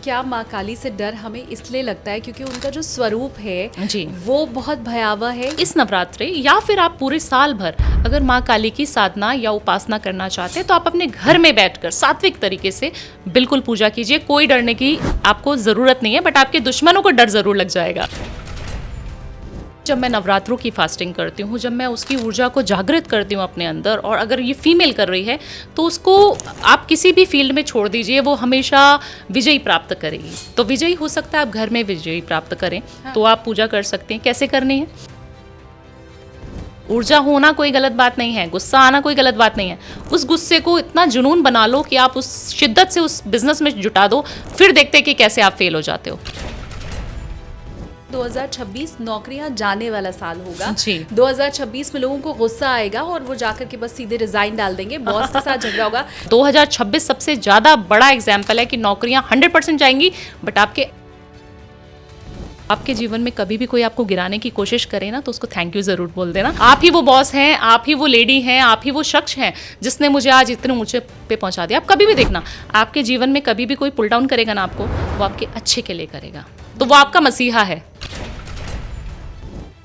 क्या माँ काली से डर हमें इसलिए लगता है क्योंकि उनका जो स्वरूप है जी, वो बहुत भयावह है। इस नवरात्रि या फिर आप पूरे साल भर अगर माँ काली की साधना या उपासना करना चाहते हैं तो आप अपने घर में बैठकर सात्विक तरीके से बिल्कुल पूजा कीजिए। कोई डरने की आपको ज़रूरत नहीं है, बट आपके दुश्मनों को डर ज़रूर लग जाएगा। जब मैं नवरात्रों की फास्टिंग करती हूँ, जब मैं उसकी ऊर्जा को जागृत करती हूँ अपने अंदर, और अगर ये फीमेल कर रही है तो उसको आप किसी भी फील्ड में छोड़ दीजिए, वो हमेशा विजयी प्राप्त करेगी। तो विजयी हो सकता है आप घर में विजयी प्राप्त करें। हाँ। तो आप पूजा कर सकते हैं। कैसे करनी है? ऊर्जा होना कोई गलत बात नहीं है, गुस्सा आना कोई गलत बात नहीं है। उस गुस्से को इतना जुनून बना लो कि आप उस शिद्दत से उस बिजनेस में जुटा दो, फिर देखते हैं कि कैसे आप फेल हो जाते हो। 2026 नौकरियां जाने वाला साल होगा जी। 2026 में लोगों को गुस्सा आएगा और वो जाकर के बस सीधे रिजाइन डाल देंगे, बॉस के साथ झगड़ा होगा। 2026 सबसे ज़्यादा बड़ा एग्जाम्पल है कि नौकरियां 100% जाएंगी, बट आपके जीवन में कभी भी कोई आपको गिराने की कोशिश करे ना तो उसको थैंक यू ज़रूर बोल देना। आप ही वो बॉस हैं, आप ही वो लेडी हैं, आप ही वो शख्स हैं जिसने मुझे आज इतने ऊंचे पे पहुंचा दिया। आप कभी भी देखना, आपके जीवन में कभी भी कोई पुल डाउन करेगा ना आपको, वो आपके अच्छे के लिए करेगा, तो वो आपका मसीहा है।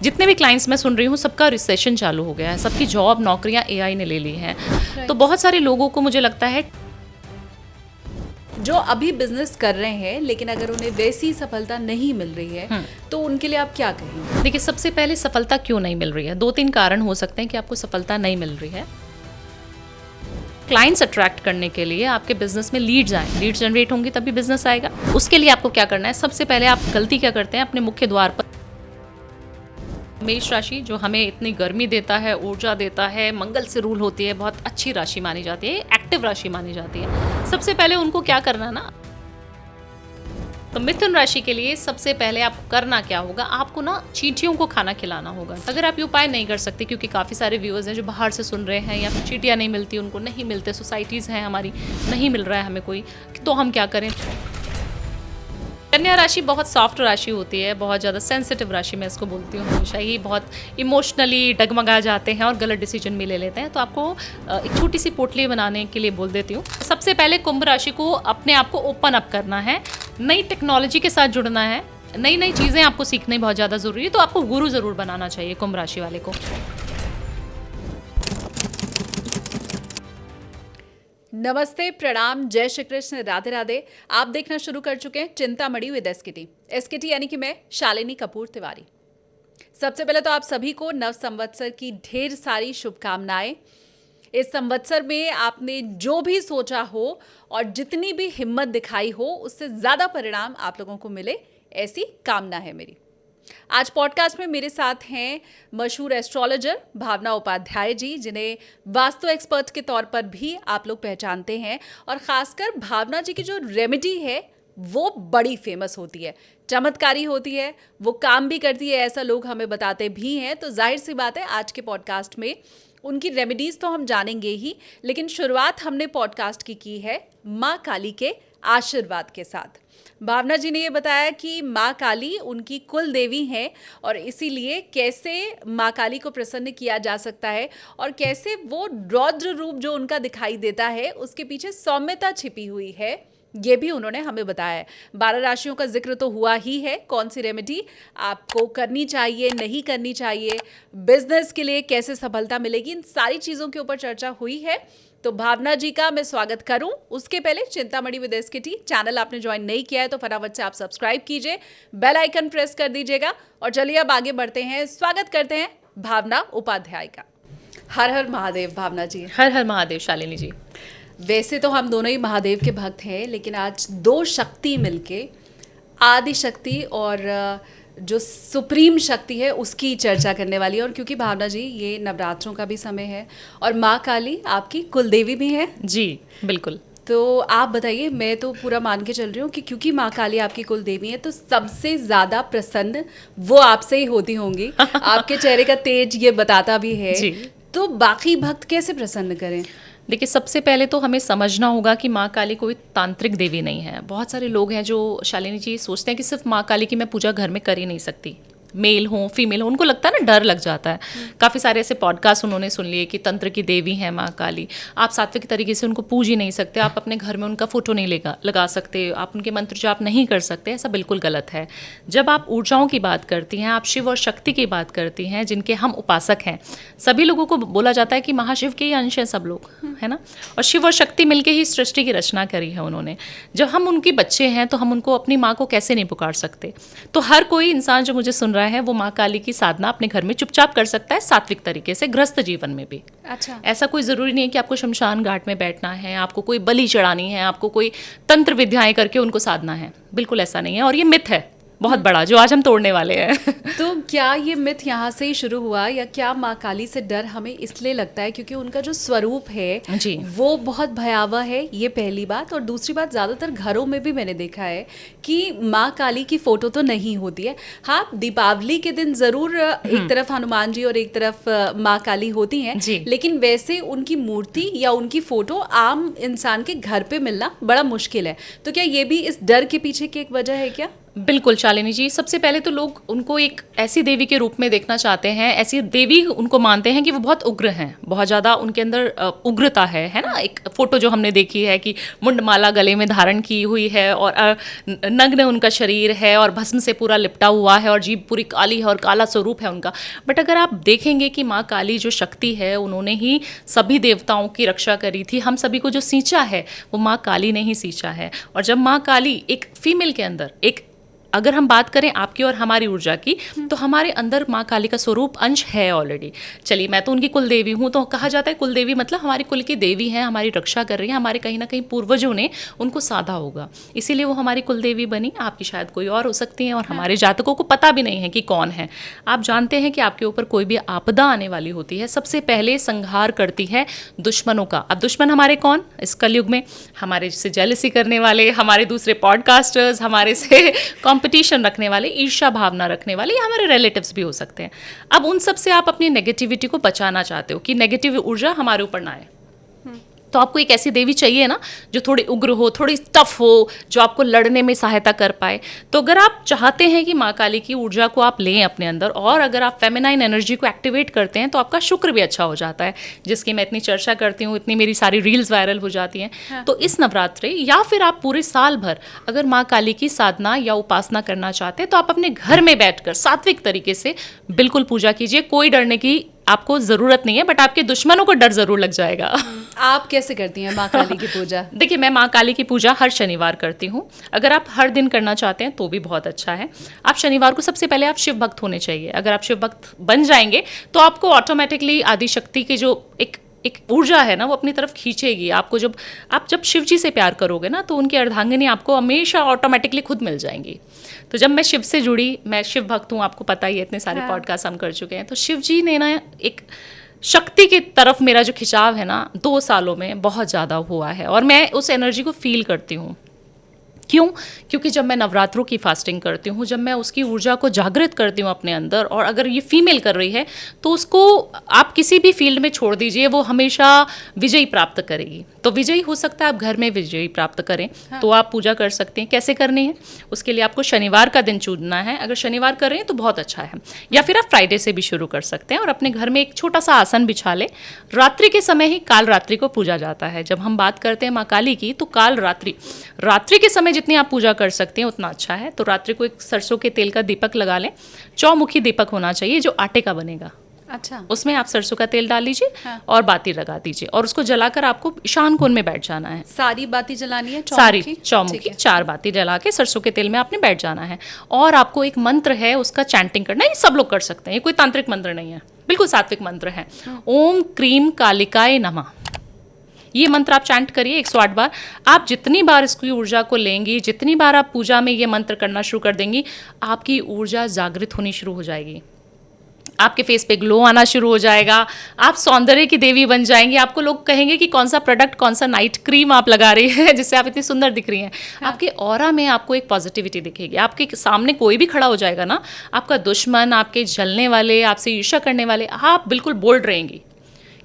जितने भी क्लाइंट्स मैं सुन रही हूँ सबका रिसेशन चालू हो गया है, सबकी जॉब नौकरियां एआई ने ले ली हैं। तो बहुत सारे लोगों को मुझे लगता है जो अभी बिजनेस कर रहे हैं लेकिन अगर उन्हें वैसी सफलता नहीं मिल रही है तो उनके लिए आप क्या कहेंगे? देखिए, सबसे पहले सफलता क्यों नहीं मिल रही है, 2-3 कारण हो सकते हैं कि आपको सफलता नहीं मिल रही है। क्लाइंट्स अट्रैक्ट करने के लिए आपके बिजनेस में लीड्स आए, लीड्स जनरेट होंगी तभी बिजनेस आएगा। उसके लिए आपको क्या करना है, सबसे पहले आप गलती क्या करते हैं, अपने मुख्य द्वार पर मेष राशि जो हमें इतनी गर्मी देता है, ऊर्जा देता है, मंगल से रूल होती है, बहुत अच्छी राशि मानी जाती है, एक्टिव राशि मानी जाती है। सबसे पहले उनको क्या करना ना, तो मिथुन राशि के लिए सबसे पहले आपको करना क्या होगा, आपको ना चींटियों को खाना खिलाना होगा। अगर आप ये उपाय नहीं कर सकते, क्योंकि काफ़ी सारे व्यूअर्स हैं जो बाहर से सुन रहे हैं या फिर चींटियाँ नहीं मिलती, उनको नहीं मिलते, सोसाइटीज़ हैं हमारी, नहीं मिल रहा है हमें कोई, तो हम क्या करें। कन्या राशि बहुत सॉफ्ट राशि होती है, बहुत ज़्यादा सेंसिटिव राशि, मैं इसको बोलती हूँ हमेशा ही, बहुत इमोशनली डगमगा जाते हैं और गलत डिसीजन भी ले लेते हैं। तो आपको एक छोटी सी पोटली बनाने के लिए बोल देती हूँ। सबसे पहले कुंभ राशि को अपने आप को ओपन अप करना है, नई टेक्नोलॉजी के साथ जुड़ना है, नई नई चीज़ें आपको सीखनी बहुत ज़्यादा ज़रूरी है। तो आपको गुरु ज़रूर बनाना चाहिए कुंभ राशि वाले को। नमस्ते, प्रणाम, जय श्री कृष्ण, राधे राधे। आप देखना शुरू कर चुके हैं चिंतामणि विद एसकेटी यानी कि मैं शालिनी कपूर तिवारी। सबसे पहले तो आप सभी को नव संवत्सर की ढेर सारी शुभकामनाएं। इस संवत्सर में आपने जो भी सोचा हो और जितनी भी हिम्मत दिखाई हो उससे ज़्यादा परिणाम आप लोगों को मिले, ऐसी कामना है मेरी। आज पॉडकास्ट में मेरे साथ हैं मशहूर एस्ट्रोलॉजर भावना उपाध्याय जी, जिन्हें वास्तु एक्सपर्ट के तौर पर भी आप लोग पहचानते हैं। और ख़ासकर भावना जी की जो रेमेडी है वो बड़ी फेमस होती है, चमत्कारी होती है, वो काम भी करती है, ऐसा लोग हमें बताते भी हैं। तो जाहिर सी बात है आज के पॉडकास्ट में उनकी रेमेडीज़ तो हम जानेंगे ही, लेकिन शुरुआत हमने पॉडकास्ट की है माँ काली के आशीर्वाद के साथ। भावना जी ने ये बताया कि माँ काली उनकी कुल देवी हैं और इसीलिए कैसे माँ काली को प्रसन्न किया जा सकता है और कैसे वो रौद्र रूप जो उनका दिखाई देता है उसके पीछे सौम्यता छिपी हुई है, ये भी उन्होंने हमें बताया है। 12 राशियों का जिक्र तो हुआ ही है, कौन सी रेमेडी आपको करनी चाहिए, नहीं करनी चाहिए, बिजनेस के लिए कैसे सफलता मिलेगी, इन सारी चीज़ों के ऊपर चर्चा हुई है। तो भावना जी का मैं स्वागत करूं उसके पहले चिंतामणि विद एसकेटी चैनल आपने ज्वाइन नहीं किया है तो फटाफट से आप सब्सक्राइब कीजिए, बेल आइकन प्रेस कर दीजिएगा। और चलिए अब आगे बढ़ते हैं, स्वागत करते हैं भावना उपाध्याय का। हर हर महादेव भावना जी। हर हर महादेव शालिनी जी। वैसे तो हम दोनों ही महादेव के भक्त हैं, लेकिन आज दो शक्ति मिलके, आदि शक्ति और जो सुप्रीम शक्ति है उसकी चर्चा करने वाली है। और क्योंकि भावना जी ये नवरात्रों का भी समय है और माँ काली आपकी कुलदेवी भी है। जी बिल्कुल। तो आप बताइए, मैं तो पूरा मान के चल रही हूँ कि क्योंकि माँ काली आपकी कुल देवी है तो सबसे ज़्यादा प्रसन्न वो आपसे ही होती होंगी। आपके चेहरे का तेज ये बताता भी है जी। तो बाकी भक्त कैसे प्रसन्न करें? देखिए, सबसे पहले तो हमें समझना होगा कि माँ काली कोई तांत्रिक देवी नहीं है। बहुत सारे लोग हैं जो शालिनी जी सोचते हैं कि सिर्फ माँ काली की मैं पूजा घर में कर ही नहीं सकती, मेल हो फीमेल हो, उनको लगता है ना डर लग जाता है। काफ़ी सारे ऐसे पॉडकास्ट उन्होंने सुन लिए कि तंत्र की देवी है माँ काली, आप सात्विक तरीके से उनको पूज ही नहीं सकते, आप अपने घर में उनका फोटो नहीं लगा सकते, आप उनके मंत्र जाप नहीं कर सकते। ऐसा बिल्कुल गलत है। जब आप ऊर्जाओं की बात करती हैं, आप शिव और शक्ति की बात करती हैं, जिनके हम उपासक हैं, सभी लोगों को बोला जाता है कि महाशिव के ही अंश हैं सब लोग, है ना। और शिव और शक्ति मिलके ही सृष्टि की रचना करी है उन्होंने। जब हम उनके बच्चे हैं तो हम उनको अपनी माँ को कैसे नहीं पुकार सकते। तो हर कोई इंसान जो मुझे सुन रहा है वो माँ काली की साधना अपने घर में चुपचाप कर सकता है, सात्विक तरीके से, गृहस्थ जीवन में भी। अच्छा, ऐसा कोई ज़रूरी नहीं है कि आपको शमशान घाट में बैठना है, आपको कोई बलि चढ़ानी है, आपको कोई तंत्र विद्याएं करके उनको साधना है। बिल्कुल ऐसा नहीं है, और ये मिथ है बहुत बड़ा जो आज हम तोड़ने वाले हैं। तो क्या ये मिथ यहाँ से ही शुरू हुआ, या क्या माँ काली से डर हमें इसलिए लगता है क्योंकि उनका जो स्वरूप है जी, वो बहुत भयावह है, ये पहली बात। और दूसरी बात, ज़्यादातर घरों में भी मैंने देखा है कि माँ काली की फोटो तो नहीं होती है। हाँ, दीपावली के दिन ज़रूर एक तरफ हनुमान जी और एक तरफ माँ काली होती हैं, लेकिन वैसे उनकी मूर्ति या उनकी फोटो आम इंसान के घर पे मिलना बड़ा मुश्किल है। तो क्या ये भी इस डर के पीछे की एक वजह है क्या? बिल्कुल शालिनी जी, सबसे पहले तो लोग उनको एक ऐसी देवी के रूप में देखना चाहते हैं, ऐसी देवी उनको मानते हैं कि वो बहुत उग्र हैं, बहुत ज़्यादा उनके अंदर उग्रता है ना। एक फ़ोटो जो हमने देखी है कि मुंडमाला गले में धारण की हुई है और नग्न उनका शरीर है और भस्म से पूरा लिपटा हुआ है और जीभ पूरी काली है और काला स्वरूप है उनका। बट अगर आप देखेंगे कि माँ काली जो शक्ति है, उन्होंने ही सभी देवताओं की रक्षा करी थी। हम सभी को जो सींचा है वो माँ काली ने ही सींचा है। और जब माँ काली एक फीमेल के अंदर, एक अगर हम बात करें आपकी और हमारी ऊर्जा की, तो हमारे अंदर माँ काली का स्वरूप अंश है ऑलरेडी। चलिए, मैं तो उनकी कुल देवी हूँ, तो कहा जाता है कुल देवी मतलब हमारी कुल की देवी हैं, हमारी रक्षा कर रही हैं, हमारे कहीं ना कहीं पूर्वजों ने उनको साधा होगा, इसीलिए वो हमारी कुल देवी बनी। आपकी शायद कोई और हो सकती हैं, और हमारे जातकों को पता भी नहीं है कि कौन है। आप जानते हैं कि आपके ऊपर कोई भी आपदा आने वाली होती है, सबसे पहले संहार करती है दुश्मनों का। अब दुश्मन हमारे कौन इस कलयुग में? हमारे से जेलसी करने वाले, हमारे दूसरे पॉडकास्टर्स, हमारे से कंपटीशन रखने वाले, ईर्ष्या भावना रखने वाले, या हमारे रिलेटिव्स भी हो सकते हैं। अब उन सब से आप अपनी नेगेटिविटी को बचाना चाहते हो कि नेगेटिव ऊर्जा हमारे ऊपर ना आए, तो आपको एक ऐसी देवी चाहिए ना जो थोड़ी उग्र हो, थोड़ी टफ हो, जो आपको लड़ने में सहायता कर पाए। तो अगर आप चाहते हैं कि माँ काली की ऊर्जा को आप लें अपने अंदर, और अगर आप फेमिनाइन एनर्जी को एक्टिवेट करते हैं, तो आपका शुक्र भी अच्छा हो जाता है, जिसकी मैं इतनी चर्चा करती हूँ, इतनी मेरी सारी रील्स वायरल हो जाती हैं। हाँ। तो इस नवरात्रि या फिर आप पूरे साल भर अगर माँ काली की साधना या उपासना करना चाहते हैं, तो आप अपने घर में बैठकर सात्विक तरीके से बिल्कुल पूजा कीजिए। कोई डरने की आपको ज़रूरत नहीं है, बट आपके दुश्मनों को डर ज़रूर लग जाएगा। आप कैसे करती हैं माँ काली की पूजा? देखिए, मैं माँ काली की पूजा हर शनिवार करती हूँ। अगर आप हर दिन करना चाहते हैं तो भी बहुत अच्छा है। आप शनिवार को, सबसे पहले आप शिव भक्त होने चाहिए। अगर आप शिव भक्त बन जाएंगे तो आपको ऑटोमेटिकली आदि शक्ति की जो एक ऊर्जा है ना, वो अपनी तरफ खींचेगी आपको। जब शिव जी से प्यार करोगे ना, तो उनकी अर्धांगिनी आपको हमेशा ऑटोमेटिकली खुद मिल जाएंगी। तो जब मैं शिव से जुड़ी, मैं शिव भक्त हूँ, आपको पता ही है, इतने सारे पॉडकास्ट हम कर चुके हैं। तो शिव जी ने ना एक शक्ति की तरफ मेरा जो खिंचाव है ना, 2 सालों में बहुत ज़्यादा हुआ है, और मैं उस एनर्जी को फील करती हूँ। क्यों? क्योंकि जब मैं नवरात्रों की फास्टिंग करती हूँ, जब मैं उसकी ऊर्जा को जागृत करती हूँ अपने अंदर, और अगर ये फीमेल कर रही है तो उसको आप किसी भी फील्ड में छोड़ दीजिए, वो हमेशा विजयी प्राप्त करेगी। तो विजयी हो सकता है आप घर में विजयी प्राप्त करें। हाँ। तो आप पूजा कर सकते हैं। कैसे करनी है? उसके लिए आपको शनिवार का दिन चुनना है। अगर शनिवार कर रहे हैं तो बहुत अच्छा है, या फिर आप फ्राइडे से भी शुरू कर सकते हैं, और अपने घर में एक छोटा सा आसन बिछा लें। रात्रि के समय ही काल रात्रि को पूजा जाता है। जब हम बात करते हैं माँ काली की, तो काल रात्रि के समय जितनी आप पूजा कर सकते हैं उतना अच्छा है। तो रात्रि को एक सरसों के तेल का दीपक लगा लें। चौमुखी दीपक होना चाहिए जो आटे का बनेगा। अच्छा। उसमें आप सरसों का तेल डाल लीजिए। हाँ। और बाती लगा दीजिए, और उसको जलाकर आपको ईशान कोण में बैठ जाना है। सारी बाती जलानी है? सारी चौमुखी 4 बाती जला के सरसों के तेल में आपने बैठ जाना है। और आपको एक मंत्र है, उसका चैंटिंग करना है। ये सब लोग कर सकते हैं, ये कोई तांत्रिक मंत्र नहीं है, बिल्कुल सात्विक मंत्र है। ओम क्रीम कालिकाय नमः, ये मंत्र आप चैंट करिए 108 बार। आप जितनी बार इसकी ऊर्जा को लेंगी, जितनी बार आप पूजा में ये मंत्र करना शुरू कर देंगी, आपकी ऊर्जा जागृत होनी शुरू हो जाएगी। आपके फेस पे ग्लो आना शुरू हो जाएगा। आप सौंदर्य की देवी बन जाएंगी। आपको लोग कहेंगे कि कौन सा प्रोडक्ट, कौन सा नाइट क्रीम आप लगा रही है जिससे आप इतनी सुंदर दिख रही हैं। हाँ। आपके ऑरा में आपको एक पॉजिटिविटी दिखेगी। आपके सामने कोई भी खड़ा हो जाएगा ना, आपका दुश्मन, आपके जलने वाले, आपसे ईर्ष्या करने वाले, आप बिल्कुल बोल्ड रहेंगी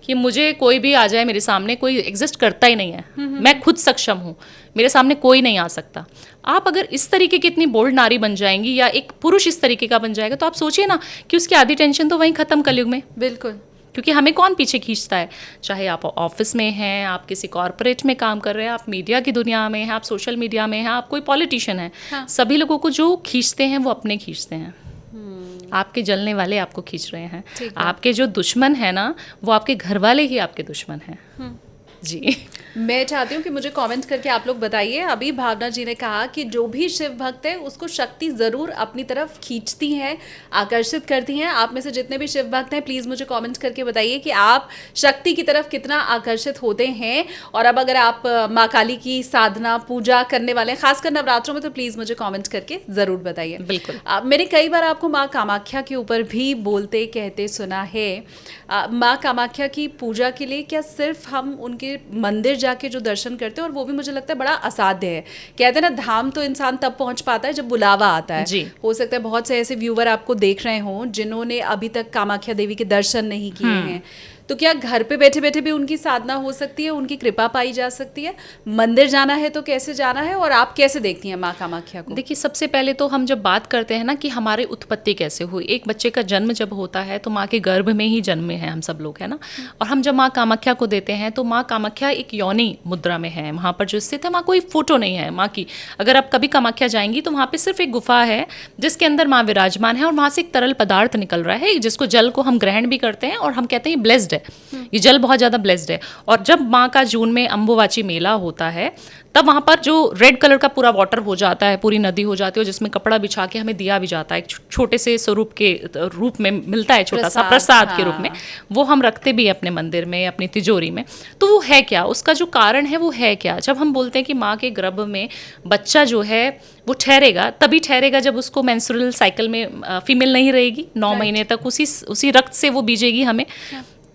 कि मुझे कोई भी आ जाए मेरे सामने, कोई एग्जिस्ट करता ही नहीं है, मैं खुद सक्षम हूँ, मेरे सामने कोई नहीं आ सकता। आप अगर इस तरीके की इतनी बोल्ड नारी बन जाएंगी या एक पुरुष इस तरीके का बन जाएगा, तो आप सोचिए ना कि उसकी आधी टेंशन तो वहीं खत्म कलयुग में। बिल्कुल। क्योंकि हमें कौन पीछे खींचता है, चाहे आप ऑफिस में हैं, आप किसी कॉर्पोरेट में काम कर रहे हैं, आप मीडिया की दुनिया में हैं, आप सोशल मीडिया में हैं, आप कोई पॉलिटिशियन है, हाँ। सभी लोगों को जो खींचते हैं वो अपने खींचते हैं। आपके जलने वाले आपको खींच रहे हैं, आपके जो दुश्मन है ना वो आपके घर वाले ही आपके दुश्मन हैं। जी, मैं चाहती हूँ कि मुझे कमेंट करके आप लोग बताइए। अभी भावना जी ने कहा कि जो भी शिव भक्त है उसको शक्ति ज़रूर अपनी तरफ खींचती हैं, आकर्षित करती हैं। आप में से जितने भी शिव भक्त हैं प्लीज़ मुझे कमेंट करके बताइए कि आप शक्ति की तरफ कितना आकर्षित होते हैं। और अब अगर आप माँ काली की साधना पूजा करने वाले हैं, खासकर नवरात्रों में, तो प्लीज़ मुझे कॉमेंट करके ज़रूर बताइए। बिल्कुल। मैंने कई बार आपको माँ कामाख्या के ऊपर भी बोलते कहते सुना है। माँ कामाख्या की पूजा के लिए क्या सिर्फ हम उनके मंदिर जाके जो दर्शन करते हैं, और वो भी मुझे लगता है बड़ा असाध्य है। कहते हैं ना, धाम तो इंसान तब पहुंच पाता है जब बुलावा आता है। जी। हो सकता है बहुत से ऐसे व्यूवर आपको देख रहे हों जिन्होंने अभी तक कामाख्या देवी के दर्शन नहीं किए हैं। तो क्या घर पे बैठे बैठे भी उनकी साधना हो सकती है, उनकी कृपा पाई जा सकती है? मंदिर जाना है तो कैसे जाना है, और आप कैसे देखती हैं माँ कामाख्या को? देखिए, सबसे पहले तो हम जब बात करते हैं ना कि हमारी उत्पत्ति कैसे हुई, एक बच्चे का जन्म जब होता है तो माँ के गर्भ में ही जन्मे हैं हम सब लोग, है ना। और हम जब माँ कामाख्या को देते हैं तो माँ कामाख्या एक योनि मुद्रा में है, वहाँ पर जो स्थित है, वहाँ कोई फोटो नहीं है माँ की। अगर आप कभी कामाख्या जाएंगी तो वहाँ पे सिर्फ एक गुफा है जिसके अंदर माँ विराजमान है, और वहाँ से एक तरल पदार्थ निकल रहा है जिसको जल को हम ग्रहण भी करते हैं और हम कहते हैं ब्लेस्ड है, ये जल बहुत ज़्यादा ब्लेस्ड है। और जब माँ का जून में अम्बुवाची मेला होता है तब वहाँ पर जो रेड कलर का पूरा वाटर हो जाता है, पूरी नदी हो जाती है, जिसमें कपड़ा बिछा के हमें दिया भी जाता है, एक छोटे से स्वरूप के रूप में मिलता है, छोटा सा प्रसाद के रूप में, वो हम रखते भी हैं अपने मंदिर में, अपनी तिजोरी में। तो वो है क्या, उसका जो कारण है वो है क्या? जब हम बोलते हैं कि माँ के गर्भ में बच्चा जो है वो ठहरेगा, तभी ठहरेगा जब उसको मेंस्ट्रुअल साइकिल में फीमेल नहीं रहेगी 9 महीने तक, उसी रक्त से वो बीजेगी हमें।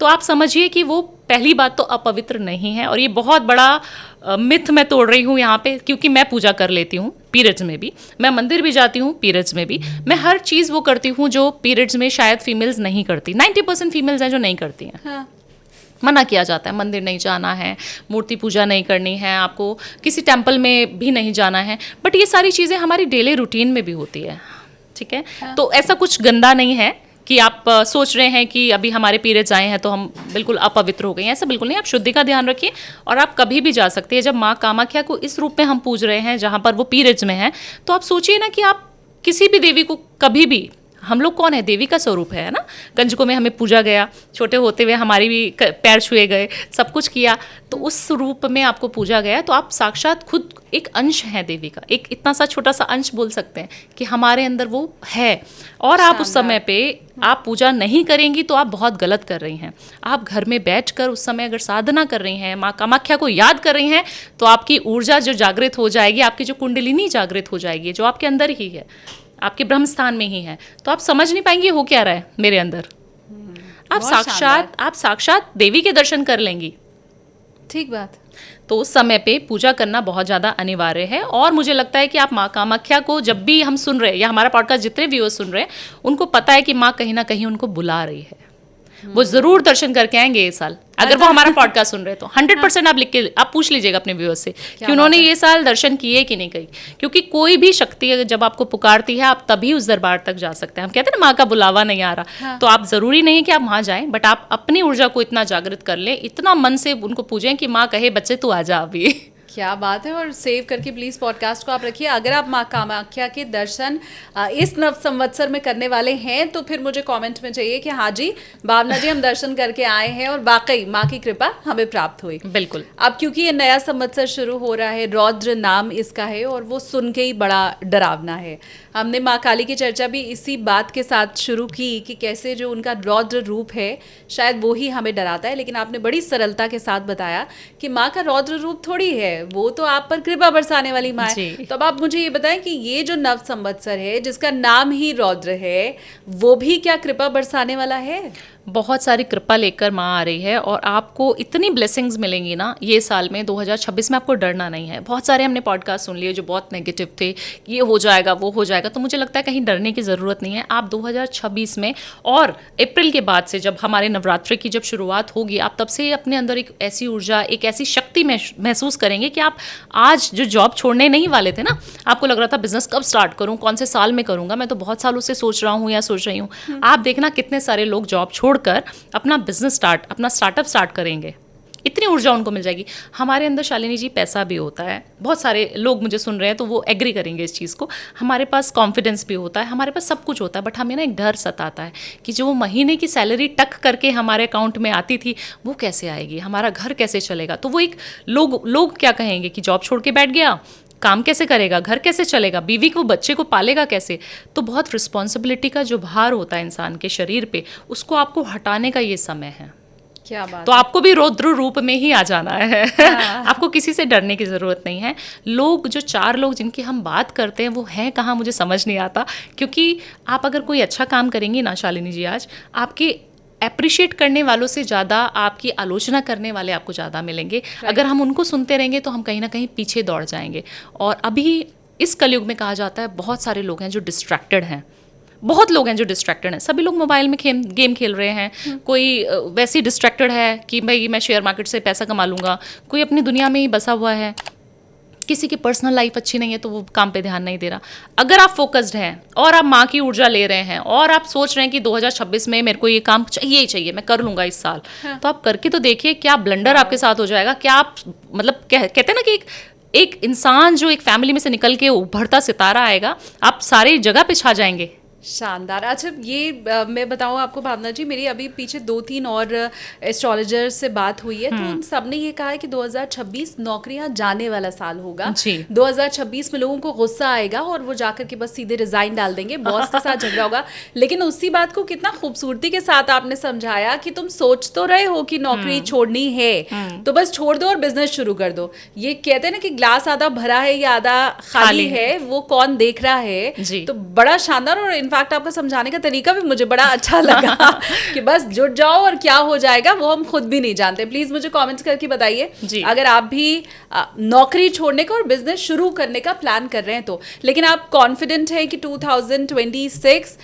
तो आप समझिए कि वो पहली बात तो अपवित्र नहीं है। और ये बहुत बड़ा मिथ मैं तोड़ रही हूँ यहाँ पे, क्योंकि मैं पूजा कर लेती हूँ पीरियड्स में भी, मैं मंदिर भी जाती हूँ पीरियड्स में भी, मैं हर चीज़ वो करती हूँ जो पीरियड्स में शायद फीमेल्स नहीं करती। 90% फीमेल्स हैं जो नहीं करती हैं। हाँ। मना किया जाता है, मंदिर नहीं जाना है, मूर्ति पूजा नहीं करनी है, आपको किसी टेम्पल में भी नहीं जाना है, बट ये सारी चीज़ें हमारी डेली रूटीन में भी होती है, ठीक है। हाँ। तो ऐसा कुछ गंदा नहीं है कि आप सोच रहे हैं कि अभी हमारे पीरियड्स आए हैं तो हम बिल्कुल अपवित्र हो गए हैं, ऐसा बिल्कुल नहीं। आप शुद्धि का ध्यान रखिए और आप कभी भी जा सकते हैं। जब माँ कामाख्या को इस रूप में हम पूज रहे हैं जहाँ पर वो पीरियड्स में हैं, तो आप सोचिए ना कि आप किसी भी देवी को कभी भी, हम लोग कौन है, देवी का स्वरूप है ना। कंजकों में हमें पूजा गया, छोटे होते हुए हमारी भी पैर छुए गए, सब कुछ किया, तो उस रूप में आपको पूजा गया, तो आप साक्षात खुद एक अंश है देवी का, एक इतना सा छोटा सा अंश बोल सकते हैं कि हमारे अंदर वो है। और आप उस समय पे आप पूजा नहीं करेंगी तो आप बहुत गलत कर रही हैं। आप घर में बैठकर उस समय अगर साधना कर रही हैं, माँ कामाख्या को याद कर रही हैं, तो आपकी ऊर्जा जो जागृत हो जाएगी, आपकी जो कुंडलिनी जागृत हो जाएगी, जो आपके अंदर ही है, आपके ब्रह्म स्थान में ही है, तो आप समझ नहीं पाएंगे हो क्या रहा है मेरे अंदर। आप साक्षात देवी के दर्शन कर लेंगी। ठीक बात। तो उस समय पे पूजा करना बहुत ज़्यादा अनिवार्य है। और मुझे लगता है कि आप माँ कामाख्या को जब भी हम सुन रहे हैं, या हमारा पॉडकास्ट जितने व्यूअर्स सुन रहे हैं, उनको पता है कि माँ कहीं ना कहीं उनको बुला रही है। वो जरूर दर्शन करके आएंगे ये साल, अगर वो हमारा पॉडकास्ट सुन रहे हैं तो 100% आप लिख के आप पूछ लीजिएगा अपने व्यूअर्स से कि उन्होंने ये साल दर्शन किए कि नहीं किए। क्योंकि कोई भी शक्ति जब आपको पुकारती है, आप तभी उस दरबार तक जा सकते हैं। हम कहते हैं ना, माँ का बुलावा नहीं आ रहा, तो आप जरूरी नहीं है कि आप वहाँ जाएं, बट आप अपनी ऊर्जा को इतना जागृत कर लें, इतना मन से उनको पूजें कि माँ कहे बच्चे तू आ जा अभी। क्या बात है। और सेव करके प्लीज़ पॉडकास्ट को आप रखिए। अगर आप माँ कामाख्या के दर्शन इस नव संवत्सर में करने वाले हैं तो फिर मुझे कमेंट में चाहिए कि हाँ जी भावना जी, हम दर्शन करके आए हैं और वाकई माँ की कृपा हमें प्राप्त हुई। बिल्कुल। अब क्योंकि ये नया संवत्सर शुरू हो रहा है, रौद्र नाम इसका है, और वो सुन के ही बड़ा डरावना है। हमने माँ काली की चर्चा भी इसी बात के साथ शुरू की कि कैसे जो उनका रौद्र रूप है शायद वो ही हमें डराता है, लेकिन आपने बड़ी सरलता के साथ बताया कि माँ का रौद्र रूप थोड़ी है, वो तो आप पर कृपा बरसाने वाली माँ है। तो अब आप मुझे ये बताएं कि ये जो नव संवत्सर है जिसका नाम ही रौद्र है, वो भी क्या कृपा बरसाने वाला है? बहुत सारी कृपा लेकर माँ आ रही है और आपको इतनी ब्लेसिंग्स मिलेंगी ना ये साल में 2026 में, आपको डरना नहीं है। बहुत सारे हमने पॉडकास्ट सुन लिए जो बहुत नेगेटिव थे, ये हो जाएगा वो हो जाएगा, तो मुझे लगता है कहीं डरने की ज़रूरत नहीं है। आप 2026 में और अप्रैल के बाद से जब हमारे नवरात्रि की जब शुरुआत होगी, आप तब से अपने अंदर एक ऐसी ऊर्जा, एक ऐसी शक्ति महसूस करेंगे कि आप आज जो जॉब छोड़ने नहीं वाले थे ना, आपको लग रहा था बिजनेस कब स्टार्ट करूं, कौन से साल में करूंगा, मैं तो बहुत सालों से सोच रहा हूं या सोच रही हूं। आप देखना कितने सारे लोग जॉब छोड़कर अपना बिजनेस अपना स्टार्टअप स्टार्ट करेंगे, इतनी ऊर्जा उनको मिल जाएगी। हमारे अंदर शालिनी जी पैसा भी होता है, बहुत सारे लोग मुझे सुन रहे हैं तो वो एग्री करेंगे इस चीज़ को। हमारे पास कॉन्फिडेंस भी होता है, हमारे पास सब कुछ होता है, बट हमें ना एक डर सताता है कि जो महीने की सैलरी टक करके हमारे अकाउंट में आती थी वो कैसे आएगी, हमारा घर कैसे चलेगा। तो वो एक लोग क्या कहेंगे कि जॉब छोड़ के बैठ गया, काम कैसे करेगा, घर कैसे चलेगा, बीवी को बच्चे को पालेगा कैसे। तो बहुत रिस्पॉन्सिबिलिटी का जो भार होता है इंसान के शरीर पे, उसको आपको हटाने का ये समय है। क्या बात तो आपको भी रौद्र रूप में ही आ जाना है। आपको किसी से डरने की ज़रूरत नहीं है। लोग जो 4 लोग जिनकी हम बात करते हैं वो हैं कहाँ, मुझे समझ नहीं आता। क्योंकि आप अगर कोई अच्छा काम करेंगी ना शालिनी जी, आज आपके अप्रिशिएट करने वालों से ज़्यादा आपकी आलोचना करने वाले आपको ज़्यादा मिलेंगे। अगर हम उनको सुनते रहेंगे तो हम कहीं ना कहीं पीछे दौड़ जाएंगे। और अभी इस कलयुग में कहा जाता है बहुत सारे लोग हैं जो डिस्ट्रैक्टेड हैं, बहुत लोग हैं जो डिस्ट्रैक्टेड हैं। सभी लोग मोबाइल में गेम खेल रहे हैं, कोई वैसे ही डिस्ट्रैक्टेड है कि भाई मैं शेयर मार्केट से पैसा कमा लूँगा, कोई अपनी दुनिया में ही बसा हुआ है, किसी की पर्सनल लाइफ अच्छी नहीं है तो वो काम पे ध्यान नहीं दे रहा। अगर आप फोकस्ड हैं और आप माँ की ऊर्जा ले रहे हैं और आप सोच रहे हैं कि 2026 में मेरे को ये काम चाहिए ही चाहिए, मैं कर लूँगा इस साल, तो आप करके तो देखिए क्या ब्लंडर आपके साथ हो जाएगा। क्या आप मतलब कहते हैं ना कि एक इंसान जो एक फैमिली में से निकल के उभरता सितारा आएगा, आप सारी जगह पे छा जाएंगे। शानदार। अच्छा ये मैं बताऊं आपको भावना जी, मेरी अभी पीछे 2-3 और एस्ट्रोलॉजर से बात हुई है तो उन सब ने ये कहा है कि 2026 नौकरियां जाने वाला साल होगा जी। 2026 में लोगों को गुस्सा आएगा और वो जाकर के बस सीधे रिजाइन डाल देंगे, बॉस के साथ झगड़ा होगा। लेकिन उसी बात को कितना खूबसूरती के साथ आपने समझाया कि तुम सोच तो रहे हो कि नौकरी छोड़नी है तो बस छोड़ दो और बिजनेस शुरू कर दो। ये कहते हैं ना कि ग्लास आधा भरा है या आधा खाली है, वो कौन देख रहा है। तो बड़ा शानदार, और इनफैक्ट आपका समझाने का तरीका भी मुझे बड़ा अच्छा लगा कि बस जुट जाओ और क्या हो जाएगा वो हम खुद भी नहीं जानते। प्लीज मुझे कमेंट्स करके बताइए अगर आप भी नौकरी छोड़ने का और बिजनेस शुरू करने का प्लान कर रहे हैं तो। लेकिन आप कॉन्फिडेंट हैं कि 2026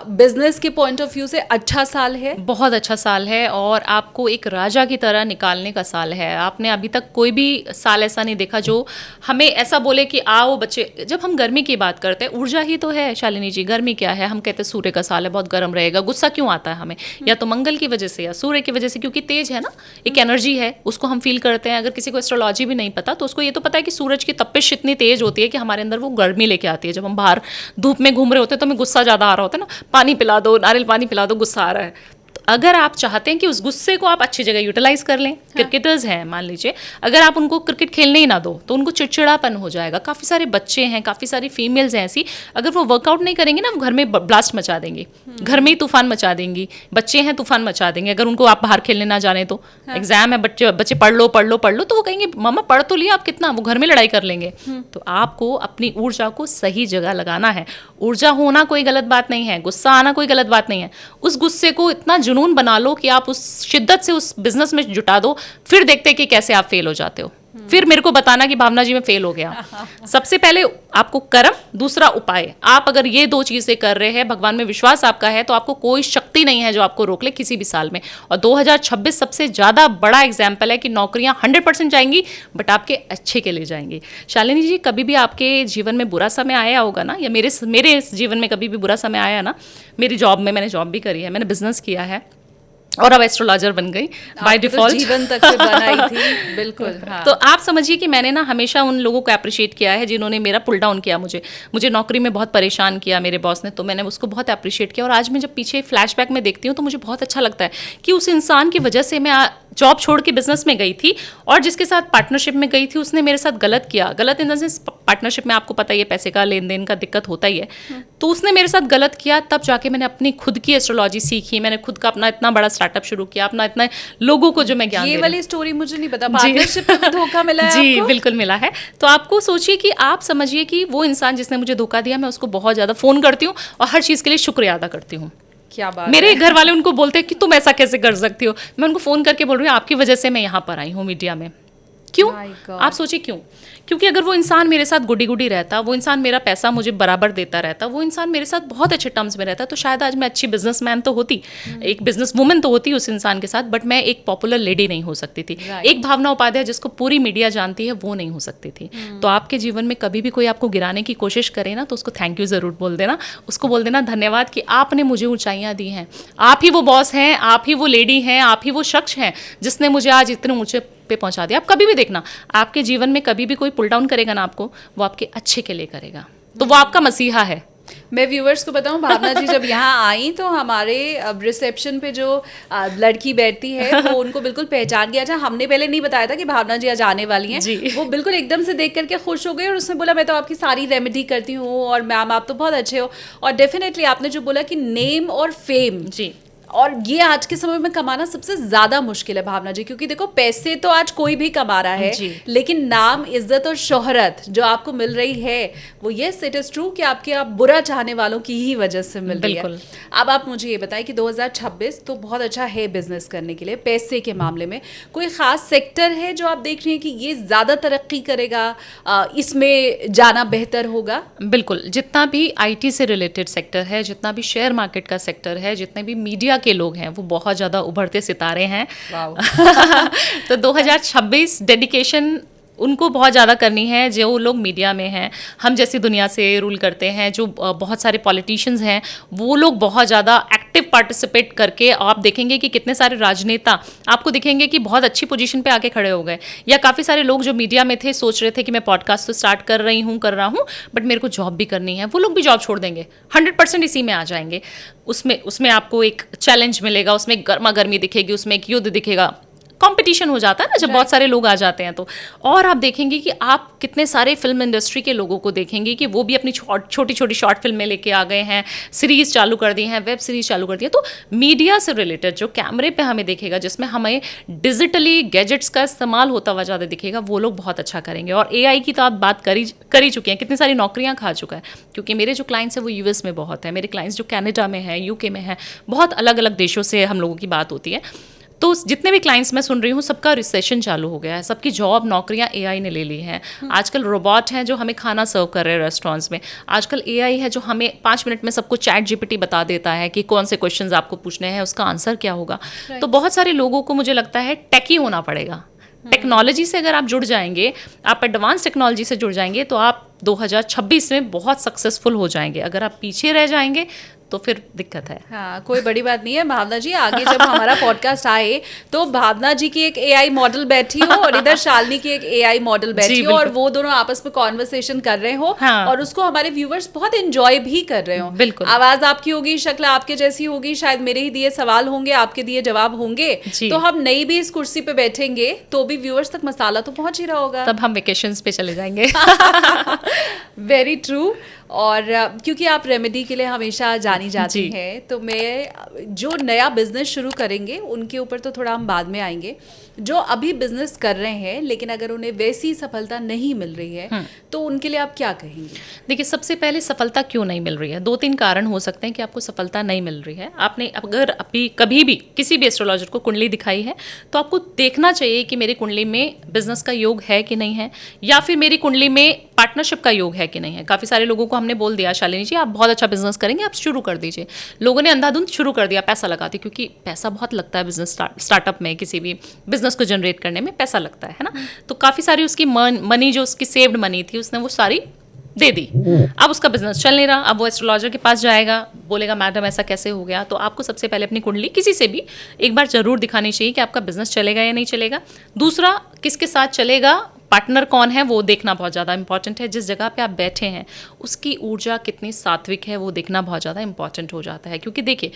बिजनेस के पॉइंट ऑफ व्यू से अच्छा साल है? बहुत अच्छा साल है और आपको एक राजा की तरह निकालने का साल है। आपने अभी तक कोई भी साल ऐसा नहीं देखा जो हमें ऐसा बोले कि आओ बच्चे। जब हम गर्मी की बात करते हैं, ऊर्जा ही तो है शालिनी जी। गर्मी क्या है, हम कहते हैं सूर्य का साल है, बहुत गर्म रहेगा। गुस्सा क्यों आता है हमें? या तो मंगल की वजह से या सूर्य की वजह से, क्योंकि तेज है ना, एक एनर्जी है, उसको हम फील करते हैं। अगर किसी को एस्ट्रोलॉजी भी नहीं पता तो उसको ये तो पता है कि सूरज की तपिश इतनी तेज होती है कि हमारे अंदर वो गर्मी लेके आती है। जब हम बाहर धूप में घूम रहे होते हैं तो हमें गुस्सा ज़्यादा आ रहा होता है ना, पानी पिला दो, नारियल पानी पिला दो, गुस्सा आ रहा है। तो अगर आप चाहते हैं कि उस गुस्से को आप अच्छी जगह यूटिलाइज कर लें, क्रिकेटर्स हैं मान लीजिए, अगर आप उनको क्रिकेट खेलने ही ना दो तो उनको चिड़चिड़ापन हो जाएगा। काफ़ी सारे बच्चे हैं, काफ़ी सारी फीमेल्स हैं ऐसी, अगर वो वर्कआउट नहीं करेंगे ना, वो घर में ब्लास्ट मचा देंगी, घर में ही तूफान मचा देंगी। बच्चे हैं तूफान मचा देंगे अगर उनको आप बाहर खेलने ना जाने तो। एग्जाम है, बच्चे पढ़ लो तो वो कहेंगे मामा पढ़ तो लिया, आप कितना, वो घर में लड़ाई कर लेंगे। तो आपको अपनी ऊर्जा को सही जगह लगाना है। ऊर्जा होना कोई गलत बात नहीं है, गुस्सा आना कोई गलत बात नहीं है। उस गुस्से को इतना जुनून बना लो कि आप उस शिद्दत से उस बिजनेस में जुटा दो, फिर देखते कि कैसे आप फेल हो जाते हो। फिर मेरे को बताना कि भावना जी मैं फेल हो गया। सबसे पहले आपको कर्म, दूसरा उपाय। आप अगर ये 2 चीजें कर रहे हैं, भगवान में विश्वास आपका है, तो आपको कोई शक्ति नहीं है जो आपको रोक ले किसी भी साल में। और 2026 सबसे ज्यादा बड़ा एग्जाम्पल है कि नौकरियां 100% जाएंगी, बट आपके अच्छे के लिए जाएंगी। शालिनी जी, कभी भी आपके जीवन में बुरा समय आया होगा ना, या मेरे जीवन में कभी भी बुरा समय आया ना, मेरी जॉब में, मैंने जॉब भी करी है, मैंने बिजनेस किया है और अब एस्ट्रोलॉजर बन गई बाय डिफॉल्ट। जीवन तक से बनाई थी बिल्कुल। हाँ। तो आप समझिए कि मैंने ना हमेशा उन लोगों को अप्रिशिएट किया है जिन्होंने मेरा पुल डाउन किया। मुझे नौकरी में बहुत परेशान किया मेरे बॉस ने, तो मैंने उसको बहुत अप्रिशिएट किया। और आज मैं जब पीछे फ्लैशबैक में देखती हूँ तो मुझे बहुत अच्छा लगता है कि उस इंसान की वजह से मैं जॉब छोड़ के बिजनेस में गई थी, और जिसके साथ पार्टनरशिप में गई थी उसने मेरे साथ गलत किया। गलत इन द सेंस, पार्टनरशिप में आपको पता ही है पैसे का लेन देन का दिक्कत होता ही है। तो उसने मेरे साथ गलत किया, तब जाके मैंने अपनी खुद की एस्ट्रोलॉजी सीखी, मैंने खुद का अपना इतना बड़ा स्टार्टअप शुरू किया, अपना इतना लोगों को जो मैं ज्ञान ये वाली स्टोरी मुझे नहीं पता, पार्टनरशिप में धोखा मिला है जी आपको? बिल्कुल मिला है। तो आपको सोचिए कि आप समझिए कि वो इंसान जिसने मुझे धोखा दिया, मैं उसको बहुत ज़्यादा फ़ोन करती हूँ और हर चीज़ के लिए शुक्रिया अदा करती हूँ क्या बात मेरे है। घर वाले उनको बोलते हैं कि तुम ऐसा कैसे कर सकती हो। मैं उनको फ़ोन करके बोल रही हूँ आपकी वजह से मैं यहाँ पर आई हूँ मीडिया में। क्यों? My God. आप सोचिए क्यों? क्योंकि अगर वो इंसान मेरे साथ गुडी गुडी रहता, वो इंसान मेरा पैसा मुझे बराबर देता रहता, वो इंसान मेरे साथ बहुत अच्छे टर्म्स में रहता, तो शायद आज मैं अच्छी बिजनेसमैन तो होती, एक बिजनेस वुमन तो होती उस इंसान के साथ, बट मैं एक पॉपुलर लेडी नहीं हो सकती थी। Right. एक भावना उपाध्याय जिसको पूरी मीडिया जानती है वो नहीं हो सकती थी। तो आपके जीवन में कभी भी कोई आपको गिराने की कोशिश करे ना, तो उसको थैंक यू ज़रूर बोल देना, उसको बोल देना धन्यवाद कि आपने मुझे ऊंचाइयां दी हैं। आप ही वो बॉस हैं, आप ही वो लेडी हैं, आप ही वो शख्स हैं जिसने मुझे आज इतने ऊंचे पे पहुंचा दिया। आप कभी भी देखना, आपके जीवन में कभी भी कोई पुल डाउन करेगा ना आपको, वो आपके अच्छे के लिए करेगा, तो वो आपका मसीहा है। मैं व्यूअर्स को बताऊं, भावना जी जब यहाँ आई तो हमारे रिसेप्शन पे जो लड़की बैठती है वो उनको बिल्कुल पहचान गया था। हमने पहले नहीं बताया था कि भावना जी आज आने वाली हैं। जी। वो बिल्कुल एकदम से देख करके खुश हो गई और उसने बोला मैं तो आपकी सारी रेमेडी करती हूँ और मैम आप तो बहुत अच्छे हो। और डेफिनेटली आपने जो बोला कि नेम और फेम, जी, और ये आज के समय में कमाना सबसे ज्यादा मुश्किल है भावना जी, क्योंकि देखो पैसे तो आज कोई भी कमा रहा है, जी। लेकिन नाम, इज्जत और शोहरत जो आपको मिल रही है वो यस इट इज ट्रू कि आपके आप बुरा चाहने वालों की ही वजह से मिल रही है। बिल्कुल। अब आप मुझे ये बताएं कि 2026 तो बहुत अच्छा है बिजनेस करने के लिए। पैसे के मामले में कोई खास सेक्टर है जो आप देख रही हैं कि ये ज्यादा तरक्की करेगा, इसमें जाना बेहतर होगा? बिल्कुल। जितना भी आईटी से रिलेटेड सेक्टर है, जितना भी शेयर मार्केट का सेक्टर है, जितने भी मीडिया के लोग हैं, वो बहुत ज़्यादा उभरते सितारे हैं। तो 2026 डेडिकेशन उनको बहुत ज़्यादा करनी है जो लोग मीडिया में हैं, हम जैसी दुनिया से रूल करते हैं, जो बहुत सारे पॉलिटिशियंस हैं, वो लोग बहुत ज़्यादा एक्टिव पार्टिसिपेट करके आप देखेंगे कि कितने सारे राजनेता आपको दिखेंगे कि बहुत अच्छी पोजीशन पे आके खड़े हो गए। या काफ़ी सारे लोग जो मीडिया में थे सोच रहे थे कि मैं पॉडकास्ट तो स्टार्ट कर रहा हूँ बट मेरे को जॉब भी करनी है, वो लोग भी जॉब छोड़ देंगे, 100% इसी में आ जाएंगे। उसमें आपको एक चैलेंज मिलेगा, उसमें गर्मा गर्मी दिखेगी, उसमें एक युद्ध दिखेगा, कंपटीशन हो जाता है ना जब बहुत सारे लोग आ जाते हैं तो। और आप देखेंगे कि आप कितने सारे फिल्म इंडस्ट्री के लोगों को देखेंगे कि वो भी अपनी छोटी छोटी शॉर्ट फिल्में लेके आ गए हैं, सीरीज चालू कर दी हैं, वेब सीरीज चालू कर दी है। तो मीडिया से रिलेटेड जो कैमरे पे हमें देखेगा, जिसमें हमें डिजिटली गैजेट्स का इस्तेमाल होता हुआ ज़्यादा दिखेगा, वो लोग बहुत अच्छा करेंगे। और एआई की तो आप बात कर ही चुके हैं, कितनी सारी नौकरियां खा चुका है। क्योंकि मेरे जो क्लाइंट्स हैं वो यूएस में बहुत है, मेरे क्लाइंट्स जो कनाडा में है, यूके में है, बहुत अलग अलग देशों से हम लोगों की बात होती है। तो जितने भी क्लाइंट्स मैं सुन रही हूँ सबका रिसेशन चालू हो गया है, सबकी जॉब नौकरियां एआई ने ले ली हैं। आजकल रोबोट हैं जो हमें खाना सर्व कर रहे हैं रेस्टोरेंट्स में, आजकल एआई है जो हमें 5 मिनट में सबको चैट जीपीटी बता देता है कि कौन से क्वेश्चंस आपको पूछने हैं, उसका आंसर क्या होगा। तो बहुत सारे लोगों को मुझे लगता है टेकी होना पड़ेगा। टेक्नोलॉजी से अगर आप जुड़ जाएंगे, आप एडवांस टेक्नोलॉजी से जुड़ जाएंगे, तो आप 2026 में बहुत सक्सेसफुल हो जाएंगे। अगर आप पीछे रह जाएंगे तो फिर दिक्कत है। हाँ, कोई बड़ी बात नहीं है भावना जी, आगे जब हमारा पॉडकास्ट आए तो भावना जी की एक एआई मॉडल बैठी हो और इधर शालिनी की एक एआई मॉडल बैठी हो और वो दोनों आपस में कॉन्वर्सेशन कर रहे हो। हाँ। और उसको हमारे व्यूवर्स बहुत एंजॉय भी कर रहे हो। बिल्कुल। आवाज आपकी होगी, शक्ल आपके जैसी होगी, शायद मेरे ही दिए सवाल होंगे, आपके दिए जवाब होंगे, तो हम नहीं भी इस कुर्सी पे बैठेंगे तो भी व्यूवर्स तक मसाला तो पहुंच ही रहा होगा। तब हम वेकेशंस पे चले जाएंगे। Very true. और क्योंकि आप रेमेडी के लिए हमेशा जानी जाती हैं, तो मैं जो नया बिजनेस शुरू करेंगे उनके ऊपर तो थोड़ा हम बाद में आएंगे। जो अभी बिजनेस कर रहे हैं लेकिन अगर उन्हें वैसी सफलता नहीं मिल रही है तो उनके लिए आप क्या कहेंगे? देखिए, सबसे पहले सफलता क्यों नहीं मिल रही है, 2-3 कारण हो सकते हैं कि आपको सफलता नहीं मिल रही है। आपने अगर अभी कभी भी किसी भी एस्ट्रोलॉजर को कुंडली दिखाई है तो आपको देखना चाहिए कि मेरी कुंडली में बिजनेस का योग है कि नहीं है, या फिर मेरी कुंडली में पार्टनरशिप का योग है कि नहीं है। काफ़ी सारे लोगों को हमने बोल दिया शालिनी जी आप बहुत अच्छा बिजनेस करेंगे, आप शुरू कर दीजिए। लोगों ने अंधाधुंध शुरू कर दिया पैसा लगाते, क्योंकि पैसा बहुत लगता है बिजनेस स्टार्टअप में, किसी भी बिजनेस को जनरेट करने में पैसा लगता है ना। तो काफ़ी सारी उसकी मनी जो उसकी सेव्ड मनी थी उसने वो सारी दे दी। अब उसका बिजनेस चल नहीं रहा, अब वो एस्ट्रोलॉजर के पास जाएगा, बोलेगा मैडम ऐसा कैसे हो गया। तो आपको सबसे पहले अपनी कुंडली किसी से भी एक बार जरूर दिखानी चाहिए कि आपका बिजनेस चलेगा या नहीं चलेगा। दूसरा, किसके साथ चलेगा, पार्टनर कौन है वो देखना बहुत ज़्यादा इंपॉर्टेंट है। जिस जगह पे आप बैठे हैं उसकी ऊर्जा कितनी सात्विक है वो देखना बहुत ज़्यादा इंपॉर्टेंट हो जाता है। क्योंकि देखिए,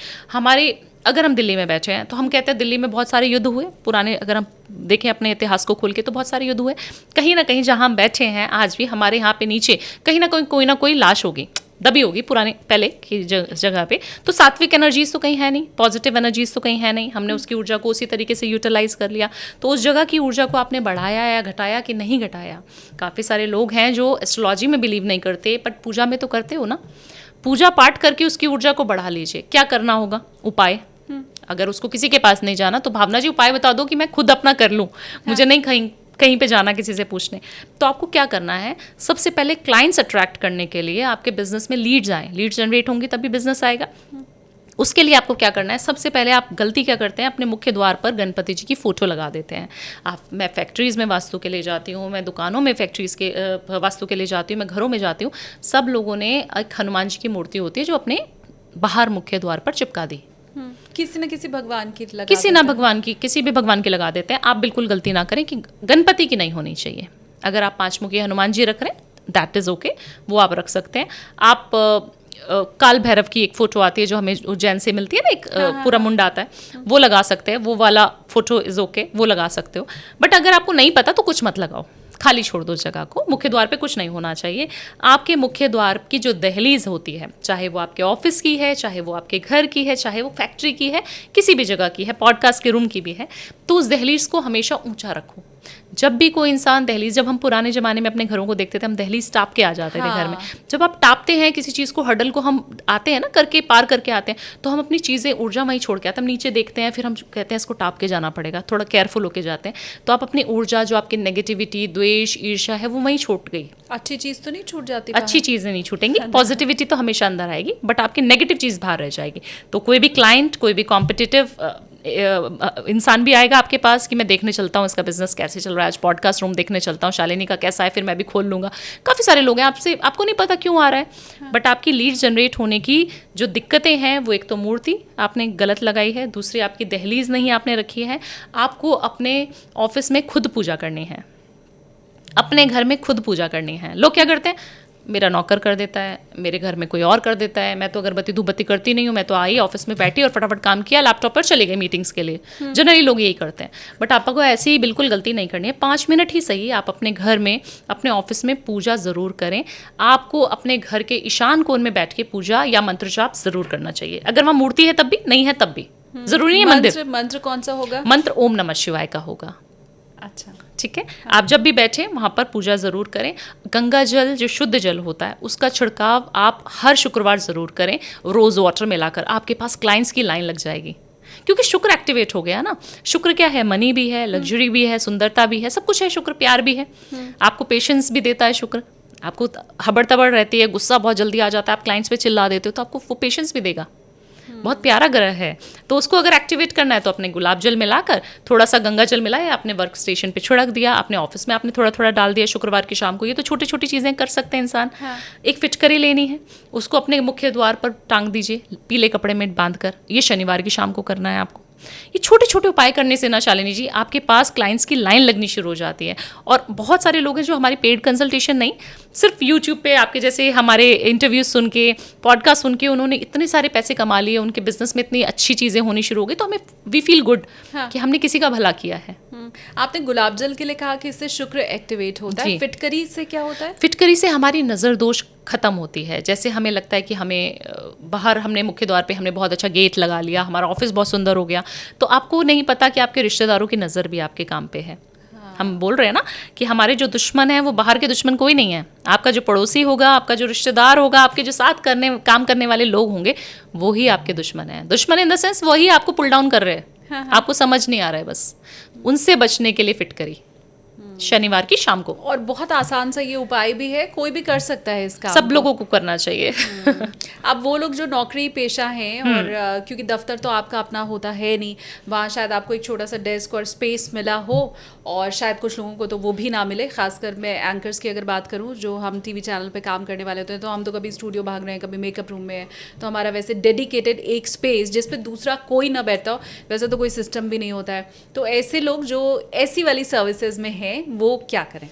अगर हम दिल्ली में बैठे हैं तो हम कहते हैं दिल्ली में बहुत सारे युद्ध हुए पुराने, अगर हम देखें अपने इतिहास को खोल के तो बहुत सारे युद्ध हुए। कहीं ना कहीं जहाँ हम बैठे हैं आज भी हमारे यहाँ पे नीचे कहीं ना कोई लाश होगी, दबी होगी पुराने पहले की जगह पे, तो सात्विक एनर्जीज तो कहीं है नहीं, पॉजिटिव एनर्जीज तो कहीं है नहीं, हमने उसकी ऊर्जा को उसी तरीके से यूटिलाइज कर लिया। तो उस जगह की ऊर्जा को आपने बढ़ाया या घटाया कि नहीं घटाया। काफ़ी सारे लोग हैं जो एस्ट्रोलॉजी में बिलीव नहीं करते, बट पूजा में तो करते हो ना। पूजा पाठ करके उसकी ऊर्जा को बढ़ा लीजिए। क्या करना होगा? उपाय। अगर उसको किसी के पास नहीं जाना तो भावना जी उपाय बता दो कि मैं खुद अपना कर लूँ, मुझे नहीं कहीं पे जाना किसी से पूछने। तो आपको क्या करना है, सबसे पहले क्लाइंट्स अट्रैक्ट करने के लिए आपके बिजनेस में लीड्स आए, लीड जनरेट होंगी तभी बिजनेस आएगा। उसके लिए आपको क्या करना है, सबसे पहले आप गलती क्या करते हैं, अपने मुख्य द्वार पर गणपति जी की फ़ोटो लगा देते हैं। मैं फैक्ट्रीज़ में वास्तु के लिए जाती हूँ, मैं दुकानों में फैक्ट्रीज़ के वास्तु के लिए जाती हूँ, मैं घरों में जाती हूँ, सब लोगों ने एक हनुमान जी की मूर्ति होती है जो अपने बाहर मुख्य द्वार पर चिपका दी। किसी न किसी भगवान की लगा किसी ना भगवान की, किसी भी भगवान की लगा देते हैं। आप बिल्कुल गलती ना करें कि गणपति की नहीं होनी चाहिए। अगर आप 5 मुखी हनुमान जी रख रहे हैं दैट इज़ ओके, वो आप रख सकते हैं। आप काल भैरव की एक फ़ोटो आती है जो हमें उज्जैन से मिलती है ना, एक पूरा मुंड आता है, वो लगा सकते हैं, वो वाला फ़ोटो इज़ ओके, वो लगा सकते हो। बट अगर आपको नहीं पता तो कुछ मत लगाओ, खाली छोड़ दो जगह को। मुख्य द्वार पे कुछ नहीं होना चाहिए। आपके मुख्य द्वार की जो दहलीज होती है, चाहे वो आपके ऑफिस की है, चाहे वो आपके घर की है, चाहे वो फैक्ट्री की है, किसी भी जगह की है, पॉडकास्ट के रूम की भी है, तो उस दहलीज को हमेशा ऊंचा रखो। जब भी कोई इंसान दहलीज, जब हम पुराने ज़माने में अपने घरों को देखते थे, हम दहलीज टाप के आ जाते थे घर में। जब आप टापते हैं किसी चीज़ को, हर्डल को हम आते हैं ना करके, पार करके आते हैं, तो हम अपनी चीज़ें ऊर्जा वहीं छोड़ के आते हैं। हम नीचे देखते हैं, फिर हम कहते हैं इसको टाप के जाना पड़ेगा, थोड़ा केयरफुल होके जाते हैं। तो आप अपनी ऊर्जा, जो आपकी नेगेटिविटी, द्वेष, ईर्ष्या है, वो वहीं छूट गई। अच्छी चीज़ तो नहीं छूट जाती, अच्छी चीज़ें नहीं छूटेंगी, पॉजिटिविटी तो हमेशा अंदर आएगी, बट आपकी नेगेटिव चीज़ बाहर रह जाएगी। तो कोई भी क्लाइंट, कोई भी कॉम्पिटिटिव इंसान भी आएगा आपके पास कि मैं देखने चलता हूँ इसका बिजनेस कैसे चल रहा है, आज पॉडकास्ट रूम देखने चलता हूँ, शालिनी का कैसा है, फिर मैं भी खोल लूँगा। काफ़ी सारे लोग हैं, आपको नहीं पता क्यों आ रहा है, बट आपकी लीड जनरेट होने की जो दिक्कतें हैं, वो एक तो मूर्ति आपने गलत लगाई है, दूसरी आपकी दहलीज नहीं आपने रखी है। आपको अपने ऑफिस में खुद पूजा करनी है, अपने घर में खुद पूजा करनी है। लोग क्या करते हैं, मेरा नौकर कर देता है, मेरे घर में कोई और कर देता है, मैं तो अगरबत्ती धूपबत्ती करती नहीं हूँ, मैं तो आई ऑफिस में बैठी और फटाफट काम किया, लैपटॉप पर चले गए मीटिंग्स के लिए। जनरली लोग यही करते हैं, बट आपको ऐसी बिल्कुल गलती नहीं करनी है। 5 मिनट ही सही, आप अपने घर में, अपने ऑफिस में पूजा ज़रूर करें। आपको अपने घर के ईशान कोण में बैठ के पूजा या मंत्र जाप ज़रूर करना चाहिए। अगर वहाँ मूर्ति है तब भी, नहीं है तब भी, ज़रूरी नहीं है मंदिर। मंत्र कौन सा होगा? मंत्र ओम नमः शिवाय का होगा। अच्छा, ठीक है। आप जब भी बैठे वहाँ पर पूजा ज़रूर करें। गंगा जल जो शुद्ध जल होता है उसका छिड़काव आप हर शुक्रवार ज़रूर करें, रोज़ वाटर मिलाकर। आपके पास क्लाइंट्स की लाइन लग जाएगी, क्योंकि शुक्र एक्टिवेट हो गया ना। शुक्र क्या है, मनी भी है, लग्जरी भी है, सुंदरता भी है, सब कुछ है। शुक्र प्यार भी है, आपको पेशेंस भी देता है शुक्र। आपको हबड़ तबड़ रहती है, गुस्सा बहुत जल्दी आ जाता है, आप क्लाइंट्स पे चिल्ला देते हो, तो आपको वो पेशेंस भी देगा। बहुत प्यारा ग्रह है। तो उसको अगर एक्टिवेट करना है तो अपने गुलाब जल मिलाकर, थोड़ा सा गंगा जल मिलाया, अपने वर्क स्टेशन पे छिड़क दिया, अपने ऑफिस में आपने थोड़ा थोड़ा डाल दिया शुक्रवार की शाम को। ये तो छोटी छोटी चीज़ें कर सकते हैं इंसान। एक फिटकरी लेनी है, उसको अपने मुख्य द्वार पर टांग दीजिए पीले कपड़े में बांध कर। ये शनिवार की शाम को करना है आपको। ये छोटे छोटे उपाय करने से ना शालिनी जी, आपके पास क्लाइंट्स की लाइन लगनी शुरू हो जाती है। और बहुत सारे लोग हैं जो हमारी पेड कंसल्टेशन नहीं, सिर्फ यूट्यूब पे आपके जैसे हमारे इंटरव्यूज सुन के, पॉडकास्ट सुन के उन्होंने इतने सारे पैसे कमा लिए, उनके बिजनेस में इतनी अच्छी चीज़ें होनी शुरू हो गई, तो हमें वी फील गुड कि हमने किसी का भला किया है। आपने गुलाब जल के लिए कहा कि इससे शुक्र एक्टिवेट होता है। फिटकरी से क्या होता है? फिटकरी से हमारी नज़र दोष खत्म होती है। जैसे हमें लगता है कि हमें बाहर, हमने मुख्य द्वार पे हमने बहुत अच्छा गेट लगा लिया, हमारा ऑफिस बहुत सुंदर हो गया, तो आपको नहीं पता कि आपके रिश्तेदारों की नज़र भी आपके काम पे है। हम बोल रहे हैं ना कि हमारे जो दुश्मन है वो बाहर के दुश्मन कोई नहीं है। आपका जो पड़ोसी होगा, आपका जो रिश्तेदार होगा, आपके जो साथ काम करने वाले लोग होंगे, वो ही आपके दुश्मन है। दुश्मन इन द सेंस वही आपको पुल डाउन कर रहे हैं। आपको समझ नहीं आ रहा है, बस उनसे बचने के लिए फिटकरी शनिवार की शाम को। और बहुत आसान सा ये उपाय भी है, कोई भी कर सकता है इसका, सब लोगों को करना चाहिए। अब वो लोग जो नौकरी पेशा हैं और क्योंकि दफ्तर तो आपका अपना होता है नहीं, वहाँ शायद आपको एक छोटा सा डेस्क और स्पेस मिला हो, और शायद कुछ लोगों को तो वो भी ना मिले। खासकर मैं एंकर्स की अगर बात करूँ, जो हम टीवी चैनल पे काम करने वाले होते हैं, तो हम तो कभी स्टूडियो भाग रहे हैं, कभी मेकअप रूम में है, तो हमारा वैसे डेडिकेटेड एक स्पेस जिस पे दूसरा कोई ना बैठता हो, वैसे तो कोई सिस्टम भी नहीं होता है। तो ऐसे लोग जो ऐसी वाली सर्विसेज में हैं, वो क्या करें?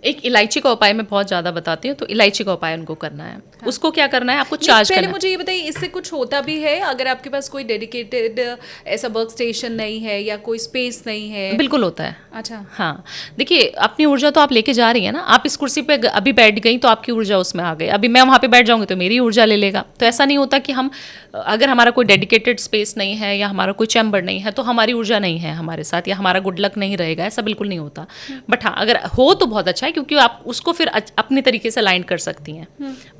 एक इलायची का उपाय मैं बहुत ज़्यादा बताती हूँ, तो इलायची का उपाय उनको करना है। उसको क्या करना है, आपको चार्ज पहले करना है। मुझे ये बताइए, इससे कुछ होता भी है अगर आपके पास कोई डेडिकेटेड ऐसा वर्क स्टेशन नहीं है या कोई स्पेस नहीं है? बिल्कुल होता है। अच्छा। हाँ, देखिए अपनी ऊर्जा तो आप लेके जा रही हैं ना, आप इस कुर्सी पे अभी बैठ गई तो आपकी ऊर्जा उसमें आ गई, अभी मैं वहाँ पे बैठ जाऊँगी तो मेरी ऊर्जा ले लेगा। तो ऐसा नहीं होता कि हम, अगर हमारा कोई डेडिकेटेड स्पेस नहीं है या हमारा कोई चैम्बर नहीं है तो हमारी ऊर्जा नहीं है हमारे साथ या हमारा गुड लक नहीं रहेगा, ऐसा बिल्कुल नहीं होता। बट हाँ, अगर हो तो बहुत अच्छा है, क्योंकि आप उसको फिर अपनी तरीके से अलाइन कर सकती हैं।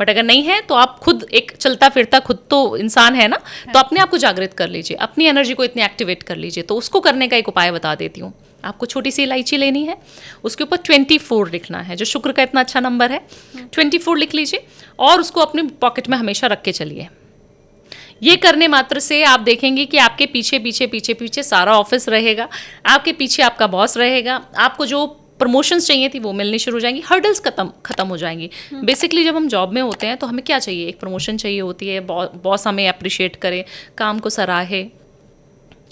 बट अगर नहीं है तो आप खुद एक चलता फिरता खुद तो इंसान है ना, तो अपने आप को जागृत कर लीजिए, अपनी एनर्जी को इतनी एक्टिवेट कर लीजिए। तो उसको करने का एक उपाय बता देती हूँ। आपको छोटी सी इलायची लेनी है, उसके ऊपर 24 लिखना है, जो शुक्र का इतना अच्छा नंबर है। 24 लिख लीजिए और उसको अपने पॉकेट में हमेशा रख के चलिए। ये करने मात्र से आप देखेंगे कि आपके पीछे पीछे पीछे पीछे सारा ऑफिस रहेगा, आपके पीछे आपका बॉस रहेगा, आपको जो प्रमोशंस चाहिए थी वो मिलनी शुरू हो जाएंगी, हर्डल्स खत्म हो जाएंगी। बेसिकली जब हम जॉब में होते हैं तो हमें क्या चाहिए, एक प्रमोशन चाहिए होती है, बॉस हमें अप्रिशिएट करे, काम को सराहे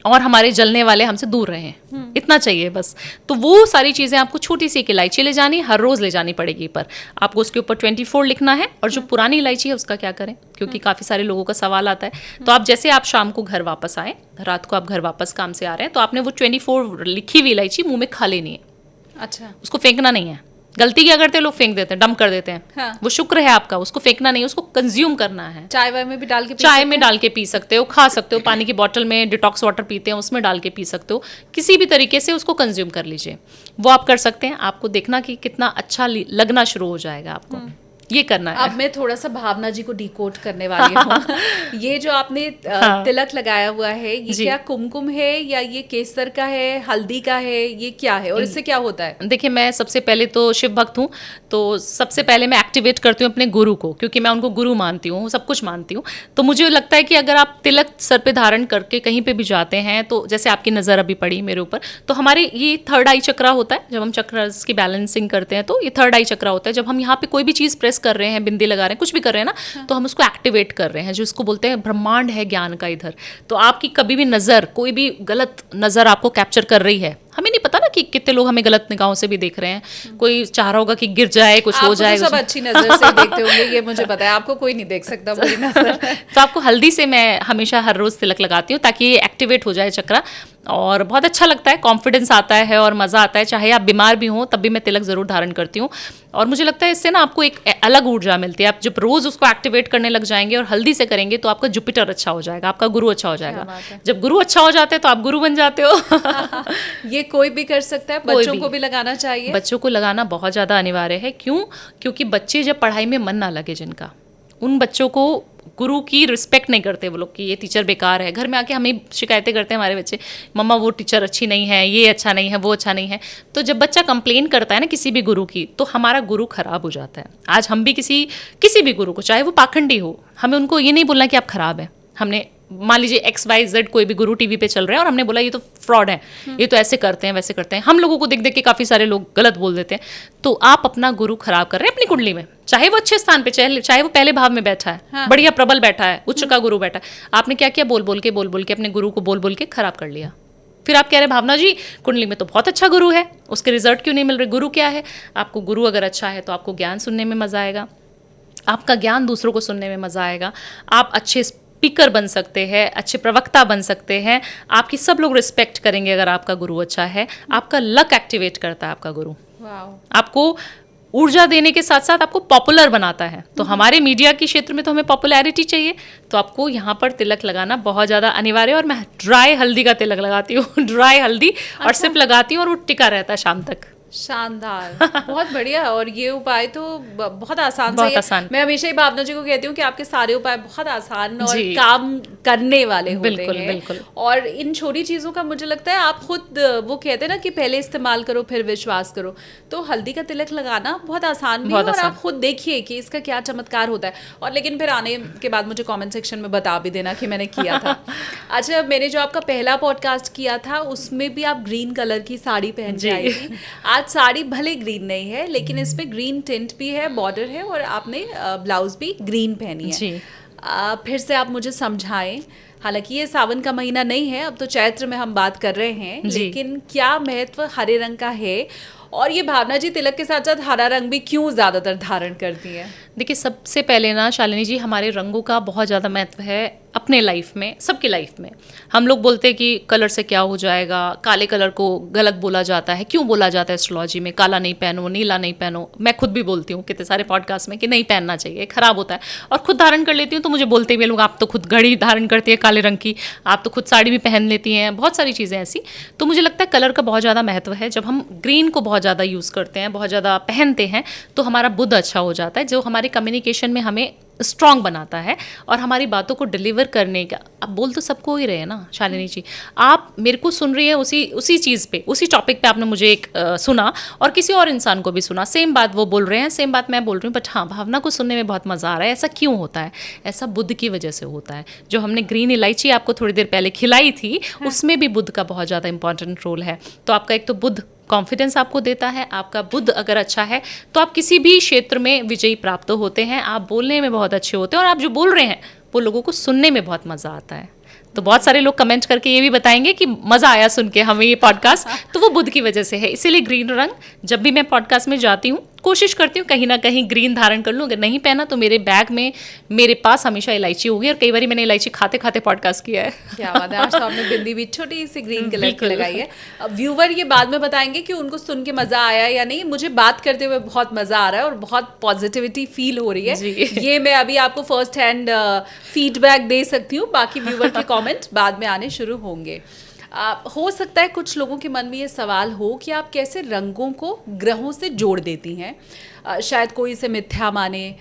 और हमारे जलने वाले हमसे दूर रहें, इतना चाहिए बस। तो वो सारी चीज़ें आपको छोटी सी एक इलायची ले जानी, हर रोज़ ले जानी पड़ेगी, पर आपको उसके ऊपर 24 लिखना है। और जो पुरानी इलायची है उसका क्या करें, क्योंकि काफ़ी सारे लोगों का सवाल आता है। तो आप जैसे आप शाम को घर वापस आए, रात को आप घर वापस काम से आ रहे हैं, तो आपने वो 24 लिखी हुई इलायची मुँह में खा लेनी है। अच्छा। उसको फेंकना नहीं है। गलती क्या करते हैं लोग, फेंक देते हैं, डंप कर देते हैं। हाँ। वो शुक्र है आपका, उसको फेंकना नहीं है, उसको कंज्यूम करना है। चाय वाय में भी डाल के पी चाय सकते में हैं? डाल के पी सकते हो, खा सकते हो, पानी की बोतल में डिटॉक्स वाटर पीते हैं उसमें डाल के पी सकते हो, किसी भी तरीके से उसको कंज्यूम कर लीजिए। वो आप कर सकते हैं। आपको देखना कि कितना अच्छा लगना शुरू हो जाएगा आपको। ये करना है। अब मैं थोड़ा सा भावना जी को डिकोड करने वाली हूँ। ये जो आपने हाँ। तिलक लगाया हुआ है, ये जी। क्या कुमकुम है या ये केसर का है, हल्दी का है, ये क्या है और इससे क्या होता है? देखिए, मैं सबसे पहले तो शिव भक्त हूँ, तो सबसे पहले मैं एक्टिवेट करती हूँ अपने गुरु को, क्योंकि मैं उनको गुरु मानती हूँ, सब कुछ मानती हूँ। तो मुझे लगता है कि अगर आप तिलक सर पे धारण करके कहीं पे भी जाते हैं, तो जैसे आपकी नज़र अभी पड़ी मेरे ऊपर, तो हमारे ये थर्ड आई चक्रा होता है। जब हम चक्रस की बैलेंसिंग करते हैं तो ये थर्ड आई चक्रा होता है। जब हम यहाँ पे कोई भी चीज़ प्रेस कर रहे हैं, बिंदी लगा रहे हैं, कुछ भी कर रहे हैं ना, तो हम उसको एक्टिवेट कर रहे हैं, जो इसको बोलते हैं ब्रह्मांड है ज्ञान का इधर। तो आपकी कभी भी नज़र, कोई भी गलत नज़र आपको कैप्चर कर रही है, हमें नहीं पता ना कि कितने लोग हमें गलत निगाहों से भी देख रहे हैं। कोई चाह रहा होगा कि गिर जाए, कुछ हो जाए। आप सब अच्छी नजर से देखते होंगे, ये मुझे पता है, आपको कोई नहीं देख सकता बुरी नजर। तो आपको हल्दी से मैं हमेशा हर रोज़ तिलक लगाती हूँ, ताकि ये एक्टिवेट हो जाए चक्रा, और बहुत अच्छा लगता है, कॉन्फिडेंस आता है और मज़ा आता है। चाहे आप बीमार भी हों तब भी मैं तिलक ज़रूर धारण करती हूँ, और मुझे लगता है इससे ना आपको एक अलग ऊर्जा मिलती है। आप जब रोज़ उसको एक्टिवेट करने लग जाएंगे और हल्दी से करेंगे तो आपका जुपिटर अच्छा हो जाएगा, आपका गुरु अच्छा हो जाएगा। जब गुरु अच्छा हो जाते हैं तो आप गुरु बन जाते हो। ये कोई भी कर सकता है, बच्चों को भी लगाना चाहिए? बच्चों को लगाना बहुत ज़्यादा अनिवार्य है। क्यों? क्योंकि बच्चे जब पढ़ाई में मन ना लगे जिनका, उन बच्चों को गुरु की रिस्पेक्ट नहीं करते वो लोग, कि ये टीचर बेकार है। घर में आके हमें शिकायतें करते हैं हमारे बच्चे, मम्मा वो टीचर अच्छी नहीं है, ये अच्छा नहीं है, वो अच्छा नहीं है। तो जब बच्चा कंप्लेन करता है ना किसी भी गुरु की, तो हमारा गुरु खराब हो जाता है। आज हम भी किसी भी गुरु को, चाहे वो पाखंडी हो, हमें उनको ये नहीं बोलना कि आप खराब हैं। हमने मान लीजिए XYZ कोई भी गुरु टीवी पे चल रहे हैं और हमने बोला ये तो फ्रॉड है, ये तो ऐसे करते हैं वैसे करते हैं, हम लोगों को देख देख के काफ़ी सारे लोग गलत बोल देते हैं। तो आप अपना गुरु खराब कर रहे हैं अपनी कुंडली में, चाहे वो अच्छे स्थान पे, चाहे वो पहले भाव में बैठा है, हाँ। बढ़िया प्रबल बैठा है, उच्च का गुरु बैठा है, आपने क्या किया, बोल बोल के अपने गुरु को बोल बोल के खराब कर लिया। फिर आप कह रहे भावना जी कुंडली में तो बहुत अच्छा गुरु है, उसके रिजल्ट क्यों नहीं मिल रहे? गुरु क्या है? आपको गुरु अगर अच्छा है तो आपको ज्ञान सुनने में मज़ा आएगा, आपका ज्ञान दूसरों को सुनने में मज़ा आएगा, आप अच्छे स्पीकर बन सकते हैं, अच्छे प्रवक्ता बन सकते हैं, आपकी सब लोग रिस्पेक्ट करेंगे अगर आपका गुरु अच्छा है। आपका लक एक्टिवेट करता है आपका गुरु, आपको ऊर्जा देने के साथ साथ आपको पॉपुलर बनाता है। तो हमारे मीडिया के क्षेत्र में तो हमें पॉपुलैरिटी चाहिए, तो आपको यहाँ पर तिलक लगाना बहुत ज़्यादा अनिवार्य है। और मैं ड्राई हल्दी का तिलक लगाती हूँ, ड्राई हल्दी, और सिर्फ लगाती हूँ और वो टिका रहता है शाम तक। शानदार, बहुत बढ़िया। और ये उपाय तो बहुत आसान बहुत है। आसान। मैं हमेशा ही भावना जी को कहती हूँ कि आपके सारे उपाय बहुत आसान और काम करने वाले होते हैं। बिल्कुल। और इन छोटी चीज़ों का मुझे लगता है आप खुद, वो कहते हैं ना कि पहले इस्तेमाल करो फिर विश्वास करो, तो हल्दी का तिलक लगाना बहुत आसान भी है, और आप खुद देखिए कि इसका क्या चमत्कार होता है। और लेकिन फिर आने के बाद मुझे कॉमेंट सेक्शन में बता भी देना कि मैंने किया था। अच्छा, मैंने जो आपका पहला पॉडकास्ट किया था उसमें भी आप ग्रीन कलर की साड़ी पहन के आई थी। आज साड़ी भले ग्रीन नहीं है, लेकिन इसमें ग्रीन टिंट भी है, बॉर्डर है, और आपने ब्लाउज भी ग्रीन पहनी है। फिर से आप मुझे समझाएं, हालांकि ये सावन का महीना नहीं है, अब तो चैत्र में हम बात कर रहे हैं, लेकिन क्या महत्व हरे रंग का है और ये भावना जी तिलक के साथ साथ हरा रंग भी क्यों ज़्यादातर धारण करती हैं? देखिए, सबसे पहले ना शालिनी जी, हमारे रंगों का बहुत ज़्यादा महत्व है अपने लाइफ में, सबकी लाइफ में। हम लोग बोलते हैं कि कलर से क्या हो जाएगा, काले कलर को गलत बोला जाता है। क्यों बोला जाता है एस्ट्रोलॉजी में? काला नहीं पहनो, नीला नहीं पहनो। मैं खुद भी बोलती हूँ कितने सारे पॉडकास्ट में कि नहीं पहनना चाहिए, खराब होता है। और खुद धारण कर लेती हूँ तो मुझे बोलते भी लोग, आप तो खुद घड़ी धारण करती है काले रंग की, आप तो खुद साड़ी भी पहन लेती हैं, बहुत सारी चीज़ें ऐसी। तो मुझे लगता है कलर का बहुत ज़्यादा महत्व है। जब हम ग्रीन को बहुत ज़्यादा यूज़ करते हैं, बहुत ज़्यादा पहनते हैं, तो हमारा बुध अच्छा हो जाता है, जो हमारे कम्युनिकेशन में हमें स्ट्रॉन्ग बनाता है और हमारी बातों को डिलीवर करने का। अब बोल तो सबको ही रहे हैं ना शालिनी जी, आप मेरे को सुन रही हैं उसी चीज़ पे, उसी टॉपिक पे आपने मुझे एक सुना और किसी और इंसान को भी सुना, सेम बात वो बोल रहे हैं, सेम बात मैं बोल रही हूँ, बट हाँ, भावना को सुनने में बहुत मज़ा आ रहा है। ऐसा क्यों होता है? ऐसा बुध की वजह से होता है। जो हमने ग्रीन इलायची आपको थोड़ी देर पहले खिलाई थी, उसमें भी बुध का बहुत ज़्यादा इंपॉर्टेंट रोल है। तो आपका एक तो बुध कॉन्फिडेंस आपको देता है, आपका बुध अगर अच्छा है तो आप किसी भी क्षेत्र में विजयी प्राप्त होते हैं, आप बोलने में बहुत अच्छे होते हैं और आप जो बोल रहे हैं वो लोगों को सुनने में बहुत मज़ा आता है। तो बहुत सारे लोग कमेंट करके ये भी बताएंगे कि मज़ा आया सुन के हमें ये पॉडकास्ट, तो वो बुध की वजह से है। इसीलिए ग्रीन रंग, जब भी मैं पॉडकास्ट में जाती हूँ कोशिश करती हूँ कहीं ना कहीं ग्रीन धारण कर लूँ। अगर नहीं पहना तो मेरे बैग में मेरे पास हमेशा इलायची होगी, और कई बार मैंने इलायची खाते खाते पॉडकास्ट किया है। क्या बात है, आज तो आपने बिंदी भी छोटी सी ग्रीन कलर की लगाई है। अब व्यूवर ये बाद में बताएंगे कि उनको सुन के मजा आया या नहीं। मुझे बात करते हुए बहुत मजा आ रहा है और बहुत पॉजिटिविटी फील हो रही है। ये मैं अभी आपको फर्स्ट हैंड फीडबैक दे सकती हूँ, बाकी व्यूवर के कॉमेंट बाद में आने शुरू होंगे। हो सकता है कुछ लोगों के मन में ये सवाल हो कि आप कैसे रंगों को ग्रहों से जोड़ देती हैं। शायद कोई इसे मिथ्या माने,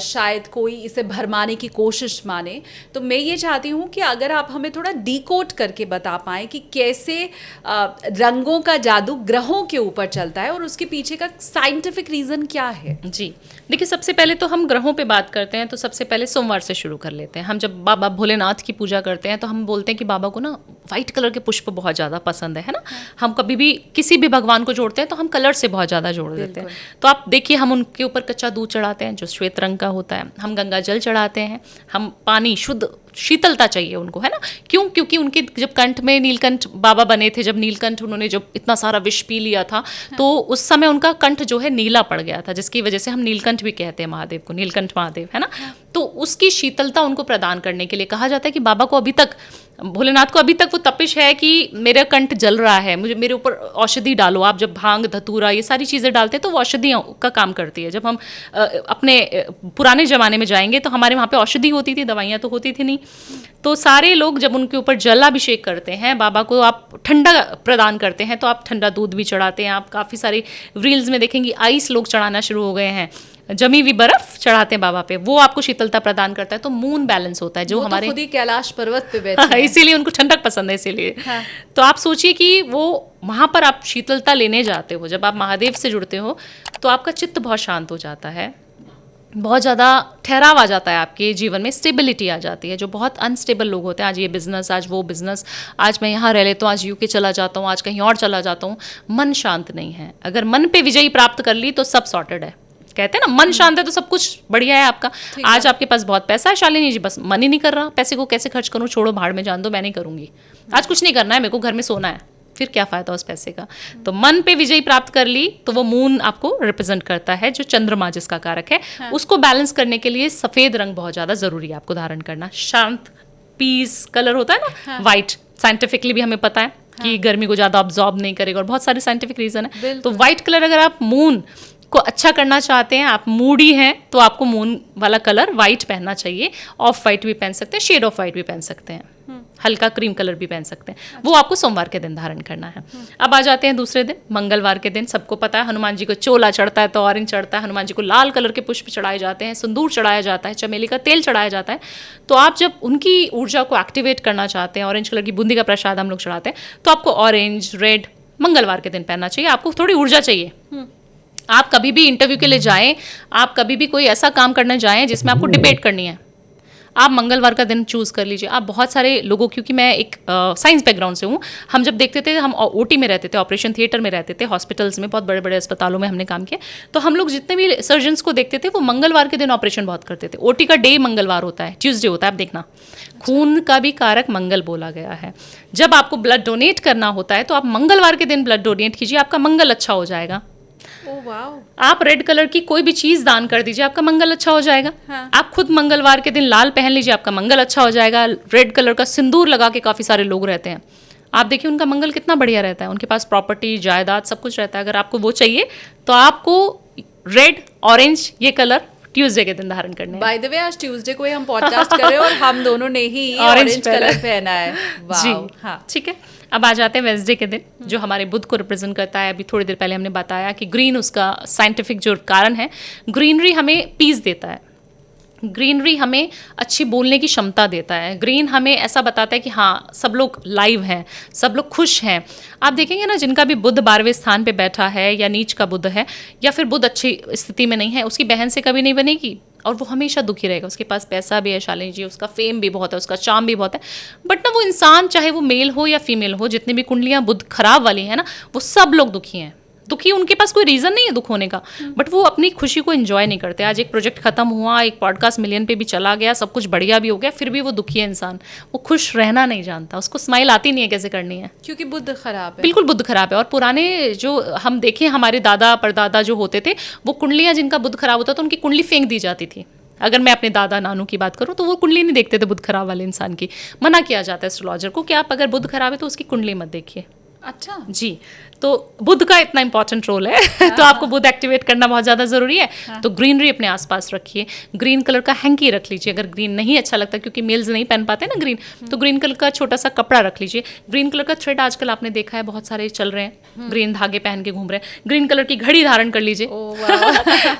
शायद कोई इसे भरमाने की कोशिश माने। तो मैं ये चाहती हूँ कि अगर आप हमें थोड़ा डिकोड करके बता पाएँ कि कैसे रंगों का जादू ग्रहों के ऊपर चलता है और उसके पीछे का साइंटिफिक रीज़न क्या है। जी देखिए, सबसे पहले तो हम ग्रहों पे बात करते हैं तो सबसे पहले सोमवार से शुरू कर लेते हैं। हम जब बाबा भोलेनाथ की पूजा करते हैं तो हम बोलते हैं कि बाबा को ना वाइट कलर के पुष्प बहुत ज़्यादा पसंद है ना। हम कभी भी किसी भी भगवान को जोड़ते हैं तो हम कलर से बहुत ज़्यादा जोड़ देते हैं। तो आप देखिए, हम उनके ऊपर कच्चा दूध चढ़ाते हैं जो श्वेत रंग का होता है, हम गंगा जल चढ़ाते हैं, हम पानी शुद्ध शीतलता चाहिए उनको, है ना। क्यों? क्योंकि उनके जब कंठ में नीलकंठ बाबा बने थे, जब नीलकंठ उन्होंने जब इतना सारा विष पी लिया था, तो उस समय उनका कंठ जो है नीला पड़ गया था, जिसकी वजह से हम नीलकंठ भी कहते हैं महादेव को, नीलकंठ महादेव, है ना। तो उसकी शीतलता उनको प्रदान करने के लिए कहा जाता है कि बाबा को अभी तक, भोलेनाथ को अभी तक वो तपिश है कि मेरा कंठ जल रहा है, मुझे मेरे ऊपर औषधि डालो। आप जब भांग धतूरा ये सारी चीज़ें डालते हैं तो वो औषधियों का काम करती है। जब हम अपने पुराने ज़माने में जाएंगे तो हमारे वहाँ पे औषधि होती थी, दवाइयाँ तो होती थी नहीं। तो सारे लोग जब उनके ऊपर जलाभिषेक करते हैं, बाबा को आप ठंडा प्रदान करते हैं, तो आप ठंडा दूध भी चढ़ाते हैं। आप काफ़ी सारे रील्स में देखेंगे आइस लोग चढ़ाना शुरू हो गए हैं, जमी हुई बर्फ चढ़ाते हैं बाबा पे, वो आपको शीतलता प्रदान करता है। तो मून बैलेंस होता है जो वो हमारे तो खुद ही कैलाश पर्वत पे बैठे हैं। इसीलिए उनको ठंडक पसंद है, इसीलिए। हाँ। तो आप सोचिए कि वो वहाँ पर आप शीतलता लेने जाते हो, जब आप महादेव से जुड़ते हो तो आपका चित्त बहुत शांत हो जाता है, बहुत ज़्यादा ठहराव आ जाता है, आपके जीवन में स्टेबिलिटी आ जाती है। जो बहुत अनस्टेबल लोग होते हैं, आज ये बिज़नेस, आज वो बिज़नेस, आज मैं यहाँ रह लेता हूँ, आज यूके चला जाता हूँ, आज कहीं और चला जाता हूँ, मन शांत नहीं है। अगर मन पे विजयी प्राप्त कर ली तो सब सॉर्टेड है। कहते हैं ना, मन शांत है तो सब कुछ बढ़िया है आपका। आज आपके पास बहुत पैसा है शालिनी जी, बस मन ही नहीं कर रहा, पैसे को कैसे खर्च करूँ, छोड़ो भाड़ में जान दो, मैं नहीं करूँगी, आज कुछ नहीं करना है, मेरे को घर में सोना है, फिर क्या फ़ायदा उस पैसे का। तो मन पे विजयी प्राप्त कर ली तो वो मून आपको रिप्रेजेंट करता है, जो चंद्रमा जिसका कारक है। हाँ। उसको बैलेंस करने के लिए सफ़ेद रंग बहुत ज़्यादा ज़रूरी है आपको धारण करना। शांत पीस कलर होता है ना। हाँ। वाइट साइंटिफिकली भी हमें पता है कि गर्मी को ज़्यादा ऑब्जॉर्ब नहीं करेगा, और बहुत सारे साइंटिफिक रीज़न है। तो वाइट कलर, अगर आप मून को अच्छा करना चाहते हैं, आप मूडी हैं, तो आपको मून वाला कलर वाइट पहनना चाहिए। ऑफ वाइट भी पहन सकते हैं, शेड ऑफ वाइट भी पहन सकते हैं, हल्का क्रीम कलर भी पहन सकते हैं। अच्छा। वो आपको सोमवार के दिन धारण करना है। अब आ जाते हैं दूसरे दिन, मंगलवार के दिन। सबको पता है हनुमान जी को चोला चढ़ता है तो ऑरेंज चढ़ता है, हनुमान जी को लाल कलर के पुष्प चढ़ाए जाते हैं, सिंदूर चढ़ाया जाता है, चमेली का तेल चढ़ाया जाता है। तो आप जब उनकी ऊर्जा को एक्टिवेट करना चाहते हैं, ऑरेंज कलर की बूंदी का प्रसाद हम लोग चढ़ाते हैं, तो आपको ऑरेंज रेड मंगलवार के दिन पहनना चाहिए। आपको थोड़ी ऊर्जा चाहिए। आप कभी भी इंटरव्यू के लिए जाएं, आप कभी भी कोई ऐसा काम करने जाएं जिसमें आपको डिबेट करनी है, आप मंगलवार का दिन चूज़ कर लीजिए। आप बहुत सारे लोगों, क्योंकि मैं एक साइंस बैकग्राउंड से हूँ, हम जब देखते थे, हम ओटी में रहते थे, ऑपरेशन थिएटर में रहते थे, हॉस्पिटल्स में, बहुत बड़े बड़े अस्पतालों में हमने काम किया, तो हम लोग जितने भी सर्जन्स को देखते थे वो मंगलवार के दिन ऑपरेशन बहुत करते थे। ओटी का डे मंगलवार होता है, ट्यूसडे होता है, आप देखना। खून का भी कारक मंगल बोला गया है। जब आपको ब्लड डोनेट करना होता है तो आप मंगलवार के दिन ब्लड डोनेट कीजिए, आपका मंगल अच्छा हो जाएगा। Oh wow. आप रेड कलर की कोई भी चीज दान कर दीजिए, आपका मंगल अच्छा हो जाएगा। हाँ। आप खुद मंगलवार के दिन लाल पहन लीजिए, आपका मंगल अच्छा हो जाएगा। रेड कलर का सिंदूर लगा के काफी सारे लोग रहते हैं, आप देखिए उनका मंगल कितना बढ़िया रहता है, उनके पास प्रॉपर्टी, जायदाद, सब कुछ रहता है। अगर आपको वो चाहिए तो आपको रेड, ऑरेंज ये कलर ट्यूसडे के दिन धारण करने हैं। बाय द वे आज ट्यूसडे को ही हम पॉडकास्ट कर रहे हैं और हम दोनों ने ही ऑरेंज कलर पहना है। जी वाओ। हाँ ठीक है। अब आ जाते हैं वेंसडे के दिन, जो हमारे बुध को रिप्रेजेंट करता है। अभी थोड़ी देर पहले हमने बताया कि ग्रीन उसका साइंटिफिक जो कारण है। ग्रीनरी हमें पीस देता है, ग्रीनरी हमें अच्छी बोलने की क्षमता देता है, ग्रीन हमें ऐसा बताता है कि हाँ सब लोग लाइव हैं, सब लोग खुश हैं। आप देखेंगे ना, जिनका भी बुध 12वें स्थान पे बैठा है या नीच का बुध है या फिर बुध अच्छी स्थिति में नहीं है, उसकी बहन से कभी नहीं बनेगी और वो हमेशा दुखी रहेगा। उसके पास पैसा भी है शालिनी जी, उसका फेम भी बहुत है, उसका चार्म भी बहुत है, बट ना वो इंसान, चाहे वो मेल हो या फीमेल हो, जितनी भी कुंडलियाँ बुध खराब वाली है ना, वो सब लोग दुखी हैं। दुखी, उनके पास कोई रीज़न नहीं है दुख होने का, बट वो अपनी खुशी को एंजॉय नहीं करते। आज एक प्रोजेक्ट खत्म हुआ, एक पॉडकास्ट मिलियन पे भी चला गया, सब कुछ बढ़िया भी हो गया, फिर भी वो दुखी है इंसान, वो खुश रहना नहीं जानता, उसको स्माइल आती नहीं है कैसे करनी है, क्योंकि बुध खराब है। बिल्कुल बुध खराब है। और पुराने जो हम देखें, हमारे दादा परदादा जो होते थे, वो कुंडलियाँ जिनका बुध खराब होता था उनकी कुंडली फेंक दी जाती थी। अगर मैं अपने दादा नानू की बात करूं तो वो कुंडली नहीं देखते थे बुध खराब वाले इंसान की। मना किया जाता है एस्ट्रोलॉजर को कि आप अगर बुध खराब है तो उसकी कुंडली मत देखिए। अच्छा जी, तो बुध का इतना इंपॉर्टेंट रोल है तो आपको बुध एक्टिवेट करना बहुत ज़्यादा ज़रूरी है। तो ग्रीनरी अपने आसपास रखिए, ग्रीन कलर का हैंकी रख लीजिए। अगर ग्रीन नहीं अच्छा लगता, क्योंकि मेल्स नहीं पहन पाते ना ग्रीन, तो ग्रीन कलर का छोटा सा कपड़ा रख लीजिए। ग्रीन कलर का थ्रेड आजकल आपने देखा है बहुत सारे चल रहे हैं, ग्रीन धागे पहन के घूम रहे हैं। ग्रीन कलर की घड़ी धारण कर लीजिए।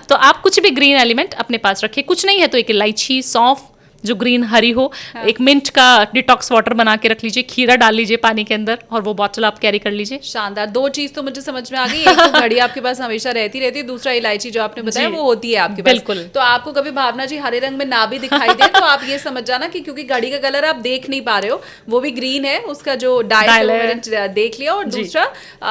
तो आप कुछ भी ग्रीन एलिमेंट अपने पास रखिए। कुछ नहीं है तो एक इलायची, सौंफ जो ग्रीन हरी हो, एक मिंट का डिटॉक्स वाटर बना के रख लीजिए, खीरा डाल लीजिए पानी के अंदर और वो बॉटल आप कैरी कर लीजिए। शानदार। दो चीज तो मुझे समझ में आ गई, एक तो घड़ी आपके पास हमेशा रहती है, दूसरा इलायची जो आपने बताया वो होती है आपके पास। बिल्कुल। तो आपको कभी भावना जी हरे रंग में ना भी दिखाई दे तो आप ये समझ जाना कि क्योंकि घड़ी का कलर आप देख नहीं पा रहे हो, वो भी ग्रीन है, उसका जो डायल है वो मैंने देख लिया। और दूसरा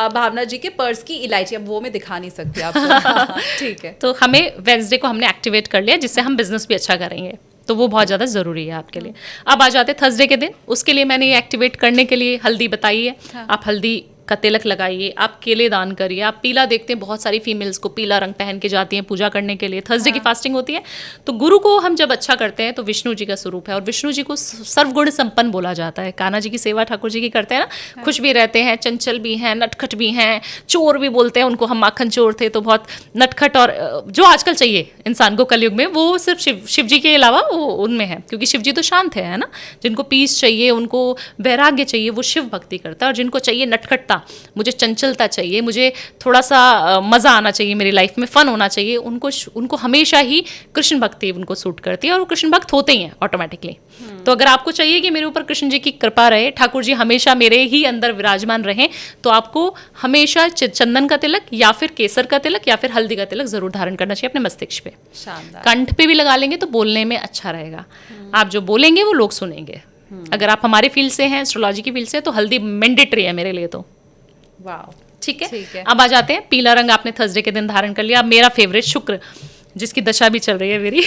भावना जी के पर्स की इलायची, अब वो मैं दिखा नहीं सकती आपको। ठीक है। तो हमें वेंसडे को हमने एक्टिवेट कर लिया, जिससे हम बिजनेस भी अच्छा करेंगे, तो वो बहुत ज़्यादा ज़रूरी है आपके लिए। अब आ जाते थर्सडे के दिन, उसके लिए मैंने ये एक्टिवेट करने के लिए हल्दी बताई है। हाँ। आप हल्दी का तिलक लगाइए, आप केले दान करिए। आप पीला देखते हैं, बहुत सारी फीमेल्स को पीला रंग पहन के जाती हैं पूजा करने के लिए। थर्सडे की फास्टिंग होती है, तो गुरु को हम जब अच्छा करते हैं तो विष्णु जी का स्वरूप है और विष्णु जी को सर्वगुण संपन्न बोला जाता है। कान्हा जी की सेवा ठाकुर जी की करते हैं ना, खुश भी रहते हैं, चंचल भी हैं, नटखट भी हैं, चोर भी बोलते हैं उनको, हम माखन चोर थे, तो बहुत नटखट और जो आजकल चाहिए इंसान को कलयुग में, वो सिर्फ शिव जी के अलावा वो उनमें है, क्योंकि शिव जी तो शांत है ना। जिनको पीस चाहिए, उनको वैराग्य चाहिए, वो शिव भक्ति करता है। और जिनको चाहिए नटखटता, मुझे चंचलता चाहिए, मुझे थोड़ा सा मज़ा आना चाहिए, मेरी लाइफ में फन होना चाहिए, उनको हमेशा ही कृष्ण भक्ति उनको सूट करती है और वो कृष्ण भक्त होते ही हैं ऑटोमेटिकली। तो अगर आपको चाहिए कि मेरे ऊपर कृष्ण जी की कृपा रहे, ठाकुर जी हमेशा मेरे ही अंदर विराजमान रहें, तो आपको हमेशा चंदन का तिलक या फिर केसर का तिलक या फिर हल्दी का तिलक जरूर धारण करना चाहिए अपने मस्तिष्क पे। शानदार। कंठ पे भी लगा लेंगे तो बोलने में अच्छा रहेगा, आप जो बोलेंगे वो लोग सुनेंगे। अगर आप हमारे फील्ड से हैं, एस्ट्रोलॉजी की फील्ड से, तो हल्दी मैंडेटरी है मेरे लिए तो। वाह, ठीक ठीक है। है। अब आ जाते हैं, पीला रंग आपने थर्सडे के दिन धारण कर लिया। अब मेरा फेवरेट शुक्र, जिसकी दशा भी चल रही है मेरी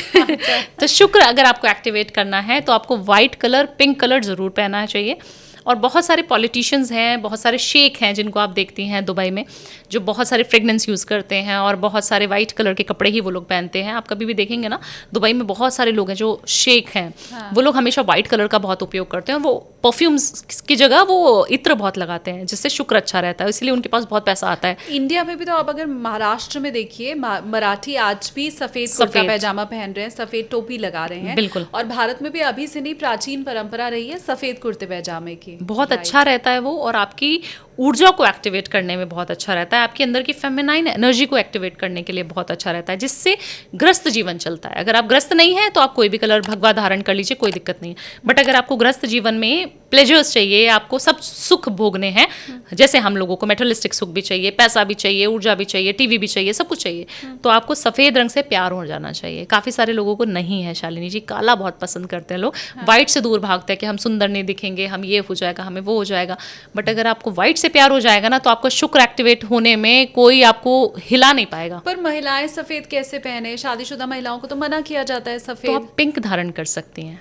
तो शुक्र अगर आपको एक्टिवेट करना है तो आपको व्हाइट कलर, पिंक कलर जरूर पहनना चाहिए। और बहुत सारे पॉलिटिशियंस हैं, बहुत सारे शेख हैं जिनको आप देखती हैं दुबई में, जो बहुत सारे फ्रेगनेंस यूज़ करते हैं और बहुत सारे वाइट कलर के कपड़े ही वो लोग पहनते हैं। आप कभी भी देखेंगे ना, दुबई में बहुत सारे लोग हैं जो शेख हैं। हाँ। वो लोग हमेशा वाइट कलर का बहुत उपयोग करते हैं। वो परफ्यूम्स की जगह वो इत्र बहुत लगाते हैं, जिससे शुक्र अच्छा रहता है, इसलिए उनके पास बहुत पैसा आता है। इंडिया में भी तो आप अगर महाराष्ट्र में देखिए, मराठी आज भी सफेद कुर्ता पैजामा पहन रहे हैं, सफेद टोपी लगा रहे हैं। बिल्कुल। और भारत में भी अभी से नहीं प्राचीन परंपरा रही है सफेद कुर्ते पैजामे की। बहुत अच्छा रहता है वो, और आपकी ऊर्जा को एक्टिवेट करने में बहुत अच्छा रहता है, आपके अंदर की फेमिनाइन एनर्जी को एक्टिवेट करने के लिए बहुत अच्छा रहता है, जिससे ग्रस्त जीवन चलता है। अगर आप ग्रस्त नहीं है तो आप कोई भी कलर भगवा धारण कर लीजिए, कोई दिक्कत नहीं है। बट अगर आपको ग्रस्त जीवन में प्लेजर्स चाहिए, आपको सब सुख भोगने हैं, जैसे हम लोगों को मेटेरियलिस्टिक सुख भी चाहिए, पैसा भी चाहिए, ऊर्जा भी चाहिए, टीवी भी चाहिए, सब कुछ चाहिए, तो आपको सफ़ेद रंग से प्यार हो जाना चाहिए। काफ़ी सारे लोगों को नहीं है शालिनी जी, काला बहुत पसंद करते हैं लोग, वाइट से दूर भागते हैं कि हम सुंदर नहीं दिखेंगे, हम ये हो जाएगा, हमें वो हो जाएगा। बट अगर आपको वाइट से प्यार हो जाएगा ना, तो आपका शुक्र एक्टिवेट होने में कोई आपको हिला नहीं पाएगा। पर महिलाएं सफेद कैसे पहने? शादीशुदा महिलाओं को तो मना किया जाता है तो सफेद। आप पिंक धारण कर सकती हैं।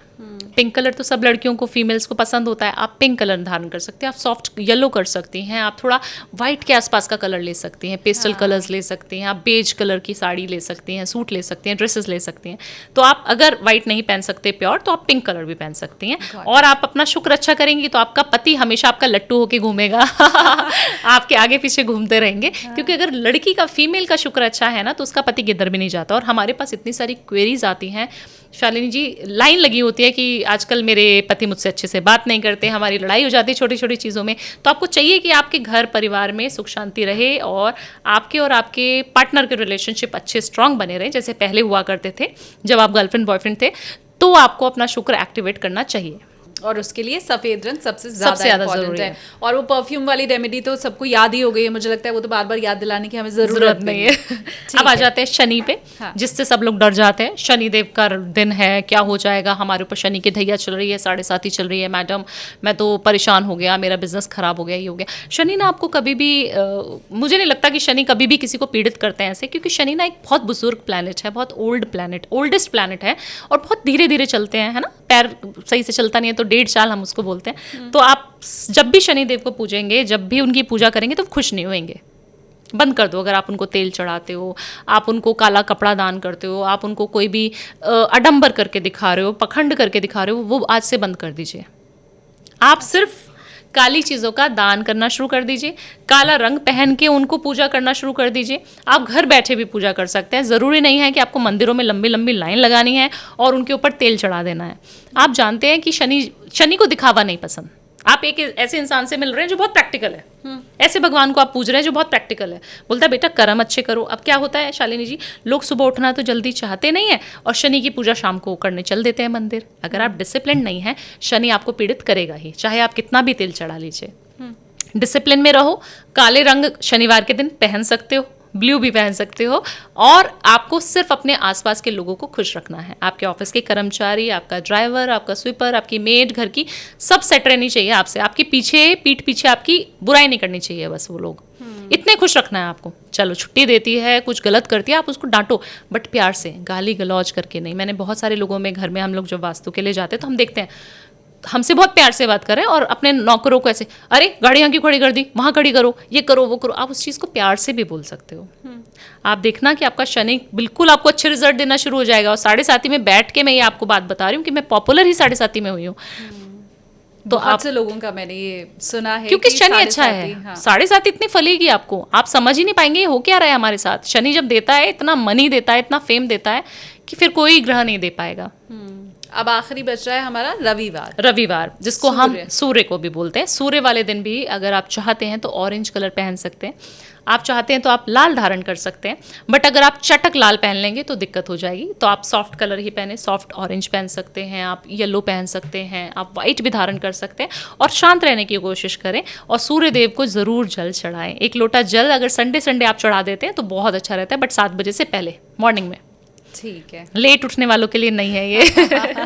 पिंक कलर तो सब लड़कियों को, फीमेल्स को पसंद होता है, आप पिंक कलर धारण कर सकते हैं, आप सॉफ्ट येलो कर सकती हैं, आप थोड़ा वाइट के आसपास का कलर ले सकती हैं, पेस्टल कलर्स ले सकती हैं, आप बेज कलर की साड़ी ले सकती हैं, सूट ले सकती हैं, ड्रेसेस ले सकती हैं। तो आप अगर वाइट नहीं पहन सकते प्योर, तो आप पिंक कलर भी पहन सकती हैं। और आप अपना शुक्र अच्छा करेंगी तो आपका पति हमेशा आपका लट्टू होके घूमेगा आपके आगे पीछे घूमते रहेंगे। क्योंकि अगर लड़की का, फीमेल का शुक्र अच्छा है ना, तो उसका पति किधर भी नहीं जाता। और हमारे पास इतनी सारी क्वेरीज आती हैं शालिनी जी, लाइन लगी होती है कि आजकल मेरे पति मुझसे अच्छे से बात नहीं करते, हमारी लड़ाई हो जाती है छोटी छोटी चीज़ों में। तो आपको चाहिए कि आपके घर परिवार में सुख शांति रहे और आपके पार्टनर के रिलेशनशिप अच्छे स्ट्रांग बने रहे, जैसे पहले हुआ करते थे जब आप गर्लफ्रेंड बॉयफ्रेंड थे। तो आपको अपना शुक्र एक्टिवेट करना चाहिए, और उसके लिए सफेद रंग सबसे ज्यादा इम्पोर्टेंट है। और वो परफ्यूम वाली रेमेडी तो सबको याद ही हो गई है, मुझे लगता है वो तो बार बार याद दिलाने की हमें जरूरत नहीं है। अब आ जाते हैं शनि पे, जिससे सब लोग डर जाते हैं। शनि देव का दिन है, क्या हो जाएगा हमारे ऊपर, शनि की ढैया चल रही है, 7.5 चल रही है, मैडम मैं तो परेशान हो गया, मेरा बिजनेस खराब हो गया, ये हो गया। शनि ना आपको कभी भी मुझे नहीं लगता कि शनि कभी भी किसी को पीड़ित करते हैं ऐसे, क्योंकि शनि ना एक बहुत बुजुर्ग प्लैनेट है, बहुत ओल्डेस्ट प्लैनेट है, और बहुत धीरे धीरे चलते हैं, है ना, पैर सही से चलता नहीं है तो 1.5 साल हम उसको बोलते हैं। तो आप जब भी शनिदेव को पूजेंगे, जब भी उनकी पूजा करेंगे, तो खुश नहीं होंगे। बंद कर दो। अगर आप उनको तेल चढ़ाते हो, आप उनको काला कपड़ा दान करते हो, आप उनको कोई भी आडंबर करके दिखा रहे हो, पखंड करके दिखा रहे हो, वो आज से बंद कर दीजिए। आप सिर्फ काली चीज़ों का दान करना शुरू कर दीजिए, काला रंग पहन के उनको पूजा करना शुरू कर दीजिए। आप घर बैठे भी पूजा कर सकते हैं, ज़रूरी नहीं है कि आपको मंदिरों में लंबी लंबी लाइन लगानी है और उनके ऊपर तेल चढ़ा देना है। आप जानते हैं कि शनि को दिखावा नहीं पसंद। आप एक ऐसे इंसान से मिल रहे हैं जो बहुत प्रैक्टिकल है, ऐसे भगवान को आप पूज रहे हैं जो बहुत प्रैक्टिकल है, बोलता है बेटा कर्म अच्छे करो। अब क्या होता है शालिनी जी, लोग सुबह उठना तो जल्दी चाहते नहीं है और शनि की पूजा शाम को करने चल देते हैं मंदिर। अगर आप डिसिप्लिन नहीं है, शनि आपको पीड़ित करेगा ही, चाहे आप कितना भी तेल चढ़ा लीजिए। डिसिप्लिन में रहो। काले रंग शनिवार के दिन पहन सकते हो, ब्लू भी पहन सकते हो, और आपको सिर्फ अपने आसपास के लोगों को खुश रखना है। आपके ऑफिस के कर्मचारी, आपका ड्राइवर, आपका स्वीपर, आपकी मेड, घर की सब सेट रहनी चाहिए आपसे। आपके पीठ पीछे आपकी बुराई नहीं करनी चाहिए, बस वो लोग इतने खुश रखना है आपको। चलो छुट्टी देती है, कुछ गलत करती है, आप उसको डांटो, बट प्यार से, गाली गलौज करके नहीं। मैंने बहुत सारे लोगों में, घर में हम लोग जब वास्तु के लिए जाते हैं तो हम देखते हैं हमसे बहुत प्यार से बात करें और अपने नौकरों को ऐसे, अरे गाड़ी यहाँ क्यों खड़ी कर दी, वहाँ खड़ी करो, ये करो वो करो। आप उस चीज़ को प्यार से भी बोल सकते हो। आप देखना कि आपका शनि बिल्कुल आपको अच्छे रिजल्ट देना शुरू हो जाएगा। और 7.5 में बैठ के मैं ये आपको बात बता रही हूँ कि मैं पॉपुलर ही 7.5 में हुई हूँ। तो आप से लोगों का मैंने ये सुना है क्योंकि शनि अच्छा है। 7.5 इतनी फलेगी आपको, आप समझ ही नहीं पाएंगे ये हो क्या रहा है हमारे साथ। शनि जब देता है, इतना मनी देता है, इतना फेम देता है कि फिर कोई ग्रह नहीं दे पाएगा। अब आखिरी बच रहा है हमारा रविवार, जिसको हम सूर्य को भी बोलते हैं। सूर्य वाले दिन भी अगर आप चाहते हैं तो ऑरेंज कलर पहन सकते हैं, आप चाहते हैं तो आप लाल धारण कर सकते हैं। बट अगर आप चटक लाल पहन लेंगे तो दिक्कत हो जाएगी, तो आप सॉफ्ट कलर ही पहने, सॉफ्ट ऑरेंज पहन सकते हैं, आप येलो पहन सकते हैं, आप वाइट भी धारण कर सकते हैं। और शांत रहने की कोशिश करें और सूर्य देव को ज़रूर जल चढ़ाएं। 1 लोटा जल अगर संडे आप चढ़ा देते हैं तो बहुत अच्छा रहता है, बट 7 बजे से पहले मॉर्निंग में। ठीक है, लेट उठने वालों के लिए नहीं है ये।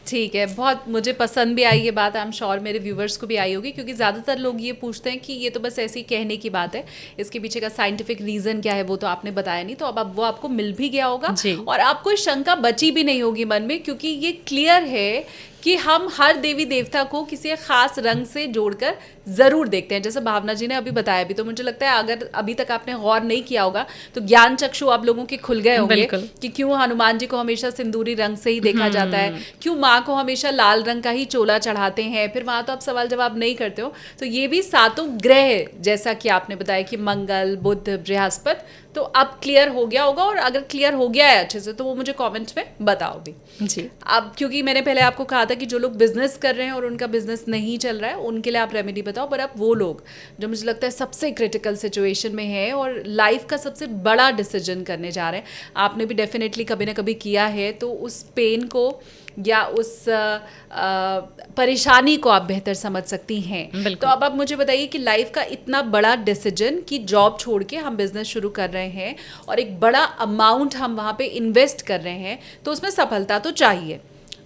ठीक है, बहुत मुझे पसंद भी आई ये बात। आई एम श्योर मेरे व्यूवर्स को भी आई होगी, क्योंकि ज़्यादातर लोग ये पूछते हैं कि ये तो बस ऐसी कहने की बात है, इसके पीछे का साइंटिफिक रीज़न क्या है वो तो आपने बताया नहीं। तो अब वो आपको मिल भी गया होगा और आपको शंका बची भी नहीं होगी मन में, क्योंकि ये क्लियर है कि हम हर देवी देवता को किसी खास रंग से जोड़कर ज़रूर देखते हैं। जैसे भावना जी ने अभी बताया भी, तो मुझे लगता है अगर अभी तक आपने गौर नहीं किया होगा तो ज्ञान चक्षु आप लोगों के खुल गए होंगे कि क्यों हनुमान जी को हमेशा सिंदूरी रंग से ही देखा जाता है, क्यों माँ को हमेशा लाल रंग का ही चोला चढ़ाते हैं। फिर वहाँ तो आप सवाल जवाब नहीं करते हो। तो ये भी 7 ग्रह, जैसा कि आपने बताया कि मंगल, बुध, बृहस्पति, तो अब क्लियर हो गया होगा, और अगर क्लियर हो गया है अच्छे से तो वो मुझे कमेंट्स में बताओ भी जी। अब, क्योंकि मैंने पहले आपको कहा था कि जो लोग बिजनेस कर रहे हैं और उनका बिजनेस नहीं चल रहा है उनके लिए आप रेमेडी बताओ, पर अब वो लोग जो मुझे लगता है सबसे क्रिटिकल सिचुएशन में है और लाइफ का सबसे बड़ा डिसीजन करने जा रहे हैं, आपने भी डेफिनेटली कभी ना कभी किया है, तो उस पेन को या उस परेशानी को आप बेहतर समझ सकती हैं। तो अब आप मुझे बताइए कि लाइफ का इतना बड़ा डिसीजन कि जॉब छोड़ के हम बिजनेस शुरू कर रहे हैं और एक बड़ा अमाउंट हम वहाँ पे इन्वेस्ट कर रहे हैं, तो उसमें सफलता तो चाहिए।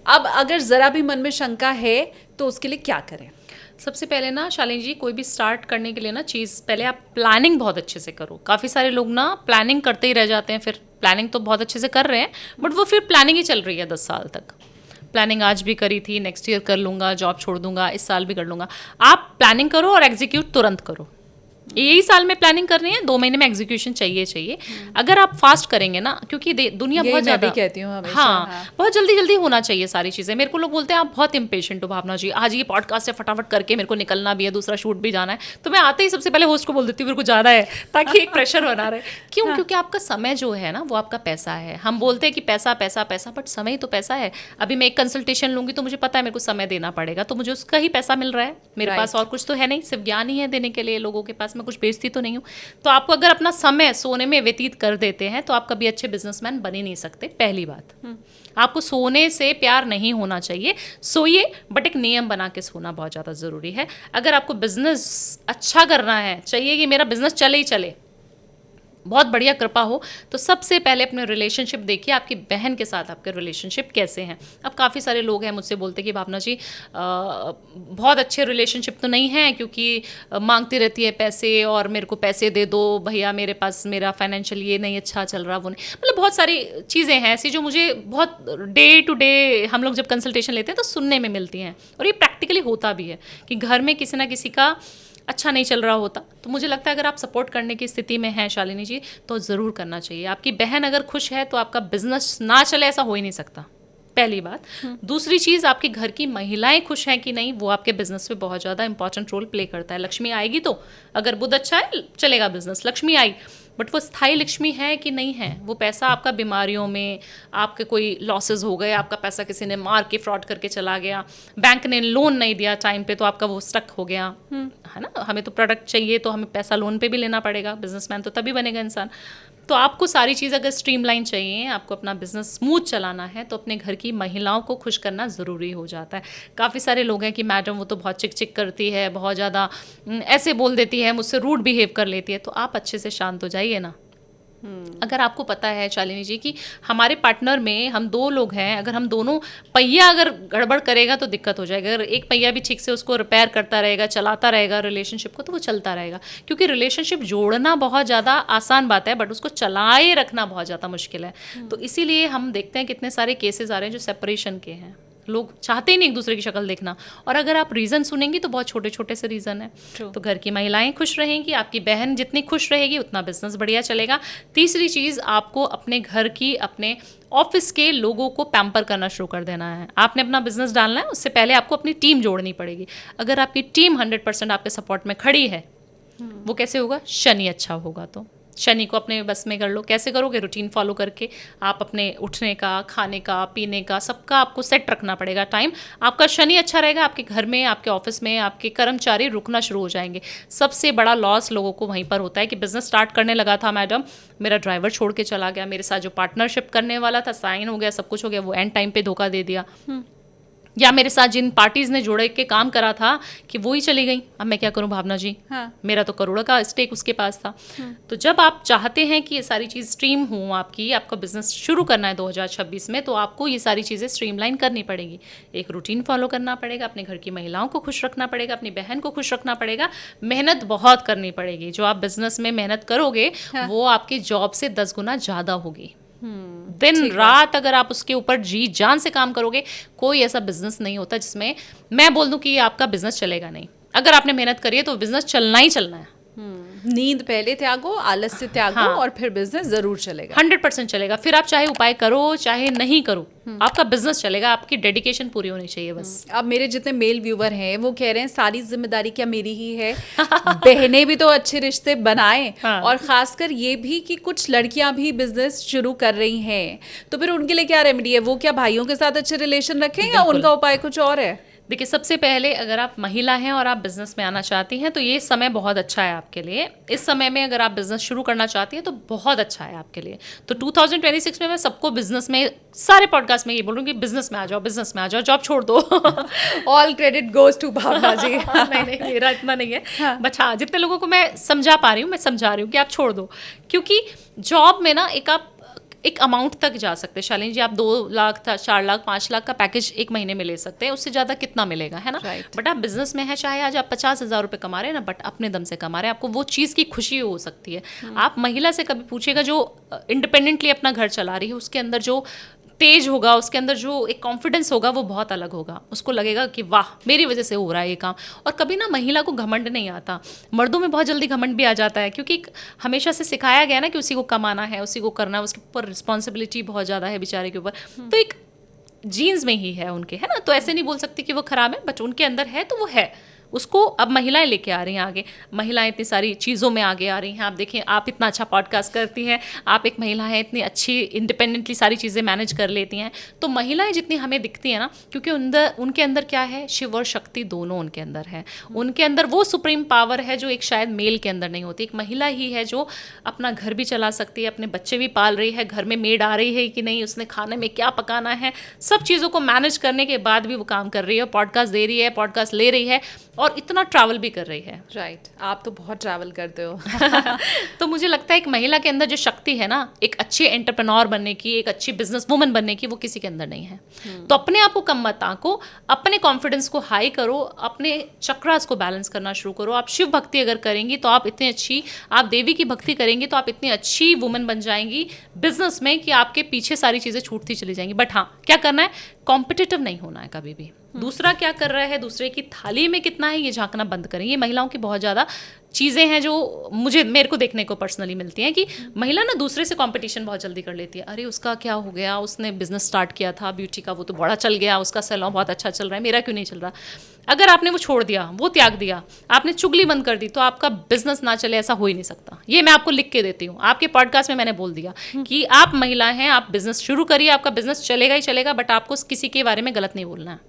अब अगर ज़रा भी मन में शंका है तो उसके लिए क्या करें? सबसे पहले ना शालिनी जी, कोई भी स्टार्ट करने के लिए ना चीज़ पहले आप प्लानिंग बहुत अच्छे से करो। काफ़ी सारे लोग ना प्लानिंग करते ही रह जाते हैं, फिर प्लानिंग तो बहुत अच्छे से कर रहे हैं बट वो फिर प्लानिंग ही चल रही है 10 साल तक। प्लानिंग आज भी करी थी, नेक्स्ट ईयर कर लूँगा, जॉब छोड़ दूंगा, इस साल भी कर लूँगा। आप प्लानिंग करो और एग्जीक्यूट तुरंत करो। यही साल में प्लानिंग करनी है, 2 महीने में एग्जीक्यूशन चाहिए। अगर आप फास्ट करेंगे ना, क्योंकि दुनिया बहुत ज़्यादा, कहती हूँ हमेशा, हाँ, बहुत जल्दी होना चाहिए सारी चीज़ें। मेरे को लोग बोलते हैं आप बहुत इम्पेशेंट हो भावना जी, आज ये पॉडकास्ट है फटाफट करके मेरे को निकलना भी है, दूसरा शूट भी जाना है, तो मैं आते ही सबसे पहले होस्ट को बोल देती हूँ मेरे को जाना है, ताकि एक प्रेशर बना रहे। क्यों? क्योंकि आपका समय जो है ना वो आपका पैसा है। हम बोलते हैं कि पैसा पैसा पैसा, बट समय ही तो पैसा है। अभी मैं एक कंसल्टेशन लूंगी तो मुझे पता है मेरे को समय देना पड़ेगा, तो मुझे उसका ही पैसा मिल रहा है। मेरे पास और कुछ तो है नहीं, सिर्फ ज्ञान ही है देने के लिए लोगों के पास, मैं कुछ बेचती तो नहीं हूँ। तो आपको अगर अपना समय सोने में व्यतीत कर देते हैं तो आप कभी अच्छे बिजनेसमैन बन ही नहीं सकते। पहली बात, आपको सोने से प्यार नहीं होना चाहिए, सोइए बट एक नियम बना के सोना बहुत ज़्यादा ज़रूरी है। अगर आपको बिजनेस अच्छा करना है, चाहिए कि मेरा बिजनेस चले ही चले, बहुत बढ़िया कृपा हो, तो सबसे पहले अपने रिलेशनशिप देखिए, आपकी बहन के साथ आपके रिलेशनशिप कैसे हैं। अब काफ़ी सारे लोग हैं मुझसे बोलते कि भावना जी बहुत अच्छे रिलेशनशिप तो नहीं है, क्योंकि मांगती रहती है पैसे और मेरे को पैसे दे दो भैया, मेरे पास मेरा फाइनेंशियल ये नहीं अच्छा चल रहा, वो नहीं, मतलब बहुत सारी चीज़ें हैं ऐसी जो मुझे बहुत डे टू डे हम लोग जब कंसल्टेशन लेते हैं तो सुनने में मिलती हैं, और ये प्रैक्टिकली होता भी है कि घर में किसी ना किसी का अच्छा नहीं चल रहा होता। तो मुझे लगता है अगर आप सपोर्ट करने की स्थिति में हैं शालिनी जी, तो ज़रूर करना चाहिए। आपकी बहन अगर खुश है तो आपका बिजनेस ना चले ऐसा हो ही नहीं सकता, पहली बात। दूसरी चीज़, आपके घर की महिलाएं खुश हैं कि नहीं, वो आपके बिजनेस में बहुत ज़्यादा इंपॉर्टेंट रोल प्ले करता है। लक्ष्मी आएगी तो, अगर बुध अच्छा है चलेगा बिजनेस, लक्ष्मी आई, बट वो स्थायी लक्ष्मी है कि नहीं है। वो पैसा आपका बीमारियों में, आपके कोई लॉसेस हो गए, आपका पैसा किसी ने मार के फ्रॉड करके चला गया, बैंक ने लोन नहीं दिया टाइम पे तो आपका वो स्टक हो गया, है ना। हमें तो प्रोडक्ट चाहिए तो हमें पैसा लोन पे भी लेना पड़ेगा, बिजनेसमैन तो तभी बनेगा इंसान। तो आपको सारी चीज़ अगर स्ट्रीमलाइन चाहिए, आपको अपना बिजनेस स्मूथ चलाना है, तो अपने घर की महिलाओं को खुश करना ज़रूरी हो जाता है। काफ़ी सारे लोग हैं कि मैडम वो तो बहुत चिक चिक करती है, बहुत ज़्यादा ऐसे बोल देती है, मुझसे रूड बिहेव कर लेती है, तो आप अच्छे से शांत हो जाइए ना। अगर आपको पता है शालिनी जी कि हमारे पार्टनर में हम 2 लोग हैं, अगर हम दोनों पहिया अगर गड़बड़ करेगा तो दिक्कत हो जाएगा। अगर एक पहिया भी ठीक से उसको रिपेयर करता रहेगा, चलाता रहेगा रिलेशनशिप को, तो वो चलता रहेगा। क्योंकि रिलेशनशिप जोड़ना बहुत ज़्यादा आसान बात है, बट उसको चलाए रखना बहुत ज़्यादा मुश्किल है। तो इसीलिए हम देखते हैं कितने सारे केसेस आ रहे हैं जो सेपरेशन के हैं। लोग चाहते ही नहीं एक दूसरे की शक्ल देखना, और अगर आप रीज़न सुनेंगी तो बहुत छोटे छोटे से रीज़न है। तो घर की महिलाएं खुश रहेंगी, आपकी बहन जितनी खुश रहेगी उतना बिजनेस बढ़िया चलेगा। तीसरी चीज़, आपको अपने घर की, अपने ऑफिस के लोगों को पैम्पर करना शुरू कर देना है। आपने अपना बिजनेस डालना है, उससे पहले आपको अपनी टीम जोड़नी पड़ेगी। अगर आपकी टीम 100% आपके सपोर्ट में खड़ी है, वो कैसे होगा? शनि अच्छा होगा तो शनि को अपने बस में कर लो। कैसे करोगे? रूटीन फॉलो करके। आप अपने उठने का, खाने का, पीने का, सबका आपको सेट रखना पड़ेगा टाइम। आपका शनि अच्छा रहेगा, आपके घर में, आपके ऑफिस में आपके कर्मचारी रुकना शुरू हो जाएंगे। सबसे बड़ा लॉस लोगों को वहीं पर होता है कि बिजनेस स्टार्ट करने लगा था मैडम, मेरा ड्राइवर छोड़ के चला गया, मेरे साथ जो पार्टनरशिप करने वाला था साइन हो गया, सब कुछ हो गया, वो एंड टाइम पे धोखा दे दिया, या मेरे साथ जिन पार्टीज़ ने जोड़े के काम करा था कि वो ही चली गई। अब मैं क्या करूं भावना जी? हाँ। मेरा तो करोड़ों का स्टेक उसके पास था। तो जब आप चाहते हैं कि ये सारी चीज़ स्ट्रीम हो, आपका बिजनेस शुरू करना है 2026 में, तो आपको ये सारी चीज़ें स्ट्रीमलाइन करनी पड़ेगी। एक रूटीन फॉलो करना पड़ेगा, अपने घर की महिलाओं को खुश रखना पड़ेगा, अपनी बहन को खुश रखना पड़ेगा, मेहनत बहुत करनी पड़ेगी। जो आप बिजनेस में मेहनत करोगे, वो आपकी जॉब से 10 गुना ज़्यादा होगी। दिन रात अगर आप उसके ऊपर जी जान से काम करोगे, कोई ऐसा बिजनेस नहीं होता जिसमें मैं बोल दूं कि आपका बिजनेस चलेगा नहीं। अगर आपने मेहनत करी है तो बिजनेस चलना ही चलना है। नींद पहले त्यागो, आलस्य त्यागो, हाँ। और फिर बिजनेस जरूर चलेगा। 100% चलेगा। फिर आप चाहे उपाय करो चाहे नहीं करो, आपका बिजनेस चलेगा। आपकी डेडिकेशन पूरी होनी चाहिए बस। अब मेरे जितने मेल व्यूवर हैं वो कह रहे हैं सारी जिम्मेदारी क्या मेरी ही है, बहनें भी तो अच्छे रिश्ते बनाएं। हाँ। और खासकर ये भी कि कुछ लड़कियां भी बिजनेस शुरू कर रही हैं, तो फिर उनके लिए क्या रेमेडी है? वो क्या भाइयों के साथ अच्छे रिलेशन रखें या बिल्कुल। उनका उपाय कुछ और है? देखिए, सबसे पहले अगर आप महिला हैं और आप बिजनेस में आना चाहती हैं तो ये समय बहुत अच्छा है आपके लिए। इस समय में अगर आप बिजनेस शुरू करना चाहती हैं तो बहुत अच्छा है आपके लिए। तो 2026 में मैं सबको बिजनेस में, सारे पॉडकास्ट में ये बोलूँगी, बिजनेस में आ जाओ, बिजनेस में आ जाओ, जॉब छोड़ दो। ऑल क्रेडिट गोज टू भावना जी। नहीं, मेरा इतना नहीं है। बट हाँ, जितने लोगों को मैं समझा पा रही हूँ, मैं समझा रही हूँ कि आप छोड़ दो, क्योंकि जॉब में ना आप एक अमाउंट तक जा सकते हैं। शालिनी जी, आप 2 लाख, 4 लाख, 5 लाख का पैकेज एक महीने में ले सकते हैं, उससे ज़्यादा कितना मिलेगा, है ना? Right. बट आप बिजनेस में हैं, चाहे आज आप 50,000 रुपये कमा रहे हैं ना, बट अपने दम से कमा रहे हैं, आपको वो चीज़ की खुशी हो सकती है। आप महिला से कभी पूछेगा जो इंडिपेंडेंटली अपना घर चला रही है, उसके अंदर जो तेज होगा, उसके अंदर जो एक कॉन्फिडेंस होगा वो बहुत अलग होगा। उसको लगेगा कि वाह, मेरी वजह से हो रहा है ये काम। और कभी ना महिला को घमंड नहीं आता, मर्दों में बहुत जल्दी घमंड भी आ जाता है, क्योंकि हमेशा से सिखाया गया ना कि उसी को कमाना है, उसी को करना है, उसके ऊपर रिस्पॉन्सिबिलिटी बहुत ज़्यादा है बेचारे के ऊपर। तो एक जीन्स में ही है उनके, है ना? तो ऐसे नहीं बोल सकती कि वो खराब है, बट उनके अंदर है तो वो है। उसको अब महिलाएं लेके आ रही हैं आगे। महिलाएं इतनी सारी चीज़ों में आगे आ रही हैं। आप देखें, आप इतना अच्छा पॉडकास्ट करती हैं, आप एक महिला हैं, इतनी अच्छी इंडिपेंडेंटली सारी चीज़ें मैनेज कर लेती हैं। तो महिलाएं जितनी हमें दिखती हैं ना, क्योंकि उनके अंदर क्या है, शिव और शक्ति दोनों उनके अंदर है। उनके अंदर वो सुप्रीम पावर है जो एक शायद मेल के अंदर नहीं होती। एक महिला ही है जो अपना घर भी चला सकती है, अपने बच्चे भी पाल रही है, घर में मेड आ रही है कि नहीं, उसने खाने में क्या पकाना है, सब चीज़ों को मैनेज करने के बाद भी वो काम कर रही है, पॉडकास्ट दे रही है, पॉडकास्ट ले रही है, और इतना ट्रैवल भी कर रही है। राइट, आप तो बहुत ट्रैवल करते हो। तो मुझे लगता है एक महिला के अंदर जो शक्ति है ना, एक अच्छी एंटरप्रेन्योर बनने की, एक अच्छी बिजनेस वुमन बनने की, वो किसी के अंदर नहीं है। तो अपने आप को कम मत आंको, अपने कॉन्फिडेंस को हाई करो, अपने चक्रास को बैलेंस करना शुरू करो। आप शिव भक्ति अगर करेंगी तो आप इतनी अच्छी, आप देवी की भक्ति करेंगी तो आप इतनी अच्छी वुमन बन जाएंगी बिजनेस में कि आपके पीछे सारी चीज़ें छूटती चली जाएंगी। बट हाँ, क्या करना है, कॉम्पिटिटिव नहीं होना है कभी भी। दूसरा क्या कर रहा है, दूसरे की थाली में कितना है, ये झांकना बंद करें। ये महिलाओं की बहुत ज़्यादा चीज़ें हैं जो मेरे को देखने को पर्सनली मिलती हैं कि महिला ना दूसरे से कंपटीशन बहुत जल्दी कर लेती है। अरे उसका क्या हो गया, उसने बिजनेस स्टार्ट किया था ब्यूटी का, वो तो बड़ा चल गया, उसका सैलून बहुत अच्छा चल रहा है, मेरा क्यों नहीं चल रहा। अगर आपने वो छोड़ दिया, वो त्याग दिया, आपने चुगली बंद कर दी, तो आपका बिजनेस ना चले, ऐसा हो ही नहीं सकता। ये मैं आपको लिख के देती हूँ। आपके पॉडकास्ट में मैंने बोल दिया कि आप महिला हैं, आप बिजनेस शुरू करिए, आपका बिजनेस चलेगा ही चलेगा, बट आपको किसी के बारे में गलत नहीं बोलना है।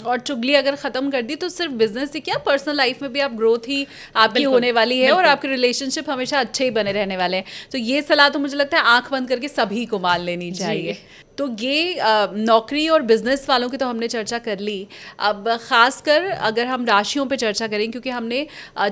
और चुगली अगर खत्म कर दी तो सिर्फ बिजनेस ही क्या, पर्सनल लाइफ में भी आप ग्रोथ ही आपकी होने वाली है, और आपके रिलेशनशिप हमेशा अच्छे ही बने रहने वाले हैं। तो ये सलाह तो मुझे लगता है आंख बंद करके सभी को मान लेनी चाहिए। तो ये नौकरी और बिजनेस वालों की तो हमने चर्चा कर ली। अब खासकर अगर हम राशियों पे चर्चा करें, क्योंकि हमने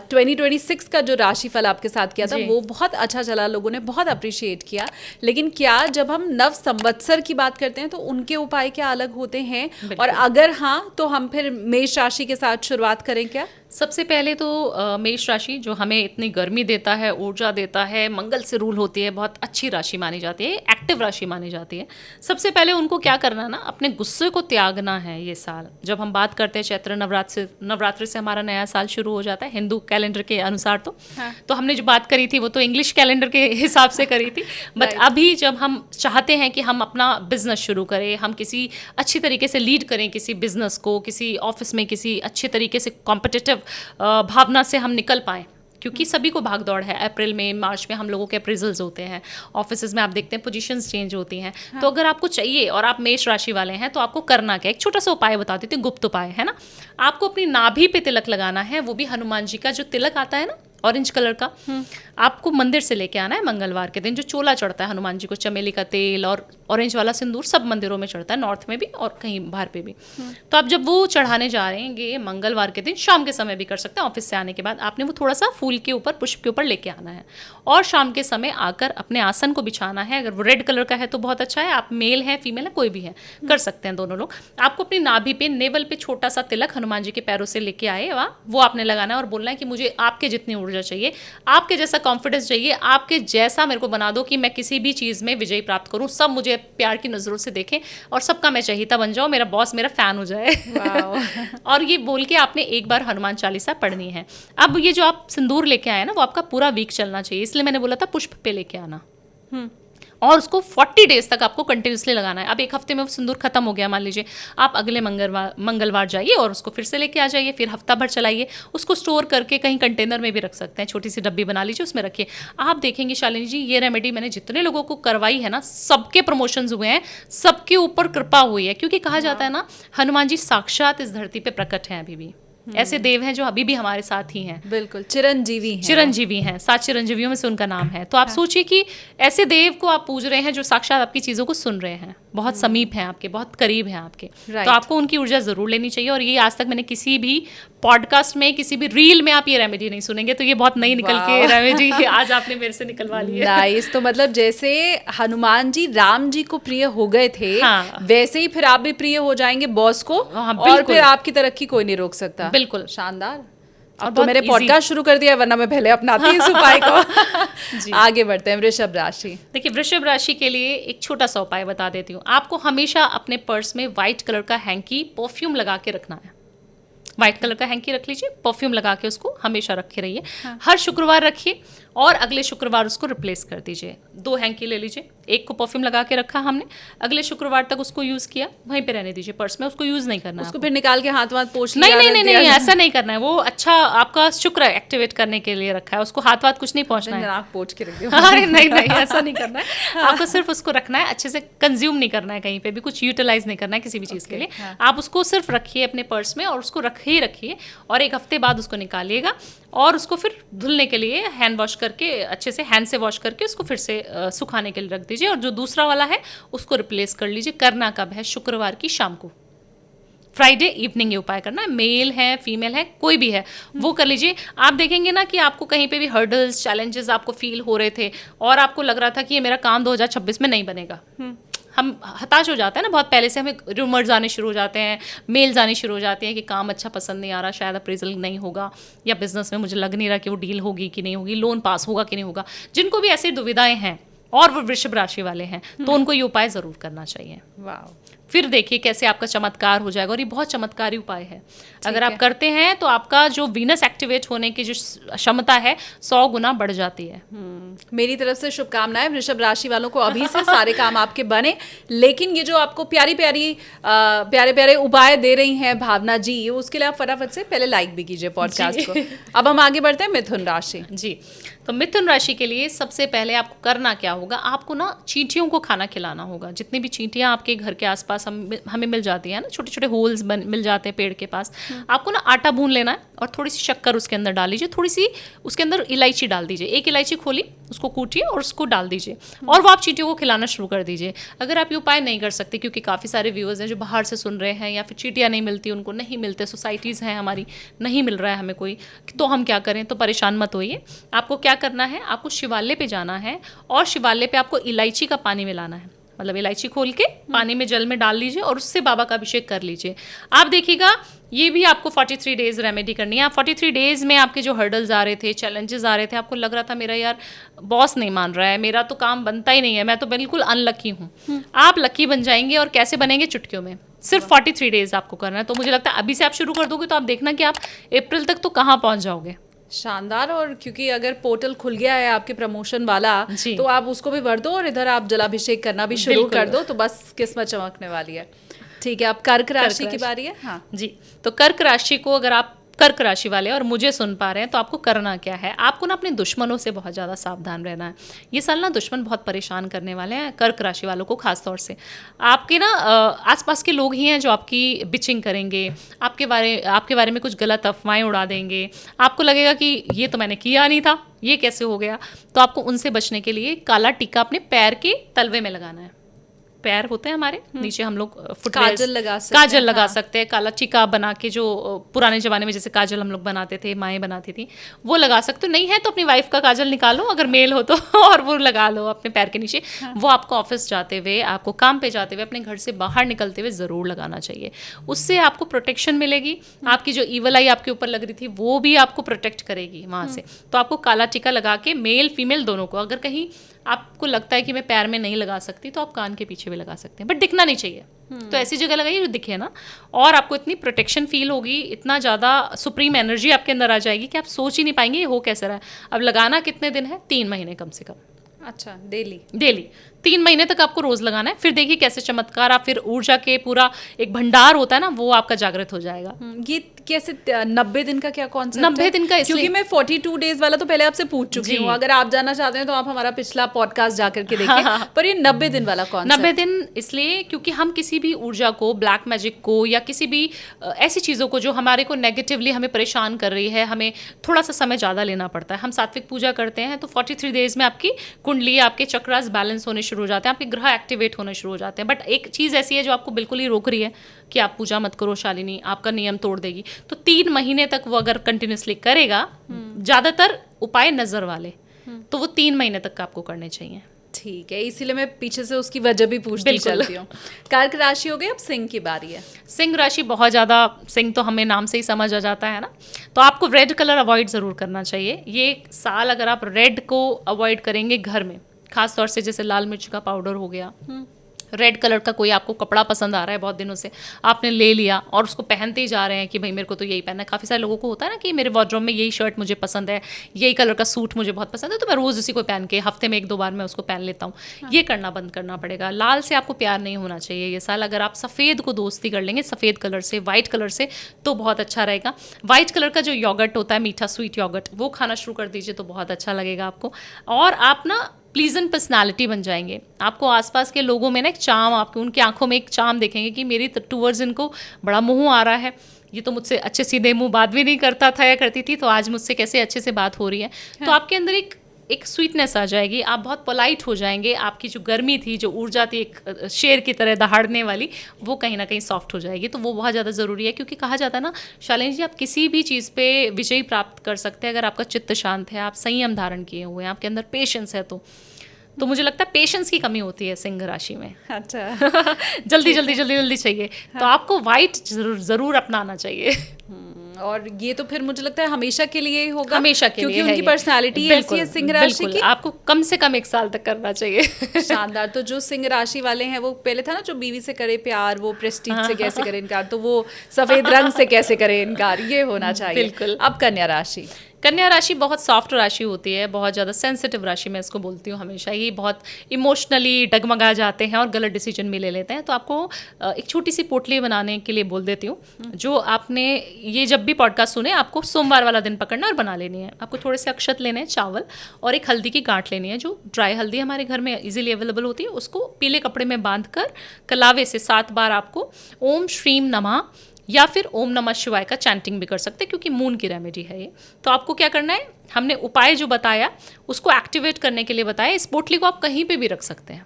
2026 का जो राशिफल आपके साथ किया था वो बहुत अच्छा चला, लोगों ने बहुत अप्रिशिएट किया। लेकिन क्या जब हम नव संवत्सर की बात करते हैं तो उनके उपाय क्या अलग होते हैं, और अगर हाँ तो हम फिर मेष राशि के साथ शुरुआत करें क्या? सबसे पहले तो मेष राशि जो हमें इतनी गर्मी देता है, ऊर्जा देता है, मंगल से रूल होती है, बहुत अच्छी राशि मानी जाती है, एक्टिव राशि मानी जाती है। सबसे पहले उनको क्या करना है ना, अपने गुस्से को त्यागना है। ये साल जब हम बात करते हैं चैत्र नवरात्रि से हमारा नया साल शुरू हो जाता है हिंदू कैलेंडर के अनुसार। तो हमने जो बात करी थी वो तो इंग्लिश कैलेंडर के हिसाब से करी थी। बट अभी जब हम चाहते हैं कि हम अपना बिजनेस शुरू करें, हम किसी अच्छी तरीके से लीड करें किसी बिजनेस को, किसी ऑफिस में किसी अच्छे तरीके से कॉम्पिटिटिव भावना से हम निकल पाएँ, क्योंकि सभी को भाग दौड़ है। अप्रैल में, मार्च में हम लोगों के अप्रेजल्स होते हैं, ऑफिसेज में आप देखते हैं पोजीशंस चेंज होती हैं। तो अगर आपको चाहिए और आप मेष राशि वाले हैं तो आपको करना क्या, एक छोटा सा उपाय बता देती हूँ, गुप्त उपाय है ना। आपको अपनी नाभि पे तिलक लगाना है, वो भी हनुमान जी का जो तिलक आता है ना ऑरेंज कलर का, आपको मंदिर से लेके आना है मंगलवार के दिन। जो चोला चढ़ता है हनुमान जी को, चमेली का तेल और ऑरेंज वाला सिंदूर सब मंदिरों में चढ़ता है, नॉर्थ में भी और कहीं बाहर पे भी। तो आप जब वो चढ़ाने जा रहे हैं मंगलवार के दिन, शाम के समय भी कर सकते हैं, ऑफिस से आने के बाद आपने वो थोड़ा सा फूल के ऊपर, पुष्प के ऊपर लेके आना है, और शाम के समय आकर अपने आसन को बिछाना है। अगर वो रेड कलर का है तो बहुत अच्छा है, आप मेल है फीमेल है कोई भी है, कर सकते हैं दोनों लोग। आपको अपनी नाभि पे, नेवल पे छोटा सा तिलक हनुमान जी के पैरों से लेके आए वो आपने लगाना है और बोलना है कि मुझे आपके जितनी ऊर्जा चाहिए, आपके जैसा कॉन्फिडेंस चाहिए, आपके जैसा मेरे को बना दो कि मैं किसी भी चीज़ में विजय प्राप्त करूं, सब मुझे प्यार की नज़रों से देखें और सबका मैं चहेता बन जाऊँ, मेरा बॉस मेरा फ़ैन हो जाए। और ये बोल के आपने एक बार हनुमान चालीसा पढ़नी है। अब ये जो आप सिंदूर लेके आए ना, वो आपका पूरा वीक चलना चाहिए, इसलिए मैंने बोला था पुष्प पे लेके आना। और उसको 40 डेज तक आपको कंटिन्यूसली लगाना है। अब एक हफ्ते में वो सिंदूर खत्म हो गया मान लीजिए, आप अगले मंगलवार जाइए और उसको फिर से लेके आ जाइए, फिर हफ्ता भर चलाइए। उसको स्टोर करके कहीं कंटेनर में भी रख सकते हैं, छोटी सी डब्बी बना लीजिए, उसमें रखिए। आप देखेंगे शालिनी जी, ये रेमेडी मैंने जितने लोगों को करवाई है ना, सबके प्रमोशंस हुए हैं, सबके ऊपर कृपा हुई है। क्योंकि कहा जाता है ना, हनुमान जी साक्षात इस धरती पे प्रकट हैं अभी भी। ऐसे देव हैं जो अभी भी हमारे साथ ही हैं। बिल्कुल चिरंजीवी हैं। चिरंजीवी हैं, 7 चिरंजीवियों में से उनका नाम है। तो आप सोचिए कि ऐसे देव को आप पूज रहे हैं जो साक्षात आपकी चीज़ों को सुन रहे हैं, बहुत समीप हैं आपके, बहुत करीब हैं आपके। तो आपको उनकी ऊर्जा ज़रूर लेनी चाहिए। और ये आज तक मैंने किसी भी पॉडकास्ट में, किसी भी रील में आप ये रेमेडी नहीं सुनेंगे। तो ये बहुत नई निकल के रेमेडी आज आपने मेरे से निकलवा ली है। नाइस। तो मतलब जैसे हनुमान जी राम जी को प्रिय हो गए थे, वैसे ही फिर आप भी प्रिय हो जाएंगे बॉस को। और फिर आपकी तरक्की कोई नहीं रोक सकता। बिल्कुल, शानदार। अब तो मैंने पॉडकास्ट शुरू कर दिया, वरना मैं पहले अपनाती इस उपाय को। आगे बढ़ते हैं, वृषभ राशि। देखिए, वृषभ राशि के लिए एक छोटा सा उपाय बता देती हूँ। आपको हमेशा अपने पर्स में व्हाइट कलर का हैंकी परफ्यूम लगा के रखना है। व्हाइट कलर का हैंकी रख लीजिए, परफ्यूम लगा के उसको हमेशा रखे रहिए। हर शुक्रवार रखिए और अगले शुक्रवार उसको रिप्लेस कर दीजिए। 2 हैंकी ले लीजिए, एक को परफ्यूम लगा के रखा हमने, अगले शुक्रवार तक उसको यूज़ किया, वहीं पे रहने दीजिए पर्स में, उसको यूज़ नहीं करना है। उसको फिर निकाल के हाथ पोंछ लिया? नहीं, ऐसा नहीं करना है। वो अच्छा आपका शुक्र एक्टिवेट करने के लिए रखा है, उसको हाथ कुछ नहीं पहुँचना है। नाक पोंछ के रख दिया? अरे नहीं, ऐसा नहीं करना है। आपको सिर्फ उसको रखना है, अच्छे से कंज्यूम नहीं करना है, कहीं पे भी कुछ यूटिलाइज नहीं करना है किसी भी चीज़ के लिए। आप उसको सिर्फ रखिए अपने पर्स में और उसको रखिए और एक हफ्ते बाद उसको निकालिएगा और उसको फिर धुलने के लिए हैंड वॉश करके, अच्छे से हैंड से वॉश करके उसको फिर से सुखाने के लिए रख दीजिए। और जो दूसरा वाला है उसको रिप्लेस कर लीजिए। करना कब है? शुक्रवार की शाम को, फ्राइडे इवनिंग ये उपाय करना है। मेल है, फीमेल है, कोई भी है, वो कर लीजिए। आप देखेंगे ना कि आपको कहीं पे भी हर्डल्स, चैलेंजेस आपको फील हो रहे थे और आपको लग रहा था कि ये मेरा काम 2026 में नहीं बनेगा। हम हताश हो जाते हैं ना, बहुत पहले से हमें रूमर्स आने शुरू हो जाते हैं, मेल्स आने शुरू हो जाते हैं कि काम अच्छा पसंद नहीं आ रहा, शायद अप्रेजल नहीं होगा, या बिजनेस में मुझे लग नहीं रहा कि वो डील होगी कि नहीं होगी, लोन पास होगा कि नहीं होगा। जिनको भी ऐसी दुविधाएं हैं और वो वृषभ राशि वाले हैं, तो उनको ये उपाय ज़रूर करना चाहिए। वाह। फिर देखिए कैसे आपका चमत्कार हो जाएगा। और ये बहुत चमत्कारी उपाय है। अगर आप करते हैं तो आपका जो वीनस एक्टिवेट होने की जो क्षमता है 100 गुना बढ़ जाती है। मेरी तरफ से शुभकामनाएं वृषभ राशि वालों को, अभी से सारे काम आपके बने। लेकिन ये जो आपको प्यारे प्यारे उपाय दे रही हैं भावना जी, उसके लिए आप फटाफट से पहले लाइक भी कीजिए पॉडकास्ट को। अब हम आगे बढ़ते हैं मिथुन राशि। जी, तो मिथुन राशि के लिए सबसे पहले आपको करना क्या होगा, आपको ना चींटियों को खाना खिलाना होगा। जितनी भी चींटियां आपके घर के आसपास हमें मिल जाती है ना, छोटे छोटे होल्स मिल जाते हैं पेड़ के पास, आपको ना आटा भून लेना है और थोड़ी सी शक्कर उसके अंदर डाल लीजिए, थोड़ी सी उसके अंदर इलायची डाल दीजिए। एक इलायची खोली, उसको कूटिए और उसको डाल दीजिए और वो आप चींटियों को खिलाना शुरू कर दीजिए। अगर आप ये उपाय नहीं कर सकते, क्योंकि काफ़ी सारे व्यूअर्स हैं जो बाहर से सुन रहे हैं या फिर चींटियाँ नहीं मिलती, उनको नहीं मिलते, सोसाइटीज़ हैं हमारी, नहीं मिल रहा है हमें कोई, तो हम क्या करें? तो परेशान मत होइए। आपको क्या करना है, आपको शिवालय पे जाना है और शिवालय पे आपको इलायची का पानी मिलाना है। मतलब इलायची खोल के पानी में जल में डाल लीजिए और उससे बाबा का अभिषेक कर लीजिए। आप देखिएगा ये भी आपको 43 डेज रेमेडी करनी है। आप 43 डेज में आपके जो हर्डल्स आ रहे थे, चैलेंजेस आ रहे थे, आपको लग रहा था मेरा यार बॉस नहीं मान रहा है, मेरा तो काम बनता ही नहीं है, मैं तो बिल्कुल अनलकी हूँ, आप लकी बन जाएंगे। और कैसे बनेंगे? चुटकियों में। सिर्फ 43 डेज आपको करना है। तो मुझे लगता है अभी से आप शुरू कर दोगे तो आप देखना कि आप अप्रैल तक तो कहाँ पहुँच जाओगे। शानदार। और क्योंकि अगर पोर्टल खुल गया है आपके प्रमोशन वाला, तो आप उसको भी भर दो और इधर आप जलाभिषेक करना भी शुरू कर दो, तो बस किस्मत चमकने वाली है। ठीक है, अब कर्क राशि की बारी है। हाँ जी, तो कर्क राशि को अगर आप कर्क राशि वाले और मुझे सुन पा रहे हैं तो आपको करना क्या है, आपको ना अपने दुश्मनों से बहुत ज़्यादा सावधान रहना है। ये साल ना दुश्मन बहुत परेशान करने वाले हैं कर्क राशि वालों को, खास तौर से आपके ना आसपास के लोग ही हैं जो आपकी बिचिंग करेंगे, आपके बारे में कुछ गलत अफवाहें उड़ा देंगे। आपको लगेगा कि ये तो मैंने किया नहीं था, ये कैसे हो गया। तो आपको उनसे बचने के लिए काला टीका अपने पैर के तलवे में लगाना है। पैर होते हैं हमारे नीचे, हम लोग काजल लगा सकते हैं, काला टीका बना के, जो पुराने जमाने में जैसे काजल हम लोग बनाते थे, माएँ बनाती थी, वो लगा सकते हो। नहीं है तो अपनी वाइफ का काजल निकालो अगर मेल हो तो और वो लगा लो अपने पैर के नीचे। वो आपको ऑफिस जाते हुए, आपको काम पे जाते हुए, अपने घर से बाहर निकलते हुए ज़रूर लगाना चाहिए। उससे आपको प्रोटेक्शन मिलेगी। आपकी जो ईवल आई आपके ऊपर लग रही थी वो भी आपको प्रोटेक्ट करेगी वहाँ से। तो आपको काला टीका लगा के मेल फीमेल दोनों को, अगर कहीं आपको लगता है कि मैं पैर में नहीं लगा सकती, तो आप कान के पीछे भी लगा सकते हैं, बट दिखना नहीं चाहिए। तो ऐसी जगह लगाइए जो दिखे ना, और आपको इतनी प्रोटेक्शन फील होगी, इतना ज़्यादा सुप्रीम एनर्जी आपके अंदर आ जाएगी कि आप सोच ही नहीं पाएंगे ये हो कैसे रहा है। अब लगाना कितने दिन है? 3 महीने कम से कम। अच्छा, डेली? डेली 3 महीने तक आपको रोज लगाना है। फिर देखिए कैसे चमत्कार, आप फिर ऊर्जा के पूरा एक भंडार होता है ना, वो आपका जागृत हो जाएगा। ये कैसे 90 दिन का क्या कॉन्सेप्ट 90 दिन का इसलिए, क्योंकि मैं 42 डेज वाला तो पहले आपसे पूछ चुकी हूँ, अगर आप जानना चाहते हैं तो आप हमारा पिछला पॉडकास्ट जाकर के देखिए। हाँ। पर ये 90 दिन वाला कॉन्सेप्ट 90 दिन इसलिए क्योंकि हम किसी भी ऊर्जा को, ब्लैक मैजिक को, या किसी भी ऐसी चीज़ों को जो हमारे को नेगेटिवली हमें परेशान कर रही है, हमें थोड़ा सा समय ज़्यादा लेना पड़ता है। हम सात्विक पूजा करते हैं तो 43 डेज में आपकी कुंडली, आपके चक्रास बैलेंस होने शुरू हो जाते हैं, आपके ग्रह एक्टिवेट होने शुरू हो जाते हैं। बट एक चीज़ ऐसी है जो आपको बिल्कुल ही रोक रही है कि आप पूजा मत करो शालिनी, आपका नियम तोड़ देगी। तो 3 महीने तक वो अगर कंटिन्यूसली करेगा, ज़्यादातर उपाय नज़र वाले, तो वो 3 महीने तक आपको करने चाहिए। ठीक है, इसीलिए मैं पीछे से उसकी वजह भी पूछती चलती हूँ। कर्क राशि हो गई, अब सिंह की बारी है। सिंह राशि बहुत ज़्यादा, सिंह तो हमें नाम से ही समझ आ जाता है ना, तो आपको रेड कलर अवॉइड ज़रूर करना चाहिए। ये साल अगर आप रेड को अवॉइड करेंगे घर में, खास तौर से जैसे लाल मिर्च का पाउडर हो गया, रेड कलर का कोई आपको कपड़ा पसंद आ रहा है बहुत दिनों से, आपने ले लिया और उसको पहनते ही जा रहे हैं कि भाई मेरे को तो यही पहनना है। काफ़ी सारे लोगों को होता है ना कि मेरे वार्डरोब में यही शर्ट मुझे पसंद है, यही कलर का सूट मुझे बहुत पसंद है, तो मैं रोज़ उसी को पहन के हफ्ते में 1-2 बार मैं उसको पहन लेता हूँ। ये करना बंद करना पड़ेगा। लाल से आपको प्यार नहीं होना चाहिए ये साल। अगर आप सफ़ेद को दोस्ती कर लेंगे, सफ़ेद कलर से, वाइट कलर से, तो बहुत अच्छा रहेगा। वाइट कलर का जो योगर्ट होता है, मीठा स्वीट योगर्ट, वो खाना शुरू कर दीजिए तो बहुत अच्छा लगेगा आपको। और आप ना प्लीजेंट पर्सनालिटी बन जाएंगे। आपको आसपास के लोगों में ना एक चाम, आपके उनकी आंखों में एक चाम देखेंगे कि मेरी टूवर्ड्स इनको बड़ा मोह आ रहा है, ये तो मुझसे अच्छे सीधे मुंह बात भी नहीं करता था या करती थी, तो आज मुझसे कैसे अच्छे से बात हो रही है। तो आपके अंदर एक स्वीटनेस आ जाएगी, आप बहुत पोलाइट हो जाएंगे। आपकी जो गर्मी थी, जो ऊर्जा थी एक शेर की तरह दहाड़ने वाली, वो कहीं ना कहीं सॉफ्ट हो जाएगी। तो वो बहुत ज़्यादा ज़रूरी है, क्योंकि कहा जाता है ना शालिनी जी, आप किसी भी चीज़ पे विजय प्राप्त कर सकते हैं अगर आपका चित्त शांत है, आप संयम धारण किए हुए हैं, आपके अंदर पेशेंस है। तो मुझे लगता है पेशेंस की कमी होती है सिंह राशि में। अच्छा जल्दी चाहिए। हाँ। तो आपको वाइट जरूर अपनाना चाहिए। और ये तो फिर मुझे लगता है हमेशा के लिए ही होगा, हमेशा के लिए, क्योंकि उनकी पर्सनालिटी ऐसी है सिंह राशि की। आपको कम से कम 1 साल तक करना चाहिए। शानदार। तो जो सिंह राशि वाले हैं, वो पहले था ना जो बीवी से करे प्यार, वो प्रेस्टीज से कैसे करे इनकार, तो वो सफेद रंग से कैसे करे इनकार, ये होना चाहिए। बिल्कुल। अब कन्या राशि। कन्या राशि बहुत सॉफ्ट राशि होती है, बहुत ज़्यादा सेंसिटिव राशि मैं इसको बोलती हूँ हमेशा। ये बहुत इमोशनली डगमगा जाते हैं और गलत डिसीजन भी ले लेते हैं। तो आपको एक छोटी सी पोटली बनाने के लिए बोल देती हूँ, जो आपने ये जब भी पॉडकास्ट सुने, आपको सोमवार वाला दिन पकड़ना और बना लेनी है। आपको थोड़े से अक्षत लेने हैं, चावल, और एक हल्दी की गांठ लेनी है, जो ड्राई हल्दी हमारे घर में इजीली अवेलेबल होती है। उसको पीले कपड़े में बांध कर कलावे से 7 बार आपको ओम श्रीम नमः या फिर ओम नमः शिवाय का चैंटिंग भी कर सकते हैं, क्योंकि मून की रेमेडी है ये। तो आपको क्या करना है, हमने उपाय जो बताया उसको एक्टिवेट करने के लिए बताया। इस पोटली को आप कहीं पे भी रख सकते हैं।